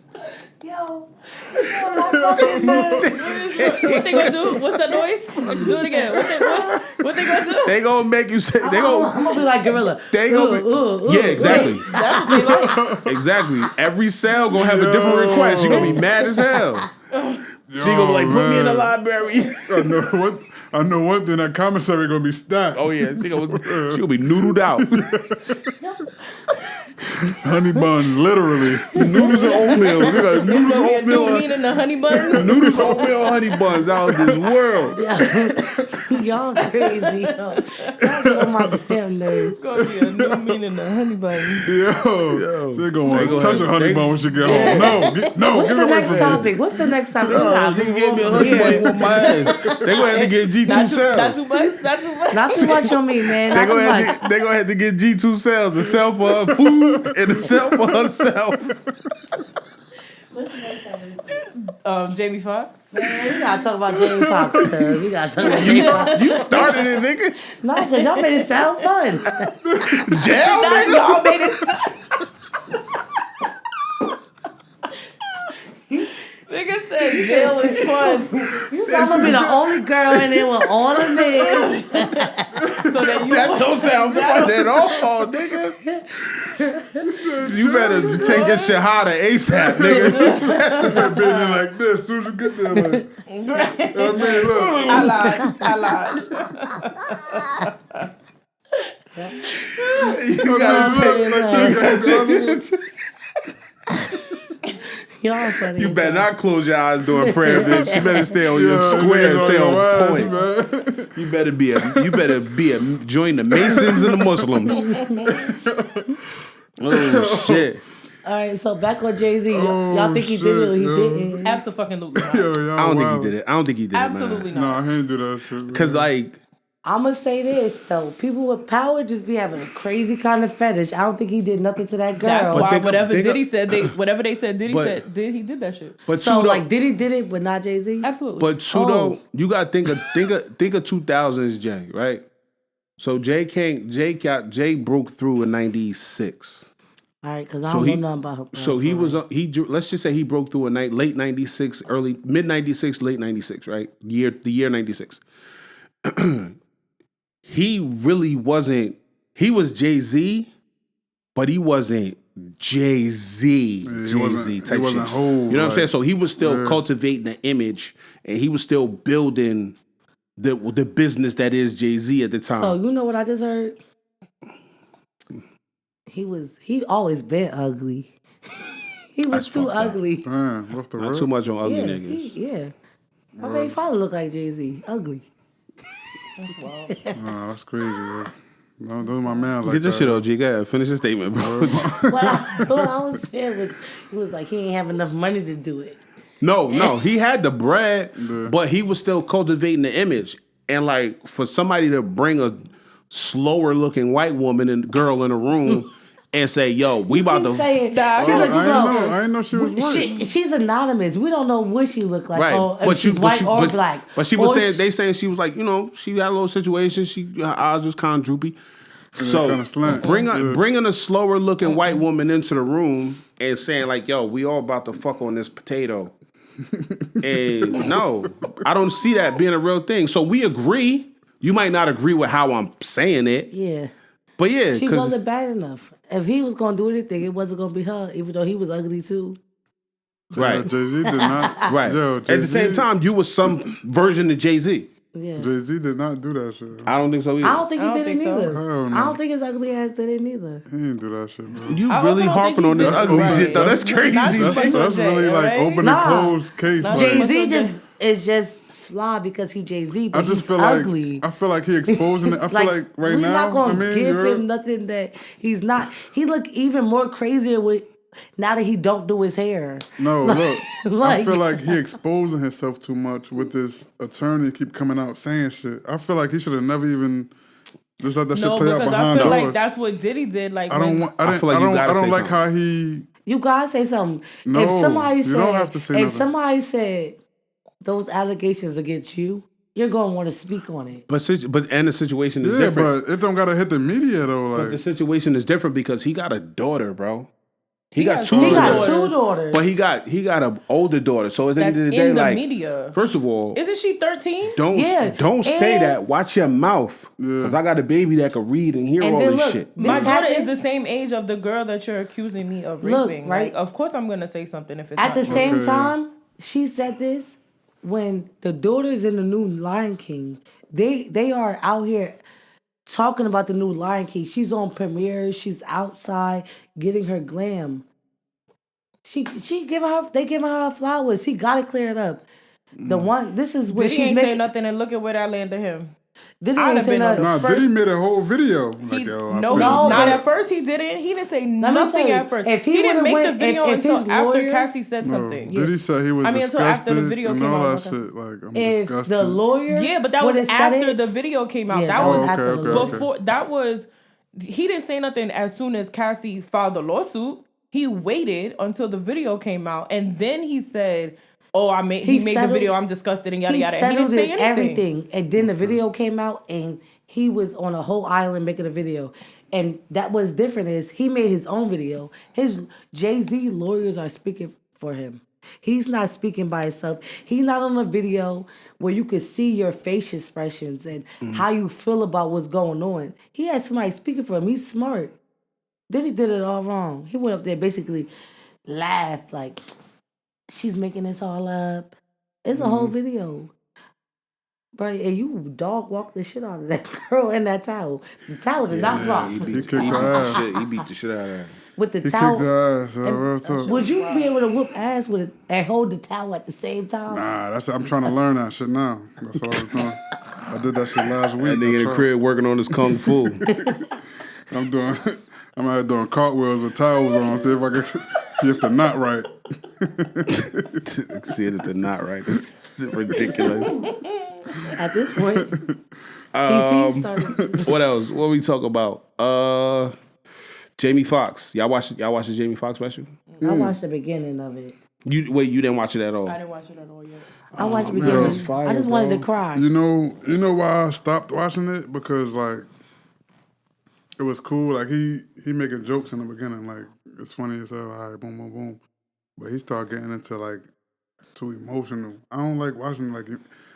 Speaker 3: Yo, my fucking nerves.
Speaker 4: What they gonna do? What's that noise? Do it again. What they gonna do?
Speaker 1: They gonna make you say they
Speaker 3: I'm
Speaker 1: gonna
Speaker 3: gonna be like gorilla.
Speaker 1: they gonna be, yeah, exactly.
Speaker 4: That's what they like.
Speaker 1: Exactly. Every cell gonna have a different request. You gonna be mad as hell. She gonna be like, put me in the library.
Speaker 2: I know one thing. That commissary gonna be stacked.
Speaker 1: Oh yeah, she gonna be noodled out.
Speaker 2: Honey buns, literally.
Speaker 1: Noodles and oatmeal. We got noodles and
Speaker 4: You
Speaker 1: oatmeal.
Speaker 4: mean in the honey bun?
Speaker 1: Noodles, oatmeal, honey buns out of this world.
Speaker 3: Y'all crazy. Yo. Y'all get on my damn nerves.
Speaker 4: It's gonna be a new meaning of honey bun.
Speaker 2: Yo, she gonna want
Speaker 1: They
Speaker 2: to
Speaker 1: gonna
Speaker 2: touch a
Speaker 1: have-
Speaker 2: honey
Speaker 1: they-
Speaker 2: bun when she get home. No,
Speaker 3: What's
Speaker 2: get
Speaker 3: the
Speaker 2: away
Speaker 3: next
Speaker 2: from me.
Speaker 3: topic? What's the next topic?
Speaker 1: Nigga gave me a honey bun. He want my ass. They gonna have to get G2
Speaker 4: Not
Speaker 1: cells.
Speaker 4: too much. Not too much.
Speaker 3: Not too much on me, man.
Speaker 1: They
Speaker 3: Not too
Speaker 1: gonna,
Speaker 3: much.
Speaker 1: they gonna have to get G2 cells, a cell for her food and a cell for herself.
Speaker 4: Jamie Foxx.
Speaker 3: Man, we gotta talk about Jamie Foxx, cuz. We gotta talk about Jamie Foxx.
Speaker 1: You started it, nigga.
Speaker 3: No, because y'all made it sound fun.
Speaker 1: Jail, nigga.
Speaker 4: Y'all made it. Nigga said jail is fun.
Speaker 3: You I'm gonna be the only girl in there with all the niggas.
Speaker 4: So that you
Speaker 1: That don't sound fun at all, nigga. You better take your shahada ASAP, nigga.
Speaker 2: Been there like this. As soon as you get there, like, I mean, look.
Speaker 4: I lied.
Speaker 1: You gotta take.
Speaker 3: Y'all funny.
Speaker 1: You better not close your eyes during prayer, bitch. You better stay on your square,
Speaker 2: niggas
Speaker 1: stay
Speaker 2: your
Speaker 1: on
Speaker 2: ass,
Speaker 1: point.
Speaker 2: man.
Speaker 1: You better join the Masons and the Muslims. Oh shit.
Speaker 3: All right, so back on Jay-Z. Y'all think he did it or he didn't?
Speaker 4: Absolutely not.
Speaker 2: Yo, y'all
Speaker 1: I don't think
Speaker 2: wild.
Speaker 1: he did it. I don't think he did
Speaker 4: Absolutely
Speaker 1: it, man.
Speaker 4: not.
Speaker 2: Nah, he ain't do that shit. Man.
Speaker 1: Cause like,
Speaker 3: I'm gonna say this though. People with power just be having a crazy kind of fetish. I don't think he did nothing to that girl.
Speaker 4: That's
Speaker 1: But
Speaker 4: why
Speaker 1: think-
Speaker 4: whatever
Speaker 1: think-
Speaker 4: Diddy said, whatever they said Diddy
Speaker 1: But-
Speaker 4: said, he did that shit.
Speaker 1: but
Speaker 3: So
Speaker 1: Tudo-
Speaker 3: like Diddy did it, but not Jay-Z?
Speaker 4: Absolutely.
Speaker 1: But Tudo, you gotta think of 2000s Jay, right? So Jay broke through in '96.
Speaker 3: All right, because I
Speaker 1: So
Speaker 3: don't
Speaker 1: he-
Speaker 3: know nothing about her.
Speaker 1: So he was let's just say he broke through late '96, mid '96, late '96, right? The year '96. He really wasn't. He was Jay-Z, but he wasn't Jay-Z
Speaker 2: wasn't-
Speaker 1: type
Speaker 2: he wasn't
Speaker 1: shit.
Speaker 2: whole,
Speaker 1: You know what I'm
Speaker 2: like,
Speaker 1: saying? So he was still cultivating the image, and he was still building the business that is Jay-Z at the time.
Speaker 3: So you know what I just heard? He always been ugly. He was
Speaker 1: That's
Speaker 3: too
Speaker 1: fucked up.
Speaker 3: ugly.
Speaker 2: Damn, what's the
Speaker 1: Not
Speaker 2: word?
Speaker 1: too much on ugly niggas.
Speaker 3: Yeah. My baby father look like Jay-Z. Ugly.
Speaker 2: Nah, that's crazy, yo. Don't do my man like
Speaker 1: Get your
Speaker 2: that.
Speaker 1: shit on, G. Go ahead. Finish your statement, bro.
Speaker 3: what I was saying was, he was like, he ain't have enough money to do it.
Speaker 1: No, he had the bread, but he was still cultivating the image. And like for somebody to bring a slower looking white woman and girl in a room and say, "Yo, we about to,"
Speaker 3: Saying,
Speaker 4: Nah,
Speaker 3: she
Speaker 4: I
Speaker 3: looks slow.
Speaker 2: I didn't know she was white.
Speaker 3: She's anonymous. We don't know what she looked like.
Speaker 1: right?
Speaker 3: Or if she's white or black.
Speaker 1: But she was
Speaker 3: Or
Speaker 1: saying they saying she was like, you know, she had a little situation. Her eyes was kind of droopy. So
Speaker 2: kinda slant.
Speaker 1: bringing a slower looking white woman into the room and saying like, "Yo, we all about to fuck on this potato." And no, I don't see that being a real thing. So we agree. You might not agree with how I'm saying it,
Speaker 3: Yeah.
Speaker 1: but yeah,
Speaker 3: She
Speaker 1: 'cause-
Speaker 3: wasn't bad enough. If he was going to do anything, it wasn't going to be her, even though he was ugly too.
Speaker 1: right,
Speaker 2: Jay-Z did not.
Speaker 1: right.
Speaker 2: Yo,
Speaker 1: At the same time, you was some version of Jay-Z.
Speaker 3: Yeah.
Speaker 2: Jay-Z did not do that shit.
Speaker 1: I don't think so either.
Speaker 3: I don't think
Speaker 4: I
Speaker 3: he
Speaker 4: don't
Speaker 3: did it
Speaker 4: think so.
Speaker 3: neither.
Speaker 2: Hell no.
Speaker 3: I don't think his ugly ass did it neither.
Speaker 2: He didn't do that shit, bro.
Speaker 1: You
Speaker 4: I also
Speaker 1: really
Speaker 4: don't
Speaker 1: harping
Speaker 4: think he
Speaker 1: on this
Speaker 4: did
Speaker 1: ugly
Speaker 4: it
Speaker 1: shit though.
Speaker 4: right.
Speaker 1: That's crazy.
Speaker 4: That's
Speaker 2: That's
Speaker 4: Fuck with
Speaker 2: really
Speaker 4: Jay,
Speaker 2: like
Speaker 4: right?
Speaker 2: open
Speaker 3: Nah.
Speaker 2: and closed case.
Speaker 4: Nah.
Speaker 2: Like,
Speaker 3: Jay-Z
Speaker 4: Jay-
Speaker 3: is just flawed because he Jay-Z, but
Speaker 2: I just
Speaker 3: he's
Speaker 2: feel
Speaker 3: ugly.
Speaker 2: like I feel like he exposing it. I feel like right
Speaker 3: we're
Speaker 2: now,
Speaker 3: not gonna
Speaker 2: I mean,
Speaker 3: give
Speaker 2: you're-
Speaker 3: him nothing that he's not. He look even more crazier with now that he don't do his hair.
Speaker 2: No, look. I
Speaker 3: like-
Speaker 2: feel like he exposing himself too much with this attorney keep coming out saying shit. I feel like he should have never even just let that
Speaker 4: No,
Speaker 2: shit play out
Speaker 4: because I
Speaker 2: behind
Speaker 4: feel
Speaker 2: doors.
Speaker 4: like that's what Diddy did. Like
Speaker 2: I don't
Speaker 4: when-
Speaker 2: want.
Speaker 1: I feel like you gotta
Speaker 2: I don't
Speaker 1: say
Speaker 2: like
Speaker 1: something.
Speaker 2: how he.
Speaker 3: You gotta say something.
Speaker 2: No,
Speaker 3: if somebody
Speaker 2: you
Speaker 3: said,
Speaker 2: don't have to say
Speaker 3: if
Speaker 2: nothing.
Speaker 3: somebody said those allegations against you, you're gonna want to speak on it.
Speaker 1: But the situation is
Speaker 2: Yeah,
Speaker 1: different.
Speaker 2: but it don't gotta hit the media though.
Speaker 1: But the
Speaker 2: Like,
Speaker 1: situation is different because he got a daughter, bro. He got
Speaker 4: got
Speaker 1: two
Speaker 4: two
Speaker 3: He got
Speaker 1: daughters.
Speaker 3: two daughters.
Speaker 1: But he got an older daughter. So at the
Speaker 4: that's
Speaker 1: end of the
Speaker 4: in
Speaker 1: day,
Speaker 4: the
Speaker 1: like,
Speaker 4: media.
Speaker 1: first of all,
Speaker 4: Isn't she 13?
Speaker 3: Yeah,
Speaker 1: don't say
Speaker 3: and-
Speaker 1: that. Watch your mouth, because I got a baby that can read and hear
Speaker 3: And
Speaker 1: all
Speaker 3: then
Speaker 1: this
Speaker 3: look,
Speaker 1: shit.
Speaker 4: My
Speaker 3: This
Speaker 4: daughter is
Speaker 3: happened-
Speaker 4: the same age of the girl that you're accusing me of
Speaker 3: Look,
Speaker 4: raping.
Speaker 3: right?
Speaker 4: Like, of course I'm gonna say something if it's
Speaker 3: At
Speaker 4: not
Speaker 3: the
Speaker 4: true.
Speaker 3: same
Speaker 2: Okay.
Speaker 3: time, she said this when the daughters in the new Lion King, they are out here talking about the new Lion King. She's on premiere. She's outside getting her glam. They giving her flowers. He got it cleared up. The one, this is what
Speaker 4: Diddy
Speaker 3: she's
Speaker 4: ain't say
Speaker 3: making.
Speaker 4: nothing, and look at where that landed him.
Speaker 3: Diddy
Speaker 4: I'd
Speaker 3: ain't
Speaker 4: have
Speaker 3: say
Speaker 4: been on
Speaker 3: nothing.
Speaker 4: the
Speaker 2: nah,
Speaker 4: first-
Speaker 2: Diddy made a whole video.
Speaker 4: He,
Speaker 2: Like, yo, I
Speaker 4: no,
Speaker 2: feel
Speaker 3: No,
Speaker 4: not
Speaker 3: but-
Speaker 4: at first. He didn't. He didn't say
Speaker 3: me
Speaker 4: nothing
Speaker 3: tell you,
Speaker 4: at first.
Speaker 3: if he
Speaker 4: He didn't
Speaker 3: would've
Speaker 4: make
Speaker 3: went-
Speaker 4: the video
Speaker 3: if
Speaker 4: until
Speaker 3: his
Speaker 4: after
Speaker 3: lawyer-
Speaker 4: Cassie said
Speaker 2: No,
Speaker 4: something.
Speaker 2: Diddy said he was
Speaker 4: I mean, until
Speaker 2: disgusted
Speaker 4: after the video
Speaker 2: and
Speaker 4: came
Speaker 2: all
Speaker 4: out.
Speaker 2: that shit. Like, I'm
Speaker 3: If
Speaker 2: disgusted.
Speaker 3: the lawyer,
Speaker 4: Yeah, but that was
Speaker 3: would've said
Speaker 4: after
Speaker 3: it-
Speaker 4: the video came out.
Speaker 3: Yeah,
Speaker 4: that
Speaker 3: that
Speaker 4: was
Speaker 3: was after
Speaker 2: okay,
Speaker 3: the
Speaker 2: okay,
Speaker 3: lawyer.
Speaker 4: before. That was. He didn't say nothing as soon as Cassie filed the lawsuit. He waited until the video came out, and then he said, "Oh, he made the
Speaker 3: settled-
Speaker 4: video. I'm disgusted and yada
Speaker 3: He
Speaker 4: yada." And he
Speaker 3: settled
Speaker 4: didn't say
Speaker 3: it,
Speaker 4: anything.
Speaker 3: everything, and then the video came out, and he was on a whole island making a video. And that was different is he made his own video. His Jay-Z lawyers are speaking for him. He's not speaking by himself. He's not on a video where you could see your face expressions and how you feel about what's going on. He had somebody speaking for him. He's smart. Then he did it all wrong. He went up there basically laughed like, she's making this all up. It's a whole video. Bro, and you dog walked the shit out of that girl in that towel. The towel did not drop.
Speaker 1: He
Speaker 2: kicked
Speaker 1: beat
Speaker 2: her ass.
Speaker 1: He beat the shit out of her.
Speaker 3: With the
Speaker 2: He
Speaker 3: towel.
Speaker 2: kicked the ass. Real talk.
Speaker 3: Would you be able to whoop ass with it and hold the towel at the same time?
Speaker 2: Nah, I'm trying to learn that shit now. That's what I was doing. I did that shit last week.
Speaker 1: That nigga in
Speaker 2: I
Speaker 1: the
Speaker 2: tried.
Speaker 1: crib working on his kung fu.
Speaker 2: I'm out here doing cartwheels with towels on. See if I can see if the knot right.
Speaker 1: See it at the knot right. It's ridiculous.
Speaker 3: At this point, PC started.
Speaker 1: What else? What we talk about? Jamie Foxx. Y'all watch the Jamie Foxx special?
Speaker 3: I watched the beginning of it.
Speaker 1: You didn't watch it at all.
Speaker 4: I didn't watch it at all yet.
Speaker 3: I watched the
Speaker 2: man,
Speaker 3: beginning.
Speaker 1: it's fire,
Speaker 3: I just wanted
Speaker 1: bro.
Speaker 3: to cry.
Speaker 2: You know why I stopped watching it? Because like it was cool. Like he making jokes in the beginning. Like it's funny as hell. All right, boom, boom, boom. But he started getting into like too emotional. I don't like watching like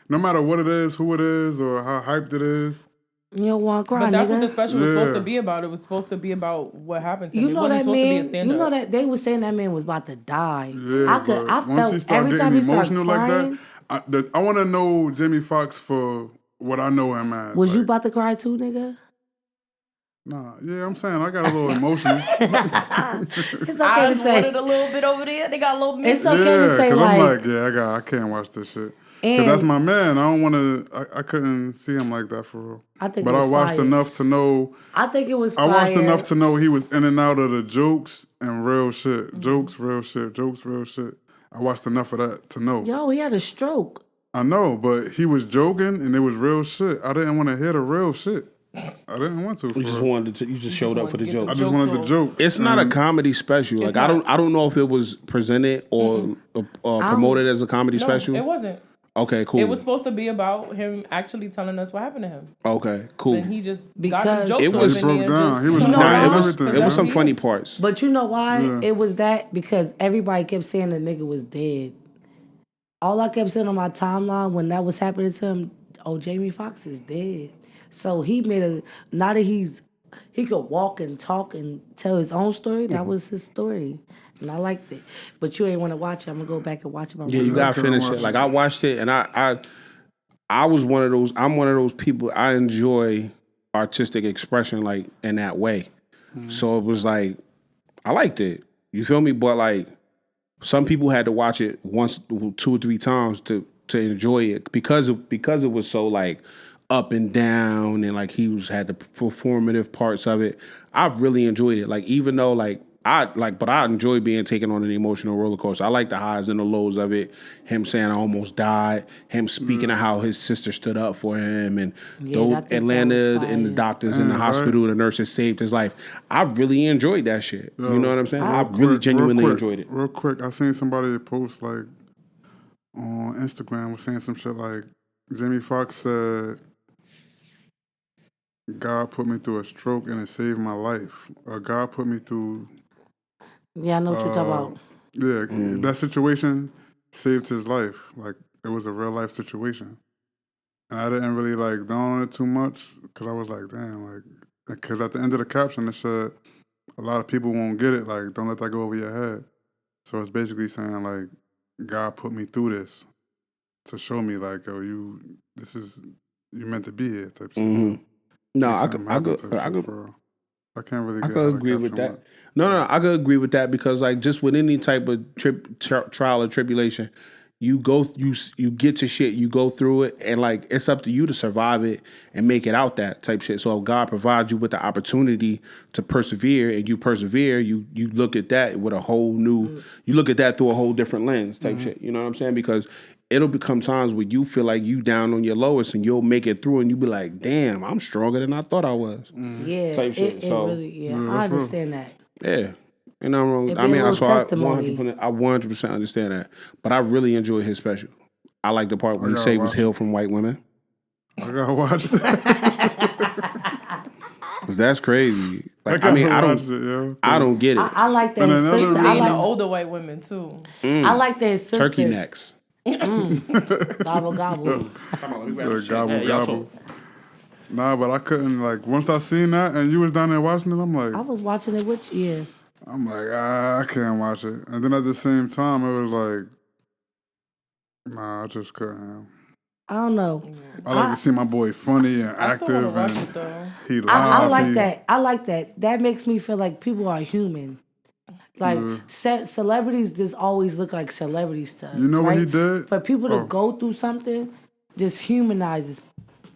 Speaker 2: no matter what it is, who it is, or how hyped it is.
Speaker 3: You don't want to cry,
Speaker 4: But that's
Speaker 3: nigga.
Speaker 4: what the special was supposed to
Speaker 2: Yeah.
Speaker 4: be about. It was supposed to be about what happened to him.
Speaker 3: You
Speaker 4: It
Speaker 3: know
Speaker 4: wasn't
Speaker 3: that
Speaker 4: supposed to be a
Speaker 3: man.
Speaker 4: stand-up.
Speaker 3: You know that they were saying that man was about to die.
Speaker 2: Yeah,
Speaker 3: I
Speaker 2: but once he
Speaker 3: felt
Speaker 2: started
Speaker 3: every
Speaker 2: getting
Speaker 3: time he started
Speaker 2: emotional
Speaker 3: crying.
Speaker 2: like that, I want to know Jamie Foxx for what I know him as.
Speaker 3: Was you
Speaker 2: like,
Speaker 3: about to cry too, nigga?
Speaker 2: Nah, yeah, I'm saying I got a little emotional.
Speaker 3: It's okay
Speaker 4: I
Speaker 3: to
Speaker 4: just
Speaker 3: say.
Speaker 4: wanted a little bit over there. They got a little
Speaker 3: It's
Speaker 4: mix.
Speaker 3: okay to
Speaker 2: Yeah,
Speaker 3: say
Speaker 2: because I'm
Speaker 3: like.
Speaker 2: like, yeah, I can't watch this shit. Because that's
Speaker 3: And
Speaker 2: my man. I don't want to. I couldn't see him like that for real.
Speaker 3: I think
Speaker 2: But
Speaker 3: it
Speaker 2: I
Speaker 3: was
Speaker 2: watched
Speaker 3: fire.
Speaker 2: enough to know.
Speaker 3: I think it was
Speaker 2: I
Speaker 3: fire.
Speaker 2: watched enough to know he was in and out of the jokes and real shit.
Speaker 3: Mm-hmm.
Speaker 2: Jokes, real shit. Jokes, real shit. I watched enough of that to know.
Speaker 3: Yo, he had a stroke.
Speaker 2: I know, but he was joking and it was real shit. I didn't want to hear the real shit. I didn't want to. For
Speaker 1: You just
Speaker 2: real.
Speaker 1: wanted to. You just showed up for the
Speaker 4: wanted to get
Speaker 1: joke.
Speaker 2: I just wanted the jokes.
Speaker 1: It's not a
Speaker 2: and
Speaker 1: comedy special. Like I don't know if it was presented or promoted as a comedy
Speaker 4: No,
Speaker 1: special.
Speaker 4: it wasn't.
Speaker 1: Okay, cool.
Speaker 4: It was supposed to be about him actually telling us what happened to him.
Speaker 1: Okay, cool.
Speaker 4: And he just got
Speaker 3: Because-
Speaker 4: some jokes
Speaker 1: It
Speaker 4: off
Speaker 1: was-
Speaker 2: He
Speaker 4: in
Speaker 2: broke
Speaker 4: there
Speaker 2: down.
Speaker 4: just-
Speaker 2: He was
Speaker 3: You know
Speaker 2: crying
Speaker 3: why?
Speaker 2: and
Speaker 1: Nah,
Speaker 2: everything.
Speaker 1: it was some
Speaker 4: Yeah.
Speaker 1: funny parts.
Speaker 3: But you know why
Speaker 2: Yeah.
Speaker 3: it was that? Because everybody kept saying the nigga was dead. All I kept saying on my timeline when that was happening to him, oh, Jamie Foxx is dead. So he made a, now that he could walk and talk and tell his own story, that was his story. And I liked it. But you ain't want to watch it. I'm going to go back and watch it.
Speaker 1: Yeah, you gotta
Speaker 2: couldn't
Speaker 1: finish
Speaker 2: watch
Speaker 1: it. Like
Speaker 2: it.
Speaker 1: I watched it, and I was one of those. I'm one of those people. I enjoy artistic expression, like in that way. So it was like I liked it. You feel me? But like some people had to watch it once, 2 or 3 times to enjoy it because it was so like up and down and like had the performative parts of it. I've really enjoyed it. Like even though but I enjoy being taken on an emotional roller coaster. I like the highs and the lows of it. Him saying I almost died. Him speaking of how his sister stood up for him, and
Speaker 3: Yeah, I think that
Speaker 1: Atlanta
Speaker 3: was
Speaker 1: and the
Speaker 3: fire.
Speaker 1: doctors in the hospital, and the nurses saved his life. I really enjoyed that shit. You know what I'm saying? I really genuinely enjoyed it.
Speaker 2: Real quick, I seen somebody post like on Instagram was saying some shit like Jamie Foxx said, "God put me through a stroke and it saved my life." God put me through.
Speaker 3: Yeah, I know what you're talking about.
Speaker 2: Yeah, that situation saved his life. Like it was a real life situation, and I didn't really like down on it too much because I was like, damn, like because at the end of the caption it said a lot of people won't get it. Like don't let that go over your head. So it's basically saying like God put me through this to show me like, yo, you meant to be here type shit. So,
Speaker 1: No,
Speaker 2: make
Speaker 1: I
Speaker 2: something
Speaker 1: could,
Speaker 2: happen type shit,
Speaker 1: I could,
Speaker 2: bro. I can't really.
Speaker 1: I
Speaker 2: get
Speaker 1: could
Speaker 2: how the
Speaker 1: agree with
Speaker 2: caption
Speaker 1: that.
Speaker 2: went.
Speaker 1: No, I could agree with that because, like, just with any type of trial or tribulation, you get to shit, you go through it, and like it's up to you to survive it and make it out that type shit. So if God provides you with the opportunity to persevere, and you persevere, you look at that with a whole new, you look at that through a whole different lens type shit. You know what I'm saying? Because it'll become times where you feel like you down on your lowest, and you'll make it through, and you be like, "Damn, I'm stronger than I thought I was."
Speaker 3: Yeah,
Speaker 1: Type shit.
Speaker 3: it
Speaker 1: So,
Speaker 3: really,
Speaker 2: yeah,
Speaker 3: I
Speaker 2: that's real.
Speaker 3: understand that.
Speaker 1: Yeah. You know, wrong.
Speaker 3: It
Speaker 1: I
Speaker 3: be a
Speaker 1: mean,
Speaker 3: little
Speaker 1: so I
Speaker 3: testimony.
Speaker 1: 100% understand that. But I really enjoyed his special. I like the part where he
Speaker 2: gotta
Speaker 1: say he was
Speaker 2: watch
Speaker 1: hailed from white women.
Speaker 2: I gotta watch that.
Speaker 1: Cause that's crazy. Like, I
Speaker 2: gotta
Speaker 1: mean,
Speaker 2: watch it, yo.
Speaker 1: I don't get it.
Speaker 3: I like that
Speaker 2: And
Speaker 3: his
Speaker 2: another
Speaker 3: sister.
Speaker 2: reason-
Speaker 3: I
Speaker 4: Being the
Speaker 3: like,
Speaker 4: older white women too.
Speaker 3: I like that his sister.
Speaker 1: Turkey necks.
Speaker 3: Gobble gobble.
Speaker 2: Said gobble gobble. Nah, but I couldn't like once I seen that and you was down there watching it, I'm
Speaker 3: I
Speaker 2: like,
Speaker 3: was watching it with you. Yeah.
Speaker 2: I can't watch it. And then at the same time, it was like, nah, I just couldn't.
Speaker 3: I don't know.
Speaker 2: I like to see my boy funny and
Speaker 4: I still want
Speaker 2: active
Speaker 4: to watch
Speaker 2: and
Speaker 4: it though.
Speaker 2: he live.
Speaker 3: I like
Speaker 2: he-
Speaker 3: that. I like that. That makes me feel like people are human. Like celebrities just always look like celebrities to us.
Speaker 2: You know what
Speaker 3: right?
Speaker 2: he did?
Speaker 3: For people to
Speaker 2: Oh.
Speaker 3: go through something, just humanizes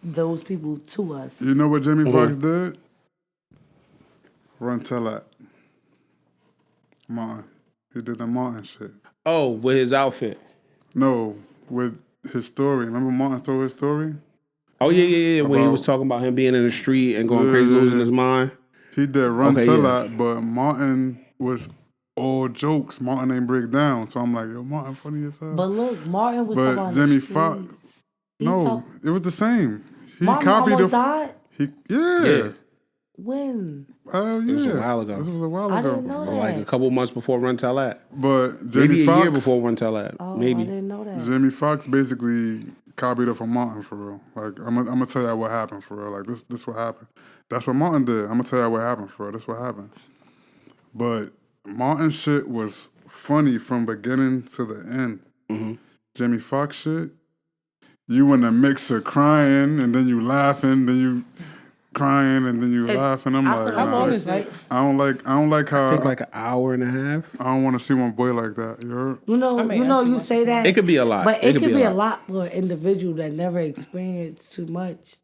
Speaker 3: those people to us.
Speaker 2: You know what Jamie Foxx did? Run tell that. Martin. He did the Martin shit.
Speaker 1: Oh, with his outfit.
Speaker 2: No, with his story. Remember Martin told his story?
Speaker 1: Oh, yeah. When he
Speaker 2: About-
Speaker 1: was talking about him being in the street and going crazy, losing his mind.
Speaker 2: He did Run
Speaker 1: Okay,
Speaker 2: Tell
Speaker 1: yeah.
Speaker 2: That, but Martin was all jokes. Martin ain't break down. So I'm like, yo, Martin funny as hell.
Speaker 3: But look, Martin was
Speaker 2: But
Speaker 3: talking about
Speaker 2: Jamie
Speaker 3: the streets.
Speaker 2: Foxx,
Speaker 3: He
Speaker 2: no,
Speaker 3: talk-
Speaker 2: it was the same. He
Speaker 3: Martin
Speaker 2: copied
Speaker 3: almost
Speaker 2: the.
Speaker 3: died?
Speaker 2: Yeah.
Speaker 3: When?
Speaker 2: Hell yeah.
Speaker 1: was a while ago.
Speaker 2: This was a while
Speaker 3: I
Speaker 2: ago.
Speaker 3: didn't know that.
Speaker 1: Like a couple months before Run Tell That.
Speaker 2: But Jamie
Speaker 1: Maybe a
Speaker 2: Foxx,
Speaker 1: year before Run Tell That.
Speaker 3: Oh, I
Speaker 1: Maybe.
Speaker 3: didn't know that.
Speaker 2: Jamie Foxx basically copied it from Martin for real. Like I'm gonna tell you what happened for real. Like this what happened. That's what Martin did. I'm gonna tell you what happened for real. This what happened. But Martin shit was funny from beginning to the end.
Speaker 1: Mm-hmm.
Speaker 2: Jamie Foxx shit, you in the mixer crying and then you laughing, then you crying and then you laughing. I'm like,
Speaker 4: how long is it?
Speaker 2: I don't like how.
Speaker 1: I think like an hour and a half.
Speaker 2: I don't want to see my boy like that. You heard?
Speaker 3: You say that.
Speaker 1: It could be a lot.
Speaker 3: But it could be a lot for an individual that never experienced too much.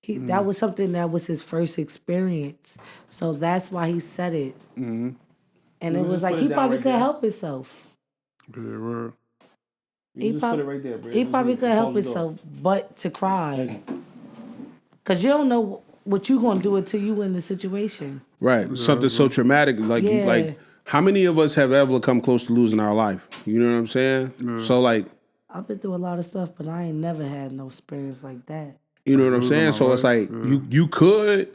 Speaker 3: That was something that was his first experience. So that's why he said it.
Speaker 2: Mm-hmm.
Speaker 3: And it was like he probably couldn't help himself.
Speaker 2: Yeah, word.
Speaker 3: He probably couldn't help himself but to cry. Because you don't know what you're going to do until you in the situation.
Speaker 1: Right. Something so traumatic. Like, like how many of us have ever come close to losing our life? You know what I'm saying?
Speaker 2: Yeah.
Speaker 1: So, like.
Speaker 3: I've been through a lot of stuff, but I ain't never had no experience like that.
Speaker 1: You know what I'm saying? So it's like you could,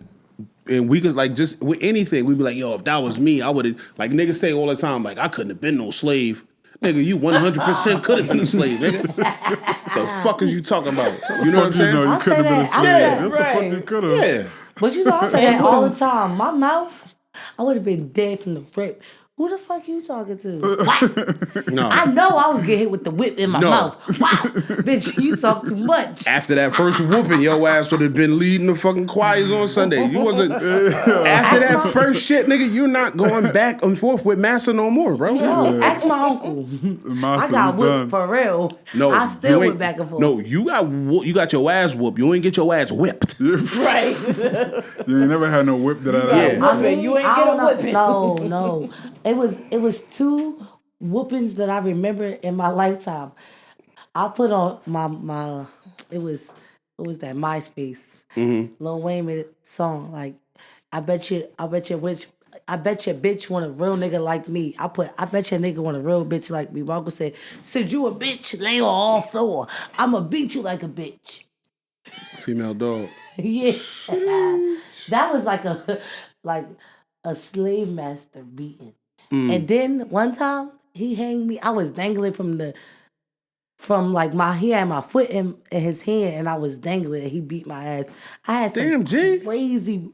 Speaker 1: and we could like just with anything. We'd be like, yo, if that was me, I would have. Like niggas say all the time, like I couldn't have been no slave. Nigga, you 100% could have been a slave, nigga. The fuck is you talking about? You know what I'm saying?
Speaker 2: You know you couldn't have been a slave.
Speaker 3: Yeah,
Speaker 2: What the fuck you could have?
Speaker 1: Yeah.
Speaker 3: But you know, I say that all the time. My mouth, I would have been dead from the rip. Who the fuck you talking to? What?
Speaker 1: No.
Speaker 3: I know I was getting hit with the whip in my
Speaker 1: No.
Speaker 3: mouth. Wow, bitch, you talk too much.
Speaker 1: After that first whooping, your ass would have been leading the fucking choirs on Sunday. You wasn't. After that first shit, nigga, you're not going back and forth with Massa no more, bro.
Speaker 3: No, ask my uncle. I got whipped for real.
Speaker 1: No,
Speaker 3: I still
Speaker 1: you
Speaker 3: went back and forth.
Speaker 1: No, you got your ass whooped. You ain't get your ass whipped.
Speaker 3: Right.
Speaker 2: You ain't never had no whip that I
Speaker 1: Yeah.
Speaker 3: I mean,
Speaker 4: You ain't
Speaker 3: I
Speaker 4: get a
Speaker 3: don't know.
Speaker 4: whipping.
Speaker 3: No. It was two whoopings that I remember in my lifetime. I put on my it was that MySpace Lil Wayne made a song like I bet you bitch want a real nigga like me. I bet you a nigga want a real bitch like me. My uncle said, since you a bitch, lay on all floor. I'ma beat you like a bitch.
Speaker 1: Female dog.
Speaker 3: Yeah. That was like a slave master beating. And then one time he hanged me. I was dangling he had my foot in his hand and I was dangling and he beat my ass. I had some crazy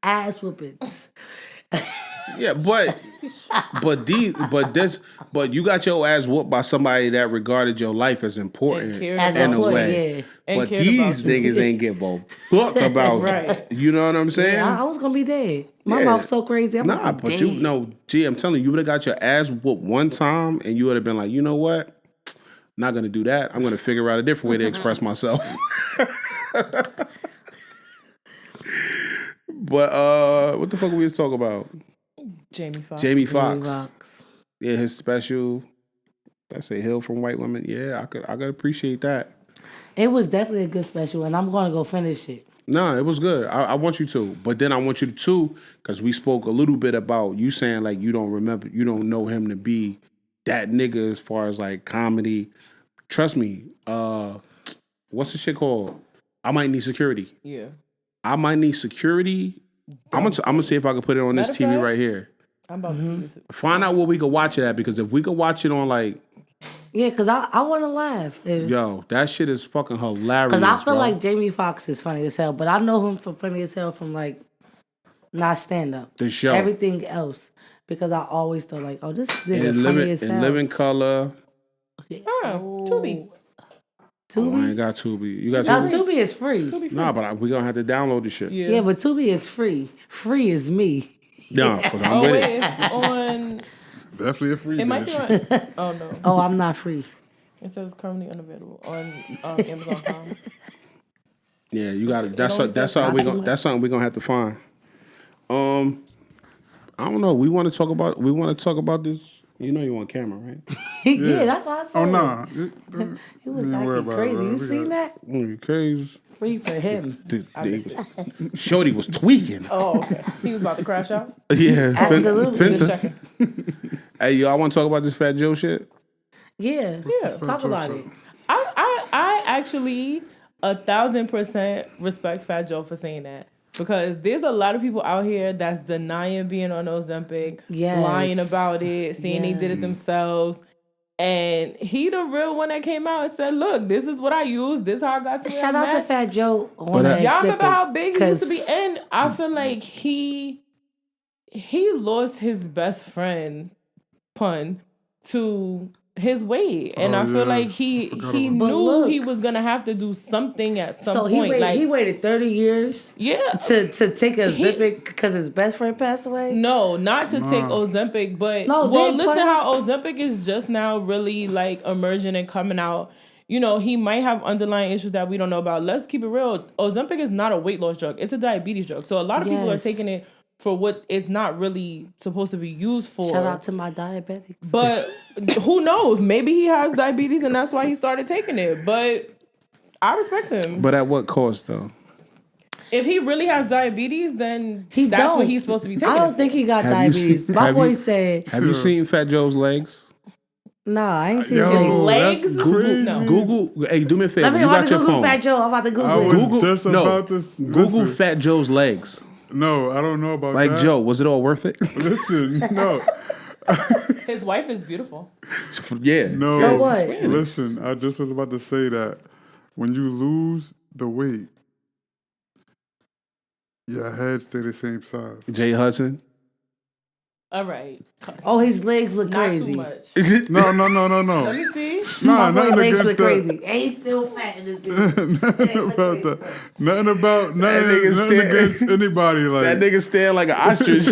Speaker 3: ass whoopings.
Speaker 1: Yeah, but you got your ass whooped by somebody that regarded your life as important in a way. But these niggas ain't give a fuck about
Speaker 4: Right.
Speaker 1: You know what I'm saying?
Speaker 3: Yeah, I was gonna be dead. My mouth so crazy. I'm gonna be dead.
Speaker 1: Gee, I'm telling you, you would have got your ass whooped one time and you would have been like, you know what? Not gonna do that. I'm gonna figure out a different way to express myself. But what the fuck we was talking about? Jamie Foxx. Yeah, his special. I say Hill from White Women. Yeah, I could appreciate that.
Speaker 3: It was definitely a good special, and I'm gonna go finish it.
Speaker 1: No, it was good. I want you to, but then I want you to too, because we spoke a little bit about you saying like you don't know him to be that nigga as far as like comedy. Trust me. What's the shit called? I might need security.
Speaker 4: Yeah.
Speaker 1: I might need security. I'm gonna see if I can put it on this TV right here.
Speaker 4: I'm about to see this.
Speaker 1: Find out where we could watch it at, because if we could watch it on like,
Speaker 3: Yeah, because I want to laugh.
Speaker 1: yo, that shit is fucking hilarious.
Speaker 3: Because I feel
Speaker 1: bro.
Speaker 3: like Jamie Foxx is funny as hell, but I know him for funny as hell from like not stand up.
Speaker 1: The show.
Speaker 3: Everything else. Because I always thought like, oh, this nigga
Speaker 1: in
Speaker 3: funny as hell.
Speaker 1: in Living Color.
Speaker 4: Oh, Tubi.
Speaker 1: Oh, I ain't got Tubi. You got
Speaker 3: Now,
Speaker 1: Tubi?
Speaker 3: Tubi is free.
Speaker 1: Nah, but we gonna have to download the shit.
Speaker 3: Yeah, but Tubi is free. Free is me.
Speaker 1: Nah, fuck, I'm with it.
Speaker 4: It's on.
Speaker 2: Definitely a free
Speaker 4: It might be
Speaker 2: bitch.
Speaker 4: on. Oh no.
Speaker 3: Oh, I'm not free.
Speaker 4: It says currently unavailable on Amazon.com.
Speaker 1: Yeah, you got it.
Speaker 4: only
Speaker 1: That's
Speaker 4: says
Speaker 1: something we gonna have to find. I don't know. We want to talk about this. You know you on camera, right?
Speaker 3: Yeah, that's what I said.
Speaker 2: Oh, nah.
Speaker 3: He was
Speaker 2: Don't worry
Speaker 3: acting
Speaker 2: about it,
Speaker 3: crazy.
Speaker 2: bro.
Speaker 3: You
Speaker 2: We
Speaker 3: seen
Speaker 2: got
Speaker 3: that?
Speaker 1: You crazy.
Speaker 3: Free for him.
Speaker 1: Shorty was tweaking.
Speaker 4: Oh, okay. He was about to crash out.
Speaker 1: Yeah,
Speaker 3: Absolutely.
Speaker 4: Just
Speaker 1: Fenta.
Speaker 4: checking.
Speaker 1: Hey, yo, I want to talk about this Fat Joe shit.
Speaker 3: Yeah.
Speaker 4: Yeah.
Speaker 3: Talk about it.
Speaker 4: I actually 1,000% respect Fat Joe for saying that. Because there's a lot of people out here that's denying being on Ozempic,
Speaker 3: Yes.
Speaker 4: lying about it, saying they did it themselves. And he the real one that came out and said, look, this is what I use. This is how I got to where
Speaker 3: Shout
Speaker 4: I'm
Speaker 3: out to
Speaker 4: at.
Speaker 3: Fat Joe on
Speaker 1: But,
Speaker 3: that.
Speaker 4: Y'all remember how big he used to
Speaker 3: 'cause-
Speaker 4: be? And I feel like he lost his best friend, pun, to his weight. And I feel like he knew he was gonna have to do something at some point.
Speaker 3: He waited 30 years to take a Ozempic because his best friend passed away?
Speaker 4: No, not to take Ozempic, but listen how Ozempic is just now really like emerging and coming out. You know, he might have underlying issues that we don't know about. Let's keep it real. Ozempic is not a weight loss drug. It's a diabetes drug. So a lot of people are taking it for what it's not really supposed to be used for.
Speaker 3: Shout out to my diabetics.
Speaker 4: But who knows? Maybe he has diabetes and that's why he started taking it. But I respect him.
Speaker 1: But at what cost, though?
Speaker 4: If he really has diabetes, then that's what he's supposed to be taking.
Speaker 3: I don't think he got diabetes. My boy said...
Speaker 1: Have you seen Fat Joe's legs?
Speaker 3: Nah, I ain't seen
Speaker 4: his legs.
Speaker 1: Google. Hey, do me a favor.
Speaker 3: I'm about to Google Fat Joe. I'm about to Google it.
Speaker 1: Google Fat Joe's legs.
Speaker 2: No, I don't know about
Speaker 1: like
Speaker 2: that.
Speaker 1: Like Joe, was it all worth it?
Speaker 2: Listen, no.
Speaker 4: His wife is beautiful.
Speaker 1: Yeah.
Speaker 2: No.
Speaker 3: So what?
Speaker 2: Listen, I just was about to say that when you lose the weight, your head stay the same size.
Speaker 1: Jay Hudson.
Speaker 4: All right.
Speaker 3: Oh, his legs look
Speaker 4: Not
Speaker 3: crazy.
Speaker 4: too much.
Speaker 1: Is it?
Speaker 2: No.
Speaker 4: Let me see.
Speaker 2: Nah,
Speaker 3: my
Speaker 2: nothing
Speaker 3: legs
Speaker 2: against
Speaker 3: look
Speaker 2: that.
Speaker 3: crazy. And he's still fat in this bitch.
Speaker 2: Nothing about that. Nothing
Speaker 1: nigga
Speaker 2: nothing against anybody. Like
Speaker 1: that nigga stand like an ostrich.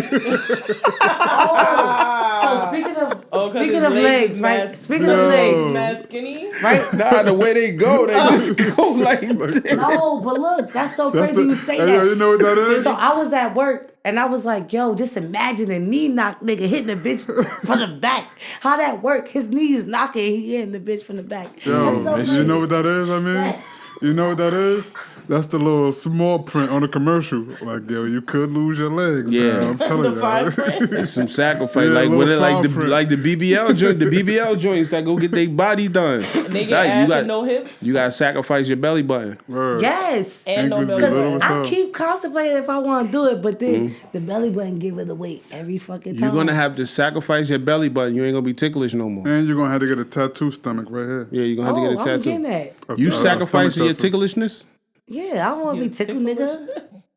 Speaker 3: So speaking of legs, right? Speaking of legs,
Speaker 4: mad skinny,
Speaker 3: right?
Speaker 1: Nah, the way they go, they just go like this.
Speaker 3: No, but look, that's so crazy you say that.
Speaker 2: You know what that is?
Speaker 3: So I was at work and I was like, yo, just imagine a knee knock nigga hitting a bitch from the back. How that work? His knee is knocking, he hitting the bitch from the back.
Speaker 2: Yo,
Speaker 3: That's so crazy.
Speaker 2: you know what that is? I mean,
Speaker 3: What?
Speaker 2: you know what that is? That's the little small print on the commercial. Like, yo, you could lose your legs.
Speaker 1: Yeah.
Speaker 2: Now, I'm telling
Speaker 4: the fine
Speaker 2: you.
Speaker 4: print.
Speaker 1: It's some sacrifice,
Speaker 2: Yeah,
Speaker 1: like
Speaker 2: little
Speaker 1: what it like the
Speaker 2: fine print.
Speaker 1: like the BBL joint, the BBL joints that go get their body done.
Speaker 4: Nigga
Speaker 1: Nah,
Speaker 4: ass and no hips.
Speaker 1: You gotta sacrifice your belly button.
Speaker 2: Word.
Speaker 3: Yes.
Speaker 4: And no
Speaker 2: Ankles
Speaker 4: belly
Speaker 2: be little
Speaker 4: button.
Speaker 2: as
Speaker 3: I
Speaker 2: hell.
Speaker 3: keep contemplating if I want to do it, but then the belly button give it away every fucking time.
Speaker 1: You're gonna have to sacrifice your belly button. You ain't gonna be ticklish no more.
Speaker 2: And you're going to have to get a tattoo stomach right here.
Speaker 1: Yeah, you're gonna have to get a
Speaker 3: I'm getting
Speaker 1: tattoo.
Speaker 3: that.
Speaker 1: You
Speaker 2: Stomach
Speaker 1: sacrificing your
Speaker 2: tattoo.
Speaker 1: ticklishness?
Speaker 3: Yeah, I don't want to be tickled, nigga.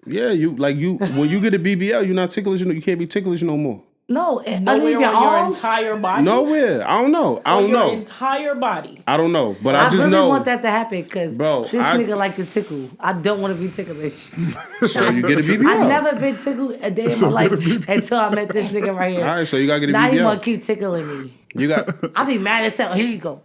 Speaker 1: Yeah, you when you get a BBL, you're not ticklish. You can't be ticklish no more.
Speaker 3: No,
Speaker 4: Nowhere
Speaker 3: underneath your
Speaker 4: on your
Speaker 3: arms.
Speaker 4: entire body.
Speaker 1: Nowhere. I don't know. I
Speaker 4: On
Speaker 1: don't
Speaker 4: your
Speaker 1: know.
Speaker 4: entire body.
Speaker 1: I don't know. But I
Speaker 3: I
Speaker 1: just
Speaker 3: really
Speaker 1: know.
Speaker 3: want that to happen because
Speaker 1: Bro,
Speaker 3: this
Speaker 1: I-
Speaker 3: nigga like to tickle. I don't want to be ticklish.
Speaker 1: So you get a BBL.
Speaker 3: I've never been tickled a day in my life until I met this nigga right here.
Speaker 1: All right, so you gotta get a
Speaker 3: Now you want
Speaker 1: BBL.
Speaker 3: to keep tickling me.
Speaker 1: You got.
Speaker 3: I be mad as hell. Here you go.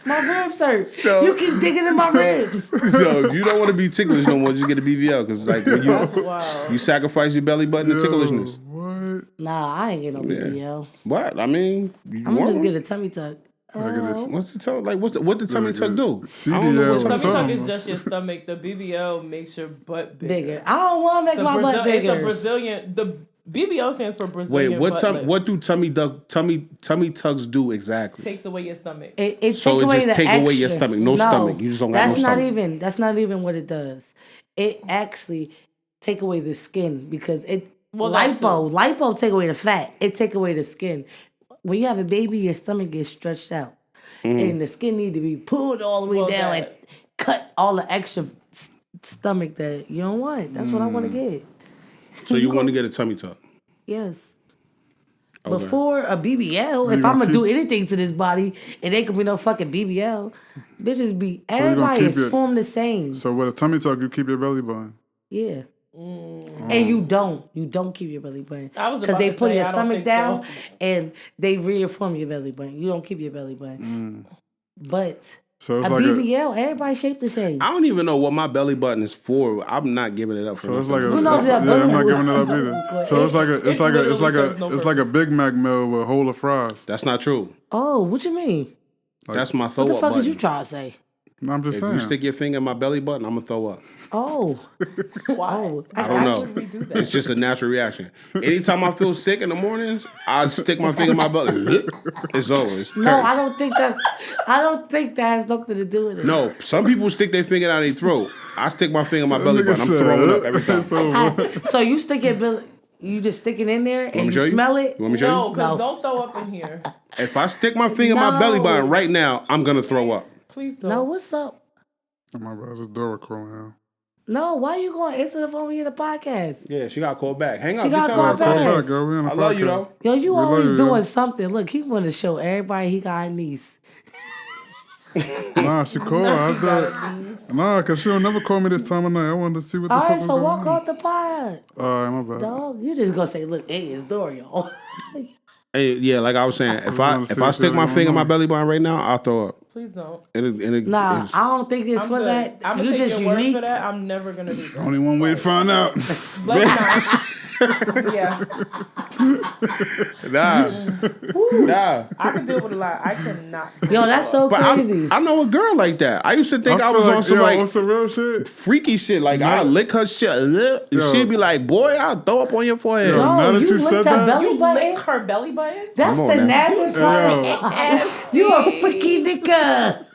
Speaker 3: My ribs hurt.
Speaker 1: So-
Speaker 3: You keep digging in my ribs.
Speaker 1: So you don't want to be ticklish no more. Just get a BBL because like when
Speaker 4: Wow.
Speaker 1: you sacrifice your belly button to ticklishness.
Speaker 2: What?
Speaker 3: Nah, I ain't getting no BBL.
Speaker 1: What? I mean, you
Speaker 3: I'm
Speaker 1: want
Speaker 3: just
Speaker 1: one?
Speaker 3: get a tummy tuck.
Speaker 1: What's the tummy? Like what the tummy tuck do? I don't know
Speaker 2: CDL
Speaker 1: what
Speaker 2: or
Speaker 4: Tummy tuck
Speaker 2: something.
Speaker 4: is just your stomach. The BBL makes your butt bigger.
Speaker 3: Bigger. I don't want to make
Speaker 4: It's a
Speaker 3: my butt
Speaker 4: It's a
Speaker 3: bigger.
Speaker 4: Brazilian. The BBL stands for Brazilian.
Speaker 1: Wait,
Speaker 4: butt lift.
Speaker 1: what do tummy tucks do exactly?
Speaker 4: Takes away your stomach?
Speaker 3: It
Speaker 1: So
Speaker 3: take
Speaker 1: it
Speaker 3: away
Speaker 1: just
Speaker 3: the
Speaker 1: take away your
Speaker 3: extra.
Speaker 1: stomach. No stomach. You just don't got no
Speaker 3: that's not
Speaker 1: stomach.
Speaker 3: even. That's not even what it does. It actually take away the skin because it
Speaker 4: that
Speaker 3: lipo take away the fat. It take away the skin. When you have a baby, your stomach gets stretched out, and the skin need to be pulled all the way
Speaker 4: Well,
Speaker 3: down
Speaker 4: that-
Speaker 3: and cut all the extra stomach that you don't want. That's what I want to get.
Speaker 1: So you want to get a tummy tuck?
Speaker 3: Yes.
Speaker 1: Okay.
Speaker 3: Before a BBL, if I'm gonna do anything to this body, it ain't gonna be no fucking BBL. Bitches be
Speaker 2: gonna
Speaker 3: everybody
Speaker 2: keep
Speaker 3: is
Speaker 2: it-
Speaker 3: formed the same.
Speaker 2: So with a tummy tuck, you keep your belly button.
Speaker 3: Yeah. And you don't keep your belly button
Speaker 4: I was
Speaker 3: because
Speaker 4: about
Speaker 3: they
Speaker 4: to
Speaker 3: put
Speaker 4: say,
Speaker 3: your
Speaker 4: I don't
Speaker 3: stomach
Speaker 4: think
Speaker 3: down
Speaker 4: so.
Speaker 3: and they reform your belly button. You don't keep your belly button, but
Speaker 2: So
Speaker 3: a
Speaker 2: it's like
Speaker 3: BBL, everybody shaped the same.
Speaker 1: I don't even know what my belly button is for. I'm not giving it up for
Speaker 2: So it's
Speaker 1: nothing.
Speaker 2: like a,
Speaker 3: Who knows
Speaker 2: yeah,
Speaker 3: that
Speaker 2: I'm not
Speaker 3: belly
Speaker 2: giving it up
Speaker 3: button?
Speaker 2: either. So it's like a, it's like a, it's like
Speaker 4: literally serves no
Speaker 2: a, it's like a Big Mac meal with a whole of fries.
Speaker 1: That's not true.
Speaker 3: Oh, what you mean?
Speaker 1: That's my throw
Speaker 3: What the
Speaker 1: up
Speaker 3: fuck
Speaker 1: button.
Speaker 3: did you try to say?
Speaker 2: No, I'm just
Speaker 1: If
Speaker 2: saying.
Speaker 1: you stick your finger in my belly button, I'm gonna throw up.
Speaker 3: Oh,
Speaker 4: Why?
Speaker 3: oh,
Speaker 1: I don't know.
Speaker 4: should we do that?
Speaker 1: It's just a natural reaction. Anytime I feel sick in the mornings, I stick my finger in my belly. It's over. It's
Speaker 3: no,
Speaker 1: curtains.
Speaker 3: I don't think that has nothing to do with it.
Speaker 1: No, some people stick their finger down their throat. I stick my finger in my belly
Speaker 2: Nigga
Speaker 1: button. I'm
Speaker 2: said,
Speaker 1: throwing up every time.
Speaker 2: it's over.
Speaker 3: So you stick your belly. You just stick it in there
Speaker 1: me
Speaker 3: and you
Speaker 1: show you?
Speaker 3: smell it.
Speaker 1: You want me to show
Speaker 4: No,
Speaker 1: you?
Speaker 4: because
Speaker 3: No.
Speaker 4: don't throw up in here.
Speaker 1: If I stick my finger in my belly button right now, I'm gonna throw up.
Speaker 4: Please don't.
Speaker 3: No, what's up?
Speaker 2: Oh my bad, this door recording now.
Speaker 3: No, why you going to answer the phone when you in the podcast?
Speaker 1: Yeah, she got called back. Hang
Speaker 3: She
Speaker 1: up.
Speaker 3: got
Speaker 1: Get
Speaker 3: called
Speaker 1: your ass
Speaker 3: back.
Speaker 1: on.
Speaker 2: Call back, girl. We on the
Speaker 1: I
Speaker 2: podcast.
Speaker 1: love you though.
Speaker 3: Yo, you
Speaker 2: We love
Speaker 3: always
Speaker 2: you,
Speaker 3: doing
Speaker 2: yo.
Speaker 3: something. Look, he want to show everybody he got a niece.
Speaker 2: Nah, she called. I thought, nah, cause she'll never call me this time of night. I wanted to see what the
Speaker 3: All
Speaker 2: fuck
Speaker 3: right,
Speaker 2: was
Speaker 3: so
Speaker 2: going
Speaker 3: walk
Speaker 2: on.
Speaker 3: off the pod.
Speaker 2: All right, my bad.
Speaker 3: Dog, you just gonna say, look, hey, it's Dorian.
Speaker 1: Hey, yeah, like I was saying, if I stick my finger in my belly button right now, I'll throw up.
Speaker 4: Please don't.
Speaker 3: Nah,
Speaker 1: it's-
Speaker 3: I don't think it's
Speaker 4: I'm
Speaker 3: for
Speaker 4: good.
Speaker 3: that.
Speaker 4: I'm
Speaker 3: You
Speaker 4: gonna take
Speaker 3: just
Speaker 4: your
Speaker 3: unique.
Speaker 4: word for that. I'm never gonna do that.
Speaker 2: Only one way to find out.
Speaker 4: Let's not. Yeah,
Speaker 1: Nah.
Speaker 4: I can deal with a lot. I cannot.
Speaker 3: Yo, that's so
Speaker 1: But
Speaker 3: crazy.
Speaker 1: I know a girl like that. I used to think I
Speaker 2: feel
Speaker 1: was on some like
Speaker 2: on some real shit.
Speaker 1: freaky shit. Like I lick her shit, and
Speaker 2: Yo.
Speaker 1: she'd be like, "Boy, I'll throw up on your forehead."
Speaker 2: Yo. now
Speaker 3: No,
Speaker 2: that
Speaker 3: you
Speaker 2: you said
Speaker 3: licked her
Speaker 2: that-
Speaker 3: belly
Speaker 4: You
Speaker 3: button.
Speaker 4: licked her belly button?
Speaker 3: That's
Speaker 1: Come
Speaker 3: the
Speaker 1: on now.
Speaker 3: nastiest part. You a freaky nigga.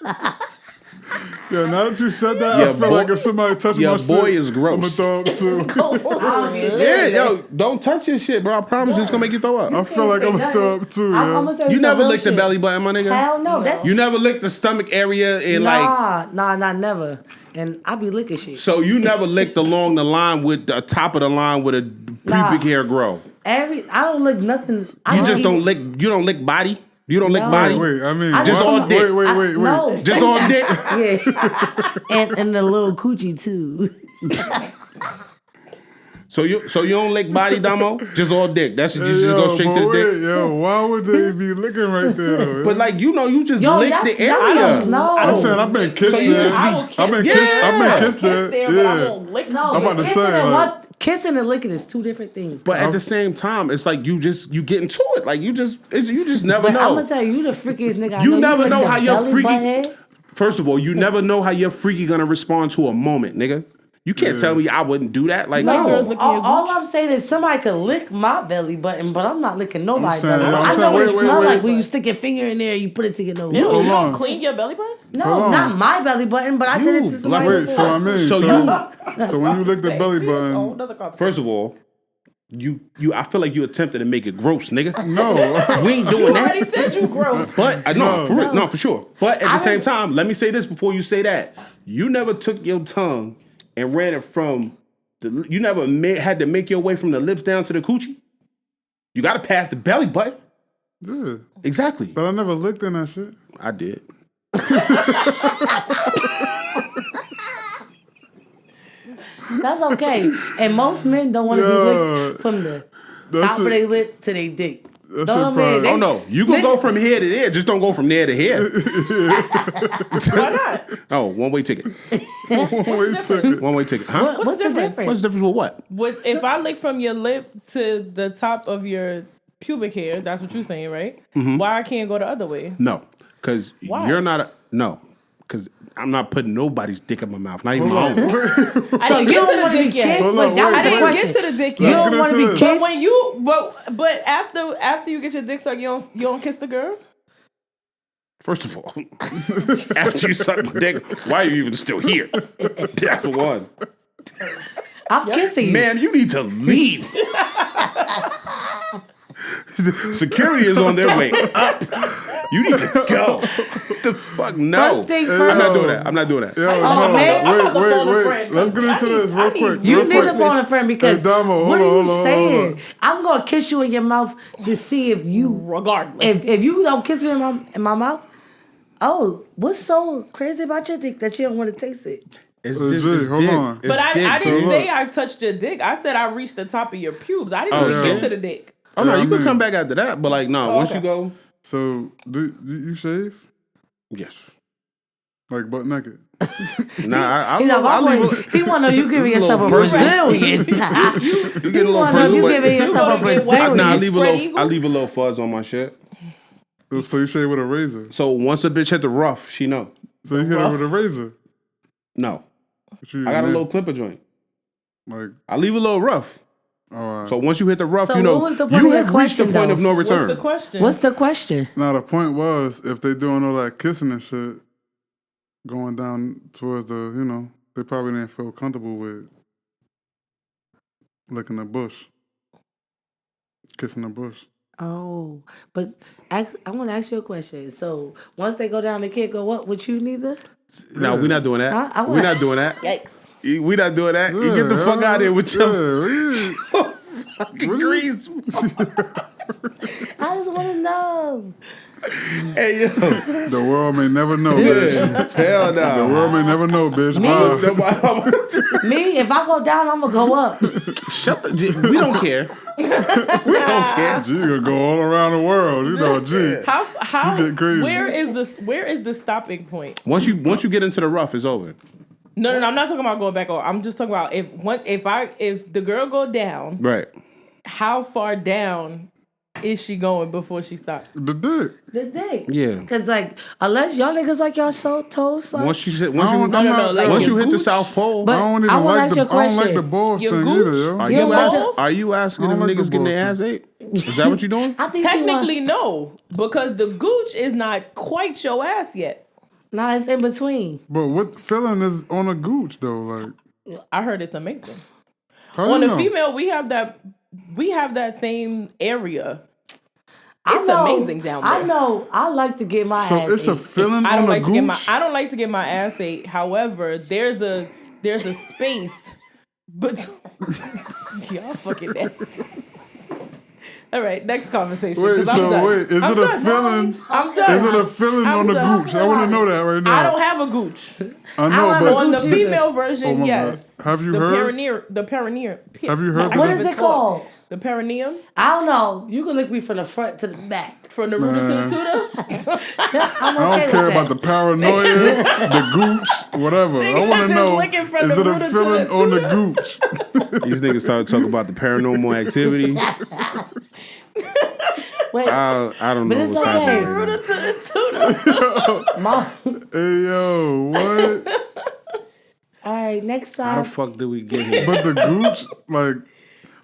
Speaker 2: Yeah, now that you said that,
Speaker 1: Yeah,
Speaker 2: I feel
Speaker 1: boy-
Speaker 2: like if somebody touched
Speaker 1: yeah,
Speaker 2: my shit,
Speaker 1: boy is gross.
Speaker 2: I'm gonna throw up too.
Speaker 1: Yeah, yo, don't touch your shit, bro. I promise you, it's gonna make you throw up.
Speaker 2: I feel like I'm gonna throw up too,
Speaker 3: I'm
Speaker 2: yeah.
Speaker 3: gonna tell you
Speaker 1: You
Speaker 3: some
Speaker 1: never
Speaker 3: real
Speaker 1: licked the
Speaker 3: shit.
Speaker 1: belly button, my nigga.
Speaker 3: Hell no. That's
Speaker 1: You never licked the stomach area and like.
Speaker 3: nah, never. And I be licking shit.
Speaker 1: So you never licked along the line with the top of the line with a pubic hair grow.
Speaker 3: I don't lick nothing. I
Speaker 1: You just don't
Speaker 3: even-
Speaker 1: lick. You don't lick body. You don't lick
Speaker 3: No.
Speaker 1: body.
Speaker 2: Wait, I mean,
Speaker 3: I
Speaker 1: Just
Speaker 3: don't-
Speaker 1: all dick.
Speaker 2: Wait.
Speaker 3: No.
Speaker 1: Just on dick.
Speaker 3: Yeah. and the little coochie too.
Speaker 1: So you don't lick body, Domo? Just all dick. That's you just go straight to the dick.
Speaker 2: Yo, why would they be looking right there though?
Speaker 1: But like you just
Speaker 3: Yo,
Speaker 1: lick
Speaker 3: that's
Speaker 1: the
Speaker 3: not- I
Speaker 1: area.
Speaker 3: don't know.
Speaker 2: I'm saying I've been kissed
Speaker 1: you
Speaker 2: there.
Speaker 1: just
Speaker 4: I will kiss
Speaker 2: I've been
Speaker 4: there.
Speaker 2: kissed. I've
Speaker 1: Yeah.
Speaker 2: been kissed there.
Speaker 4: But I
Speaker 2: Yeah.
Speaker 4: won't lick
Speaker 3: No,
Speaker 2: I'm about to
Speaker 3: kissing
Speaker 2: say,
Speaker 3: and
Speaker 2: like-
Speaker 3: kissing and licking is two different things.
Speaker 1: But at the same time, it's like you get into it. Like you just never
Speaker 3: But I'm
Speaker 1: know.
Speaker 3: gonna tell you, the freakiest nigga I
Speaker 1: You
Speaker 3: know.
Speaker 1: never
Speaker 3: lick
Speaker 1: know
Speaker 3: the
Speaker 1: how your
Speaker 3: belly
Speaker 1: freaky.
Speaker 3: button.
Speaker 1: First of all, you never know how your freaky gonna respond to a moment, nigga. You can't tell me I wouldn't do that. Like
Speaker 4: Like
Speaker 1: no.
Speaker 4: girls licking your
Speaker 3: All
Speaker 4: gooch?
Speaker 3: I'm saying is somebody could lick my belly button, but I'm not licking nobody's
Speaker 2: saying-
Speaker 3: belly
Speaker 2: I'm
Speaker 3: button. I
Speaker 2: saying,
Speaker 3: know what it
Speaker 2: wait,
Speaker 3: smells
Speaker 2: wait.
Speaker 3: like when you stick your finger in there, you put it to your nose.
Speaker 4: Ew,
Speaker 2: Hold
Speaker 4: you
Speaker 2: on.
Speaker 4: don't clean your belly button?
Speaker 3: No, not my belly button, but I did it
Speaker 1: You
Speaker 3: to somebody
Speaker 1: black-
Speaker 2: Wait,
Speaker 3: before.
Speaker 2: so I mean,
Speaker 1: So
Speaker 2: so when you lick the belly
Speaker 4: Oh,
Speaker 2: button,
Speaker 4: another conversation.
Speaker 1: First of all, you I feel like you attempted to make it gross, nigga.
Speaker 2: no.
Speaker 1: We ain't
Speaker 4: You
Speaker 1: doing
Speaker 4: already
Speaker 1: that.
Speaker 4: said you gross.
Speaker 1: But no, for real, no, for sure. But at the
Speaker 3: I
Speaker 1: same
Speaker 3: was-
Speaker 1: time, let me say this before you say that. You never took your tongue and ran it from the. You never had to make your way from the lips down to the coochie. You got to pass the belly button.
Speaker 2: Yeah,
Speaker 1: Exactly.
Speaker 2: but I never licked in that shit.
Speaker 1: I did.
Speaker 3: That's okay. And most men don't want to be
Speaker 2: Yeah.
Speaker 3: licked from the
Speaker 2: That
Speaker 3: top of
Speaker 2: shit-
Speaker 3: their lip to their dick.
Speaker 2: That
Speaker 3: Know what I
Speaker 2: shit
Speaker 3: mean?
Speaker 2: probably-
Speaker 1: Oh no, you can go from here to there. Just don't go from there to here.
Speaker 4: Why not?
Speaker 1: Oh, one way ticket.
Speaker 2: Wait, took it.
Speaker 1: One way ticket. Huh?
Speaker 3: What's the difference?
Speaker 1: What's the difference with what?
Speaker 4: If I lick from your lip to the top of your pubic hair, that's what you're saying, right?
Speaker 1: Mm-hmm.
Speaker 4: Why I can't go the other way?
Speaker 1: No, because
Speaker 4: Why?
Speaker 1: you're not. No, because I'm not putting nobody's dick in my mouth. Not even my own.
Speaker 4: I
Speaker 3: So
Speaker 4: didn't
Speaker 3: you
Speaker 4: get
Speaker 3: don't
Speaker 4: to
Speaker 3: want
Speaker 4: the
Speaker 3: to be
Speaker 4: dick yet.
Speaker 3: kissed?
Speaker 2: Hold
Speaker 3: Wait,
Speaker 2: on,
Speaker 3: that was
Speaker 4: I
Speaker 3: the
Speaker 4: didn't
Speaker 3: question.
Speaker 4: get to the dick
Speaker 3: You
Speaker 4: yet.
Speaker 2: Let's
Speaker 3: don't
Speaker 2: get
Speaker 3: want to
Speaker 2: into
Speaker 3: be
Speaker 2: this.
Speaker 3: kissed?
Speaker 4: But when but after you get your dick sucked, you don't kiss the girl?
Speaker 1: First of all, after you suck my dick, why are you even still here? That's one.
Speaker 3: I'm kissing you.
Speaker 1: Ma'am, you need to leave. Security is on their way up. You need to go. What the fuck? No.
Speaker 3: First thing
Speaker 1: I'm
Speaker 3: first.
Speaker 1: not doing that. I'm not doing that.
Speaker 2: Yo,
Speaker 3: Oh,
Speaker 2: no,
Speaker 3: man.
Speaker 4: I'm about to phone a
Speaker 2: wait.
Speaker 4: friend.
Speaker 2: Let's get into this real quick.
Speaker 3: You
Speaker 2: real
Speaker 3: need
Speaker 2: quick.
Speaker 3: to phone a friend because
Speaker 2: Hey, Domo,
Speaker 3: what
Speaker 2: hold
Speaker 3: are
Speaker 2: on,
Speaker 3: you
Speaker 2: hold on,
Speaker 3: saying?
Speaker 2: hold on.
Speaker 3: I'm gonna kiss you in your mouth to see if you
Speaker 4: Regardless.
Speaker 3: if you don't kiss me in my mouth. Oh, what's so crazy about your dick that you don't want to taste it?
Speaker 1: It's
Speaker 2: Hey,
Speaker 1: just
Speaker 2: Jay,
Speaker 1: it's
Speaker 2: hold
Speaker 1: dick.
Speaker 2: on.
Speaker 1: It's
Speaker 4: But I
Speaker 1: dick.
Speaker 4: didn't
Speaker 2: so
Speaker 4: say
Speaker 2: look.
Speaker 4: I touched your dick. I said I reached the top of your pubes. I didn't
Speaker 2: Oh,
Speaker 4: even
Speaker 2: yeah.
Speaker 4: get to the dick.
Speaker 1: Oh no,
Speaker 2: Yeah,
Speaker 1: you
Speaker 2: I
Speaker 1: can
Speaker 2: mean-
Speaker 1: come back after that, but like no, once
Speaker 4: okay.
Speaker 1: you go,
Speaker 2: So, do you shave?
Speaker 1: yes.
Speaker 2: Like butt naked?
Speaker 1: Nah,
Speaker 3: He want to know you giving
Speaker 1: a
Speaker 3: yourself a
Speaker 1: little
Speaker 3: Brazilian.
Speaker 1: you get a
Speaker 3: He
Speaker 1: little
Speaker 3: want to know
Speaker 1: personal,
Speaker 3: you
Speaker 1: but
Speaker 3: giving yourself a
Speaker 4: gonna get
Speaker 3: Brazilian.
Speaker 4: wet.
Speaker 1: nah, I
Speaker 4: Spread
Speaker 1: leave a little fuzz on my shit.
Speaker 2: So you shave with a razor?
Speaker 1: So once a bitch hit the rough, she know.
Speaker 2: So you hit her with a razor?
Speaker 1: No,
Speaker 2: But you
Speaker 1: I got a
Speaker 2: man-
Speaker 1: little clipper joint.
Speaker 2: Like,
Speaker 1: I leave a little rough.
Speaker 2: all right.
Speaker 1: So once you hit the rough,
Speaker 3: So
Speaker 1: you know
Speaker 3: what was the point
Speaker 1: you
Speaker 3: of your
Speaker 1: have reached the
Speaker 3: question,
Speaker 1: point
Speaker 3: though?
Speaker 1: of no return.
Speaker 4: What's the question?
Speaker 3: What's the question?
Speaker 2: Now the point was, if they doing all that kissing and shit, going down towards the, they probably didn't feel comfortable with licking the bush. Kissing the bush.
Speaker 3: Oh, but I want to ask you a question. So once they go down, they can't go up with you neither.
Speaker 1: No, we're not doing that. We're not doing that.
Speaker 4: Yikes.
Speaker 1: We're not doing that. You get the fuck out of here with your fucking greens.
Speaker 3: I just want to know.
Speaker 1: Hey, yo.
Speaker 2: The world may never know, bitch.
Speaker 1: Hell no.
Speaker 2: The world may never know, bitch. Bye.
Speaker 3: Me, if I go down, I'm gonna go up.
Speaker 1: Shut the. We don't care. We don't care.
Speaker 2: G gonna go all around the world. You know, G.
Speaker 4: How
Speaker 2: You get crazy.
Speaker 4: where is the stopping point?
Speaker 1: Once you get into the rough, it's over.
Speaker 4: No, I'm not talking about going back over. I'm just talking about if the girl go down,
Speaker 1: Right.
Speaker 4: how far down is she going before she stops?
Speaker 2: The dick.
Speaker 3: The dick.
Speaker 1: Yeah.
Speaker 3: Cause like, unless y'all niggas like y'all so toes.
Speaker 1: Once you hit
Speaker 4: like
Speaker 1: the South Pole,
Speaker 3: But
Speaker 2: I don't even
Speaker 3: I wanna
Speaker 2: like
Speaker 3: ask
Speaker 2: the
Speaker 3: you a question.
Speaker 2: I don't like the balls
Speaker 4: Your
Speaker 2: thing
Speaker 4: gooch?
Speaker 2: either, yo.
Speaker 1: are
Speaker 3: You
Speaker 1: you
Speaker 3: don't like
Speaker 1: are you asking
Speaker 2: I
Speaker 1: them
Speaker 2: don't like
Speaker 1: niggas
Speaker 2: the
Speaker 1: getting their
Speaker 2: ball
Speaker 1: ass ate? Is that what you're doing?
Speaker 3: I think
Speaker 4: Technically, no, because the gooch is not quite your ass yet.
Speaker 3: nah, it's in between.
Speaker 2: But what feeling is on a gooch though? Like,
Speaker 4: I heard it's amazing.
Speaker 2: how
Speaker 4: On
Speaker 2: you
Speaker 4: a
Speaker 2: know?
Speaker 4: female, we have that same area.
Speaker 3: I
Speaker 4: It's
Speaker 3: know,
Speaker 4: amazing down there.
Speaker 3: I know. I like to get my
Speaker 2: So
Speaker 3: ass
Speaker 2: it's a
Speaker 3: ate.
Speaker 2: feeling
Speaker 4: I
Speaker 2: on
Speaker 4: don't
Speaker 2: a
Speaker 4: like to get my
Speaker 2: gooch.
Speaker 4: I don't like to get my ass ate. However, there's a space, but y'all fucking nasty. All right, next conversation.
Speaker 2: Wait,
Speaker 4: 'cause I'm done.
Speaker 2: is
Speaker 4: I'm
Speaker 2: it
Speaker 4: done.
Speaker 2: a feeling?
Speaker 4: I'm done.
Speaker 2: Is it a feeling
Speaker 4: I'm
Speaker 2: on the
Speaker 4: done.
Speaker 2: gooch? I want to know that right now.
Speaker 4: I don't have a gooch.
Speaker 2: I know,
Speaker 3: I
Speaker 2: but
Speaker 3: don't
Speaker 4: On the
Speaker 3: Gooch either.
Speaker 4: female
Speaker 2: Oh
Speaker 4: version,
Speaker 2: my
Speaker 4: yes.
Speaker 2: God. Have you
Speaker 4: the
Speaker 2: heard?
Speaker 4: perineum.
Speaker 2: Have you heard
Speaker 4: I
Speaker 2: that
Speaker 3: What
Speaker 4: can't
Speaker 3: is
Speaker 4: even
Speaker 3: it
Speaker 4: talk.
Speaker 3: called?
Speaker 4: The perineum
Speaker 3: I don't know. You can lick me from the front to the back.
Speaker 4: from the rooter to
Speaker 2: Man.
Speaker 4: the tutor.
Speaker 3: I'm
Speaker 2: I
Speaker 3: okay
Speaker 2: don't care
Speaker 3: with
Speaker 2: about
Speaker 3: that.
Speaker 2: the paranoia, the gooch, whatever. I want
Speaker 4: just
Speaker 2: to know,
Speaker 4: licking from
Speaker 2: is
Speaker 4: the
Speaker 2: it a
Speaker 4: rooter to
Speaker 2: feeling
Speaker 4: the
Speaker 2: on the
Speaker 4: tutor?
Speaker 2: gooch?
Speaker 1: These niggas started talking about the paranormal activity.
Speaker 3: Wait,
Speaker 1: I don't
Speaker 3: But
Speaker 1: know
Speaker 3: it's
Speaker 1: what's
Speaker 3: okay.
Speaker 1: happening.
Speaker 4: Rooter to the tutor.
Speaker 3: Mom.
Speaker 2: Hey, yo, what?
Speaker 3: All right, next
Speaker 1: How the
Speaker 3: time.
Speaker 1: fuck did we get here?
Speaker 2: But the gooch, like,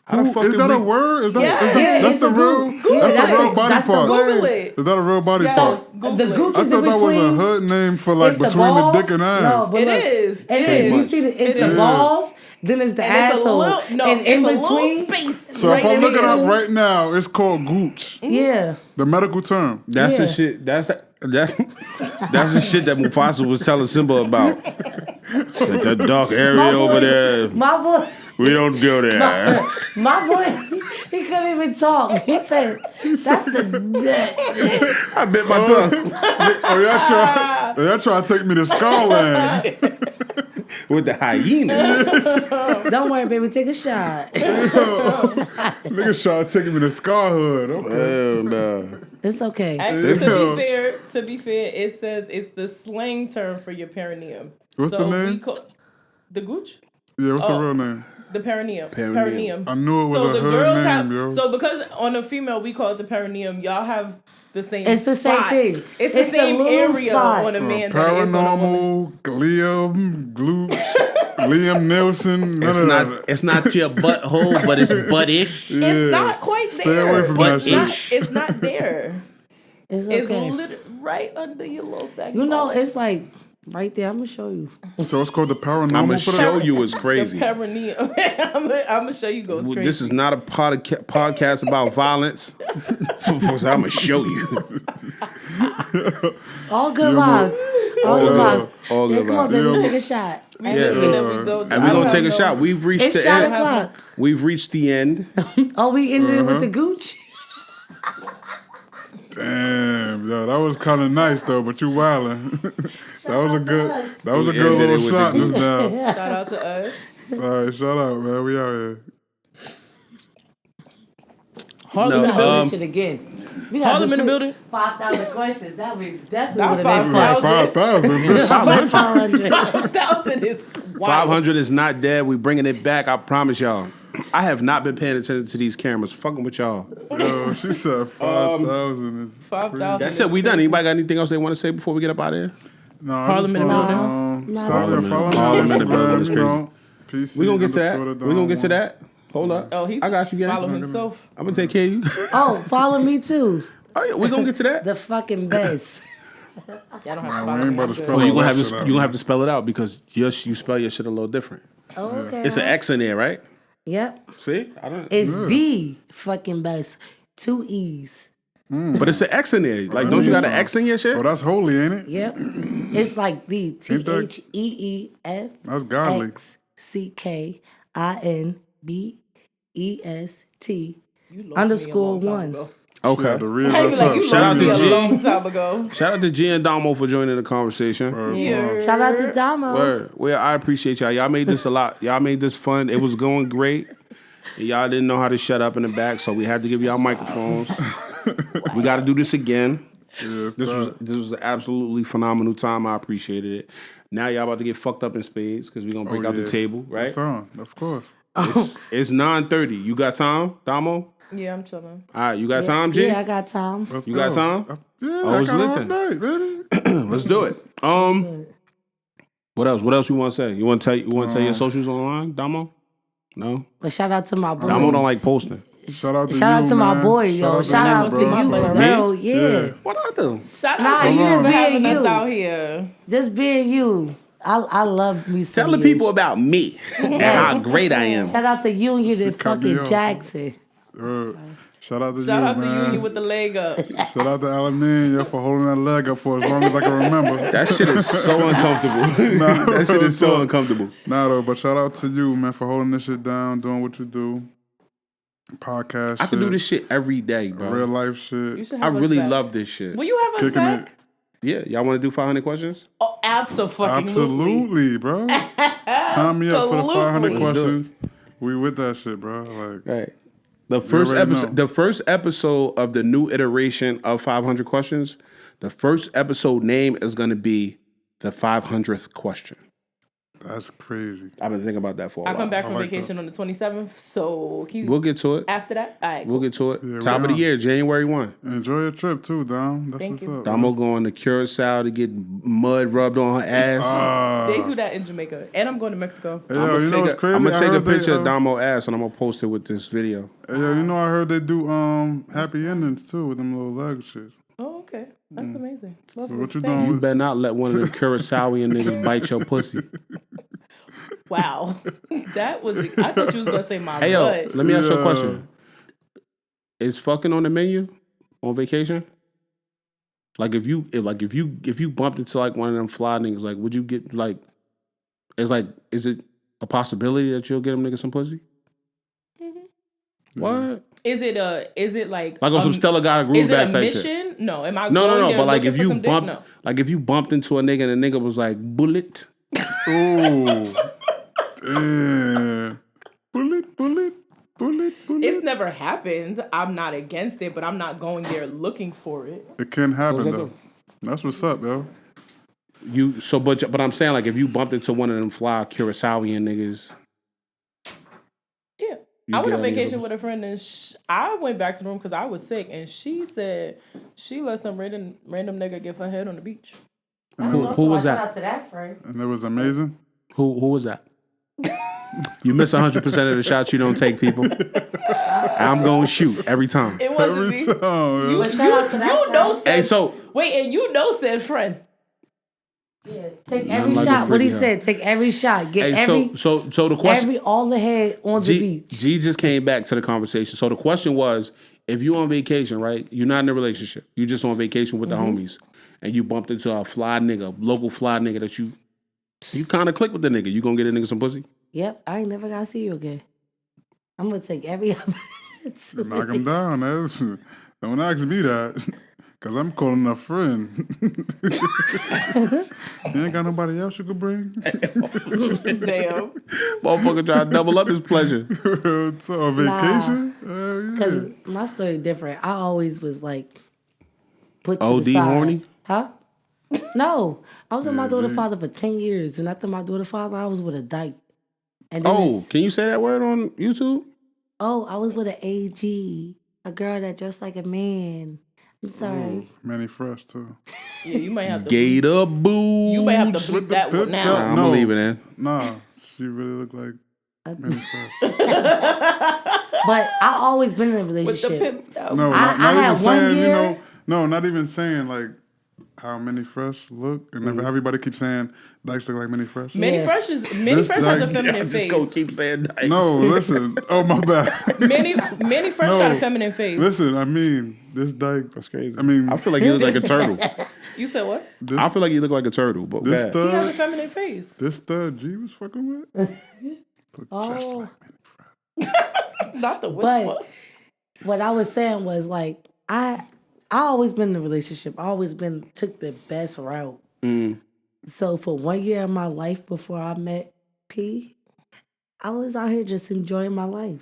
Speaker 1: How the fuck
Speaker 2: is
Speaker 1: did
Speaker 2: that
Speaker 1: we...
Speaker 2: a word? Is that,
Speaker 4: Yeah.
Speaker 2: is that
Speaker 3: Yeah,
Speaker 2: that's
Speaker 3: it's
Speaker 2: the
Speaker 3: a
Speaker 2: real,
Speaker 3: gooch.
Speaker 2: that's
Speaker 3: That's
Speaker 2: the real
Speaker 3: the-
Speaker 2: body
Speaker 3: that's the
Speaker 2: part?
Speaker 3: word.
Speaker 4: Google it.
Speaker 2: Is that a real body
Speaker 4: Yes,
Speaker 2: part?
Speaker 4: Google
Speaker 3: The
Speaker 4: it.
Speaker 3: gooch
Speaker 2: I
Speaker 3: is in
Speaker 2: thought that was a
Speaker 3: between.
Speaker 2: hood name for like
Speaker 3: It's the
Speaker 2: between the
Speaker 3: balls.
Speaker 2: dick and ass.
Speaker 3: No, but
Speaker 4: It
Speaker 3: look,
Speaker 4: is.
Speaker 3: It
Speaker 1: Pretty
Speaker 3: is.
Speaker 1: much.
Speaker 3: You see, it's
Speaker 4: It
Speaker 3: the
Speaker 4: is.
Speaker 3: balls, then it's the
Speaker 4: And it's a
Speaker 3: asshole,
Speaker 4: little
Speaker 3: and in
Speaker 4: it's a
Speaker 3: between.
Speaker 4: little space.
Speaker 2: So
Speaker 4: right
Speaker 2: if I
Speaker 4: in
Speaker 2: look it
Speaker 4: there.
Speaker 2: up right now, it's called gooch,
Speaker 3: Yeah,
Speaker 2: the medical term.
Speaker 1: That's the
Speaker 3: Yeah.
Speaker 1: shit. That's the shit that Mufasa was telling Simba about. It's like that dark area over there.
Speaker 3: My boy,
Speaker 1: We don't go there.
Speaker 3: my boy, he couldn't even talk. He said, "That's the."
Speaker 1: I bit my tongue
Speaker 2: Oh, y'all try to take me to Scarland.
Speaker 1: with the hyena.
Speaker 3: Don't worry, baby. Take a shot.
Speaker 2: Niggas try to take me to Scar Hood. Okay.
Speaker 1: Hell no.
Speaker 3: It's okay.
Speaker 4: Actually,
Speaker 2: Yeah.
Speaker 4: to be fair, it says it's the slang term for your perineum.
Speaker 2: What's the name?
Speaker 4: We call the gooch,
Speaker 2: Yeah, what's the
Speaker 4: Oh.
Speaker 2: real name?
Speaker 4: the perineum.
Speaker 1: Perineum.
Speaker 2: I knew it was
Speaker 4: So
Speaker 2: a
Speaker 4: the
Speaker 2: hood
Speaker 4: girls
Speaker 2: name,
Speaker 4: have.
Speaker 2: yo.
Speaker 4: So because on a female we call it the perineum, y'all have the same.
Speaker 3: It's the same
Speaker 4: spot.
Speaker 3: thing.
Speaker 4: It's the
Speaker 3: It's the
Speaker 4: same
Speaker 3: little
Speaker 4: area
Speaker 3: spot.
Speaker 4: on a man than it is on a woman.
Speaker 2: Paranormal, Liam, Glutes, Liam Nelson, none
Speaker 1: It's
Speaker 2: of
Speaker 1: not.
Speaker 2: that.
Speaker 1: It's not your butthole, but it's buttish.
Speaker 2: Yeah.
Speaker 4: It's not quite there.
Speaker 2: Stay away from
Speaker 4: but
Speaker 2: that shit.
Speaker 4: It's not there.
Speaker 3: It's
Speaker 4: It's
Speaker 3: okay.
Speaker 4: right under your little sack.
Speaker 3: You know, it's like right there. I'm gonna show you.
Speaker 2: So it's called the paranormal
Speaker 1: I'm gonna
Speaker 2: for
Speaker 1: show
Speaker 2: that?
Speaker 1: you it's
Speaker 4: the
Speaker 1: crazy.
Speaker 4: perineum. I'm gonna show you goes crazy.
Speaker 1: This is not a podcast about violence. So I'm gonna show you.
Speaker 3: All good vibes. All good vibes.
Speaker 1: All good
Speaker 3: Yeah, come on,
Speaker 1: vibes.
Speaker 3: baby.
Speaker 2: Yeah.
Speaker 3: Take a shot.
Speaker 4: We looking at me, so
Speaker 1: And
Speaker 4: I
Speaker 1: we're
Speaker 4: don't
Speaker 1: gonna
Speaker 4: have
Speaker 1: take a
Speaker 4: no-
Speaker 1: shot. We've reached
Speaker 3: It's
Speaker 1: the
Speaker 3: shot
Speaker 1: end.
Speaker 3: o'clock.
Speaker 1: We've reached the end.
Speaker 3: Oh, we ended with the gooch.
Speaker 2: Damn, yo, that was kind of nice though, but you wildin'. that was a good
Speaker 1: We
Speaker 2: good
Speaker 1: ended it
Speaker 2: little
Speaker 1: with
Speaker 2: shot
Speaker 1: the
Speaker 2: just now.
Speaker 4: Shout out to us.
Speaker 2: All right, shout out, man. We out here.
Speaker 4: Harlem
Speaker 3: We
Speaker 4: in the
Speaker 3: gotta do
Speaker 4: building.
Speaker 3: this shit again. We gotta
Speaker 4: Harlem
Speaker 3: do
Speaker 4: in the
Speaker 3: quick
Speaker 4: building.
Speaker 3: 5,000 questions. That we definitely
Speaker 4: Not
Speaker 3: would have been
Speaker 4: 5,000.
Speaker 2: 5,000, bitch.
Speaker 3: 500.
Speaker 4: 5,000 is wild.
Speaker 1: 500 is not dead. We bringing it back. I promise y'all. I have not been paying attention to these cameras. Fucking with y'all.
Speaker 2: Yo, she said 5,000.
Speaker 4: 5,000.
Speaker 1: That's it. We done. Anybody got anything else they want to say before we get up out of here?
Speaker 2: No,
Speaker 4: Harlem in the building.
Speaker 2: Follow me
Speaker 1: Harlem
Speaker 2: on
Speaker 1: in the building is
Speaker 2: Instagram, you know. PC
Speaker 1: We gonna get to that.
Speaker 2: underscore
Speaker 1: We gonna get to
Speaker 2: the
Speaker 1: that. Hold up.
Speaker 4: Oh, he's
Speaker 1: I got you, gang.
Speaker 4: follow himself.
Speaker 1: I'm gonna take care of you.
Speaker 3: Oh, follow me too.
Speaker 1: Oh yeah, we gonna get to that.
Speaker 3: The fucking best.
Speaker 4: Y'all don't have to
Speaker 2: Man,
Speaker 4: follow
Speaker 2: we ain't
Speaker 4: me.
Speaker 2: about to
Speaker 4: I'm
Speaker 2: spell
Speaker 1: Oh,
Speaker 2: all
Speaker 1: you gonna
Speaker 2: that
Speaker 1: have
Speaker 2: shit
Speaker 1: to
Speaker 2: out.
Speaker 1: you gonna have to spell it out because you spell your shit a little different.
Speaker 3: Oh, okay.
Speaker 1: It's an X in there, right?
Speaker 3: Yep.
Speaker 1: See, I don't.
Speaker 3: It's the fucking best. 2 E's.
Speaker 1: But it's an X in there. Like, don't you got an X in your shit?
Speaker 2: Oh, that's holy, ain't it?
Speaker 3: Yep. It's like the
Speaker 2: Ain't that-
Speaker 3: THEEF.
Speaker 2: That's godly.
Speaker 3: XCKINBEST
Speaker 4: You lost me a
Speaker 3: underscore
Speaker 4: long time
Speaker 3: 1.
Speaker 4: ago.
Speaker 1: Okay.
Speaker 2: Yeah, the real
Speaker 4: I be
Speaker 2: what's
Speaker 4: like,
Speaker 2: up.
Speaker 4: you
Speaker 1: Shout out
Speaker 4: lost me
Speaker 1: to
Speaker 4: a
Speaker 1: G.
Speaker 4: long time ago.
Speaker 1: Shout out to G and Domo for joining the conversation.
Speaker 4: Yeah.
Speaker 3: Shout out to Domo.
Speaker 1: Word. Well, I appreciate y'all. Y'all made this a lot. Y'all made this fun. It was going great. And y'all didn't know how to shut up in the back, so we had to give y'all microphones. We got to do this again.
Speaker 2: Yeah,
Speaker 1: This was an absolutely phenomenal time. I appreciated it. Now y'all about to get fucked up in spades because we're gonna break out the table, right?
Speaker 2: That's on, of course.
Speaker 1: It's 9:30. You got time, Domo?
Speaker 4: Yeah, I'm chilling.
Speaker 1: All right, you got time, G?
Speaker 3: Yeah, I got time.
Speaker 2: Let's
Speaker 1: You
Speaker 2: go.
Speaker 1: got time?
Speaker 2: Yeah,
Speaker 1: Oh,
Speaker 2: I
Speaker 1: it's
Speaker 2: got
Speaker 1: lit
Speaker 2: all
Speaker 1: then.
Speaker 2: night, baby.
Speaker 1: Let's do it. What else? What else you want to say? You want to tell your socials online, Domo? No.
Speaker 3: But shout out to my boy.
Speaker 1: Domo don't like posting.
Speaker 2: Shout out to
Speaker 3: Shout
Speaker 2: you,
Speaker 3: out to my
Speaker 2: man.
Speaker 3: boy, yo. Shout out to
Speaker 2: bro,
Speaker 3: you,
Speaker 2: for
Speaker 3: for
Speaker 1: me?
Speaker 3: real. Yeah.
Speaker 1: What I do?
Speaker 4: Shout
Speaker 3: Nah,
Speaker 4: out to
Speaker 3: you
Speaker 4: you
Speaker 3: just
Speaker 4: for
Speaker 3: being
Speaker 4: having us
Speaker 3: you.
Speaker 4: out here.
Speaker 3: Just being you. I love me some
Speaker 1: Tell the
Speaker 3: you.
Speaker 1: people about me and how great I am.
Speaker 3: Shout out to you and you the
Speaker 2: cut me
Speaker 3: fucking
Speaker 2: off.
Speaker 3: Jackson.
Speaker 2: Shout out to
Speaker 4: Shout
Speaker 2: you,
Speaker 4: out to
Speaker 2: man.
Speaker 4: you with the leg up.
Speaker 2: Shout out to Alamine for holding that leg up for as long as I can remember.
Speaker 1: That shit is so uncomfortable. That shit is so uncomfortable.
Speaker 2: Nah, though, but shout out to you, man, for holding this shit down, doing what you do. Podcast
Speaker 1: I
Speaker 2: shit.
Speaker 1: can do this shit every day, bro.
Speaker 2: Real life
Speaker 4: You
Speaker 2: shit.
Speaker 4: should
Speaker 1: I
Speaker 4: have us
Speaker 1: really
Speaker 4: back.
Speaker 1: love this shit.
Speaker 4: Will you have us
Speaker 2: Kicking
Speaker 4: back?
Speaker 2: it.
Speaker 1: Yeah, y'all want to do 500 questions?
Speaker 4: Oh, absolutely.
Speaker 2: Absolutely, bro. Sign me up for the 500
Speaker 4: Absolutely.
Speaker 2: questions. We with that shit, bro. Like,
Speaker 1: Right. The first
Speaker 2: already
Speaker 1: episode,
Speaker 2: know.
Speaker 1: the first episode of the new iteration of 500 questions, the first episode name is going to be the 500th question.
Speaker 2: that's crazy.
Speaker 1: I've been thinking about that for a
Speaker 4: I
Speaker 1: while.
Speaker 4: come back from
Speaker 2: like
Speaker 4: vacation on the 27th, so can you,
Speaker 1: We'll get to it.
Speaker 4: after that, all right,
Speaker 1: We'll
Speaker 4: cool.
Speaker 1: get to it.
Speaker 2: Yeah,
Speaker 1: Top
Speaker 2: we
Speaker 1: of the
Speaker 2: on.
Speaker 1: year, January 1.
Speaker 2: Enjoy your trip too, Dom. That's
Speaker 4: Thank
Speaker 2: what's
Speaker 4: you.
Speaker 2: up.
Speaker 1: Damo going to Curacao to get mud rubbed on her ass.
Speaker 4: They do that in Jamaica, and I'm going to Mexico.
Speaker 2: Hey, yo, you know what's crazy?
Speaker 1: I'm gonna
Speaker 2: I
Speaker 1: take a
Speaker 2: heard they,
Speaker 1: picture of Damo ass and I'm gonna post it with this video.
Speaker 2: Hey, yo, you know I heard they do happy endings too with them little leg shits.
Speaker 4: Oh, okay, that's amazing. Lovely.
Speaker 2: what you
Speaker 4: Thanks.
Speaker 2: doing
Speaker 1: You
Speaker 2: with-
Speaker 1: better not let one of the Curaçaoian niggas bite your pussy.
Speaker 4: Wow, that was. I thought you was gonna say my
Speaker 1: Hey yo,
Speaker 4: butt.
Speaker 1: let me ask you a
Speaker 2: Yeah.
Speaker 1: question. Is fucking on the menu on vacation? Like if you bumped into like one of them fly niggas, like would you get like? Is it a possibility that you'll get them niggas some pussy? What?
Speaker 4: Is it like
Speaker 1: Like on some Stella got a groove
Speaker 4: Is it
Speaker 1: back
Speaker 4: a
Speaker 1: type shit?
Speaker 4: mission? No. Am I
Speaker 1: No.
Speaker 4: going there
Speaker 1: But like
Speaker 4: looking
Speaker 1: if
Speaker 4: for
Speaker 1: you
Speaker 4: some dick?
Speaker 1: bumped,
Speaker 4: No.
Speaker 1: like if you bumped into a nigga and the nigga was like bullet.
Speaker 2: Ooh. Damn. Bullet.
Speaker 4: It's never happened. I'm not against it, but I'm not going there looking for it.
Speaker 2: It can happen
Speaker 1: that
Speaker 2: though.
Speaker 1: do?
Speaker 2: That's what's up, yo.
Speaker 1: But I'm saying like if you bumped into one of them fly Curaçaoian niggas.
Speaker 4: Yeah.
Speaker 1: You
Speaker 4: I went
Speaker 1: get
Speaker 4: on
Speaker 1: that nigga
Speaker 4: vacation
Speaker 1: some-
Speaker 4: with a friend and I went back to the room because I was sick, and she said she let some random nigga give her head on the beach.
Speaker 1: Who was
Speaker 3: Shout
Speaker 1: that?
Speaker 3: out to that friend.
Speaker 2: And it was amazing.
Speaker 1: Who was that? You miss 100% of the shots you don't take, people. I'm going to shoot every time.
Speaker 4: It wasn't
Speaker 2: Every
Speaker 4: me.
Speaker 2: time, yo.
Speaker 3: But shout out to that
Speaker 4: You know,
Speaker 3: friend.
Speaker 1: Hey,
Speaker 4: said,
Speaker 1: so
Speaker 4: wait, and you know said friend.
Speaker 3: Yeah, take
Speaker 1: Nothing
Speaker 3: every
Speaker 1: like a
Speaker 3: shot. What he
Speaker 1: freaky
Speaker 3: said, take every shot. Get
Speaker 1: hey,
Speaker 3: every
Speaker 1: so the question
Speaker 3: all the head on the beach.
Speaker 1: G just came back to the conversation. So the question was, if you on vacation, right? You're not in a relationship. You just on vacation with the homies, and you bumped into a fly nigga, local fly nigga that you kind of click with the nigga. You gonna get a nigga some pussy?
Speaker 3: Yep, I ain't never gonna see you again. I'm gonna take every
Speaker 2: Knock him down. Don't ask me that. Cause I'm calling a friend. You ain't got nobody else you could bring?
Speaker 4: Damn.
Speaker 1: Motherfucker try to double up his pleasure.
Speaker 2: So a vacation? Hell yeah.
Speaker 3: Because my story different. I always was like put to
Speaker 1: OD
Speaker 3: the side.
Speaker 1: horny?
Speaker 3: Huh? No. I was with my daughter father for 10 years. And after my daughter father, I was with a dyke. And then
Speaker 1: Oh, can you say that word on YouTube?
Speaker 3: I was with an AG. A girl that dressed like a man. I'm sorry.
Speaker 2: Manny Fresh too.
Speaker 4: Yeah, you might have to.
Speaker 1: Gator boots.
Speaker 4: You might have to
Speaker 2: With
Speaker 4: bleep
Speaker 2: the
Speaker 4: that one
Speaker 2: pip
Speaker 4: now.
Speaker 2: down.
Speaker 1: I'm gonna leave it in.
Speaker 2: Nah, she really looked like Manny Fresh.
Speaker 3: But I always been in a
Speaker 4: With the
Speaker 3: relationship.
Speaker 4: pimp out.
Speaker 2: No,
Speaker 3: I
Speaker 2: not
Speaker 3: had
Speaker 2: even
Speaker 3: one
Speaker 2: saying,
Speaker 3: year-
Speaker 2: no, not even saying like how Minnie Fresh look, and everybody keeps saying Dykes look like Minnie Fresh.
Speaker 4: Minnie
Speaker 3: Yeah.
Speaker 4: Fresh
Speaker 2: This
Speaker 4: has a
Speaker 2: Dyke-
Speaker 4: feminine
Speaker 1: Just
Speaker 4: face.
Speaker 1: go keep saying Dykes.
Speaker 2: No, listen. Oh my bad.
Speaker 4: Minnie Fresh got a
Speaker 2: No.
Speaker 4: feminine face.
Speaker 2: Listen, I mean this Dyke.
Speaker 1: That's crazy.
Speaker 2: I mean,
Speaker 1: I feel like he looks like a turtle.
Speaker 4: You said what?
Speaker 1: I feel like he look like a turtle, but
Speaker 2: this
Speaker 1: bad.
Speaker 4: He has a
Speaker 2: stud,
Speaker 4: feminine face.
Speaker 2: this stud G was fucking with. Look just
Speaker 3: Oh.
Speaker 2: like Minnie Fresh.
Speaker 4: Not the whisper.
Speaker 3: But what I was saying was like I always been in a relationship. I always took the best route. So for 1 year of my life before I met P, I was out here just enjoying my life.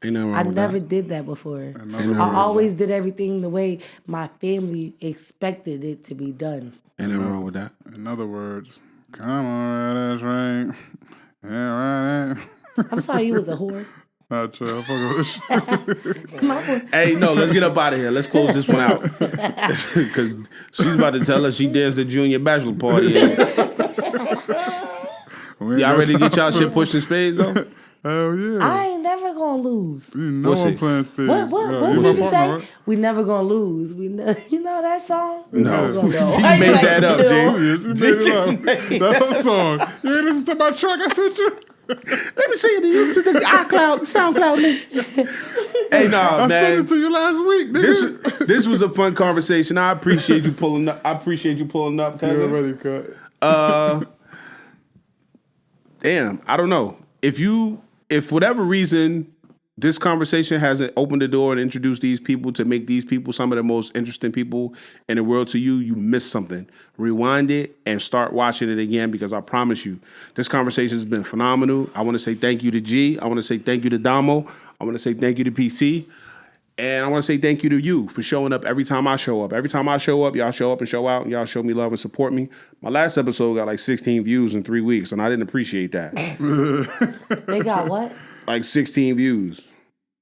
Speaker 1: Ain't nothing wrong
Speaker 3: I
Speaker 1: with
Speaker 3: never
Speaker 1: that.
Speaker 3: did that before.
Speaker 2: In
Speaker 3: I
Speaker 2: other words,
Speaker 3: always did everything the way my family expected it to be done.
Speaker 1: Ain't nothing wrong with that.
Speaker 2: in other words, come on, right ass right. Yeah, right.
Speaker 3: I'm sorry you was a whore.
Speaker 2: Not true. I fuck with you.
Speaker 1: Hey, no, let's get up out of here. Let's close this one out. Because she's about to tell us she danced the junior bachelor party. Y'all ready to get y'all shit pushed in spades, though?
Speaker 2: Hell yeah.
Speaker 3: I ain't never gonna lose.
Speaker 2: You know
Speaker 1: What's
Speaker 2: I'm
Speaker 1: it?
Speaker 2: playing spades.
Speaker 3: What
Speaker 2: Yeah,
Speaker 3: did
Speaker 2: my
Speaker 3: you say?
Speaker 2: partner, right?
Speaker 3: We never gonna lose. You know that song? We
Speaker 1: No.
Speaker 3: never gonna
Speaker 1: She
Speaker 3: lose.
Speaker 4: Why you
Speaker 1: made
Speaker 4: like,
Speaker 1: that up,
Speaker 4: no?
Speaker 1: G.
Speaker 2: Yeah, she made it up. That's her song. You ain't listen to my track I sent you?
Speaker 1: Let me sing it to you to the iCloud, SoundCloud link. Hey, nah,
Speaker 2: I sent
Speaker 1: man.
Speaker 2: it to you last week, nigga.
Speaker 1: This was a fun conversation. I appreciate you pulling up.
Speaker 2: You
Speaker 1: cousin.
Speaker 2: already cut.
Speaker 1: Damn, I don't know. If for whatever reason this conversation hasn't opened the door and introduced these people to make these people some of the most interesting people in the world to you, you missed something. Rewind it and start watching it again, because I promise you, this conversation has been phenomenal. I want to say thank you to G. I want to say thank you to Domo. I want to say thank you to PC. And I want to say thank you to you for showing up every time I show up. Every time I show up, y'all show up and show out, and y'all show me love and support me. My last episode got like 16 views in 3 weeks, and I didn't appreciate that.
Speaker 3: They got what?
Speaker 1: Like 16 views.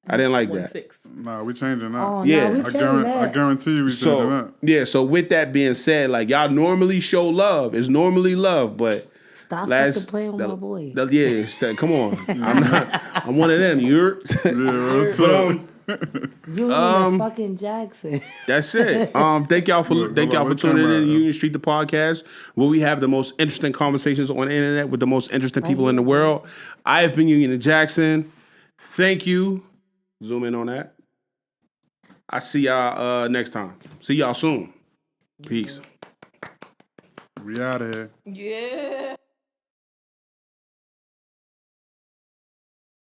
Speaker 1: I didn't like that.
Speaker 4: 6.
Speaker 2: Nah, we changing that.
Speaker 3: Oh,
Speaker 1: Yeah.
Speaker 3: no, we
Speaker 2: I,
Speaker 3: changed
Speaker 2: I
Speaker 3: that.
Speaker 2: guarantee you we changing
Speaker 1: So,
Speaker 2: that.
Speaker 1: yeah, so with that being said, like, y'all normally show love. It's normally love, but
Speaker 3: Stop fucking playing with my boy.
Speaker 1: Come on. I'm one of them. You're
Speaker 2: Yeah, real talk.
Speaker 3: You and fucking Jackson.
Speaker 1: That's it. Thank y'all for
Speaker 2: Look,
Speaker 1: tuning in
Speaker 2: camera
Speaker 1: to
Speaker 2: at?
Speaker 1: Union Street the podcast, where we have the most interesting conversations on the internet with the most interesting people in the world. I have been Union Jackson. Thank you. Zoom in on that. I see y'all next time. See y'all soon. Peace.
Speaker 2: We out of here.
Speaker 4: Yeah.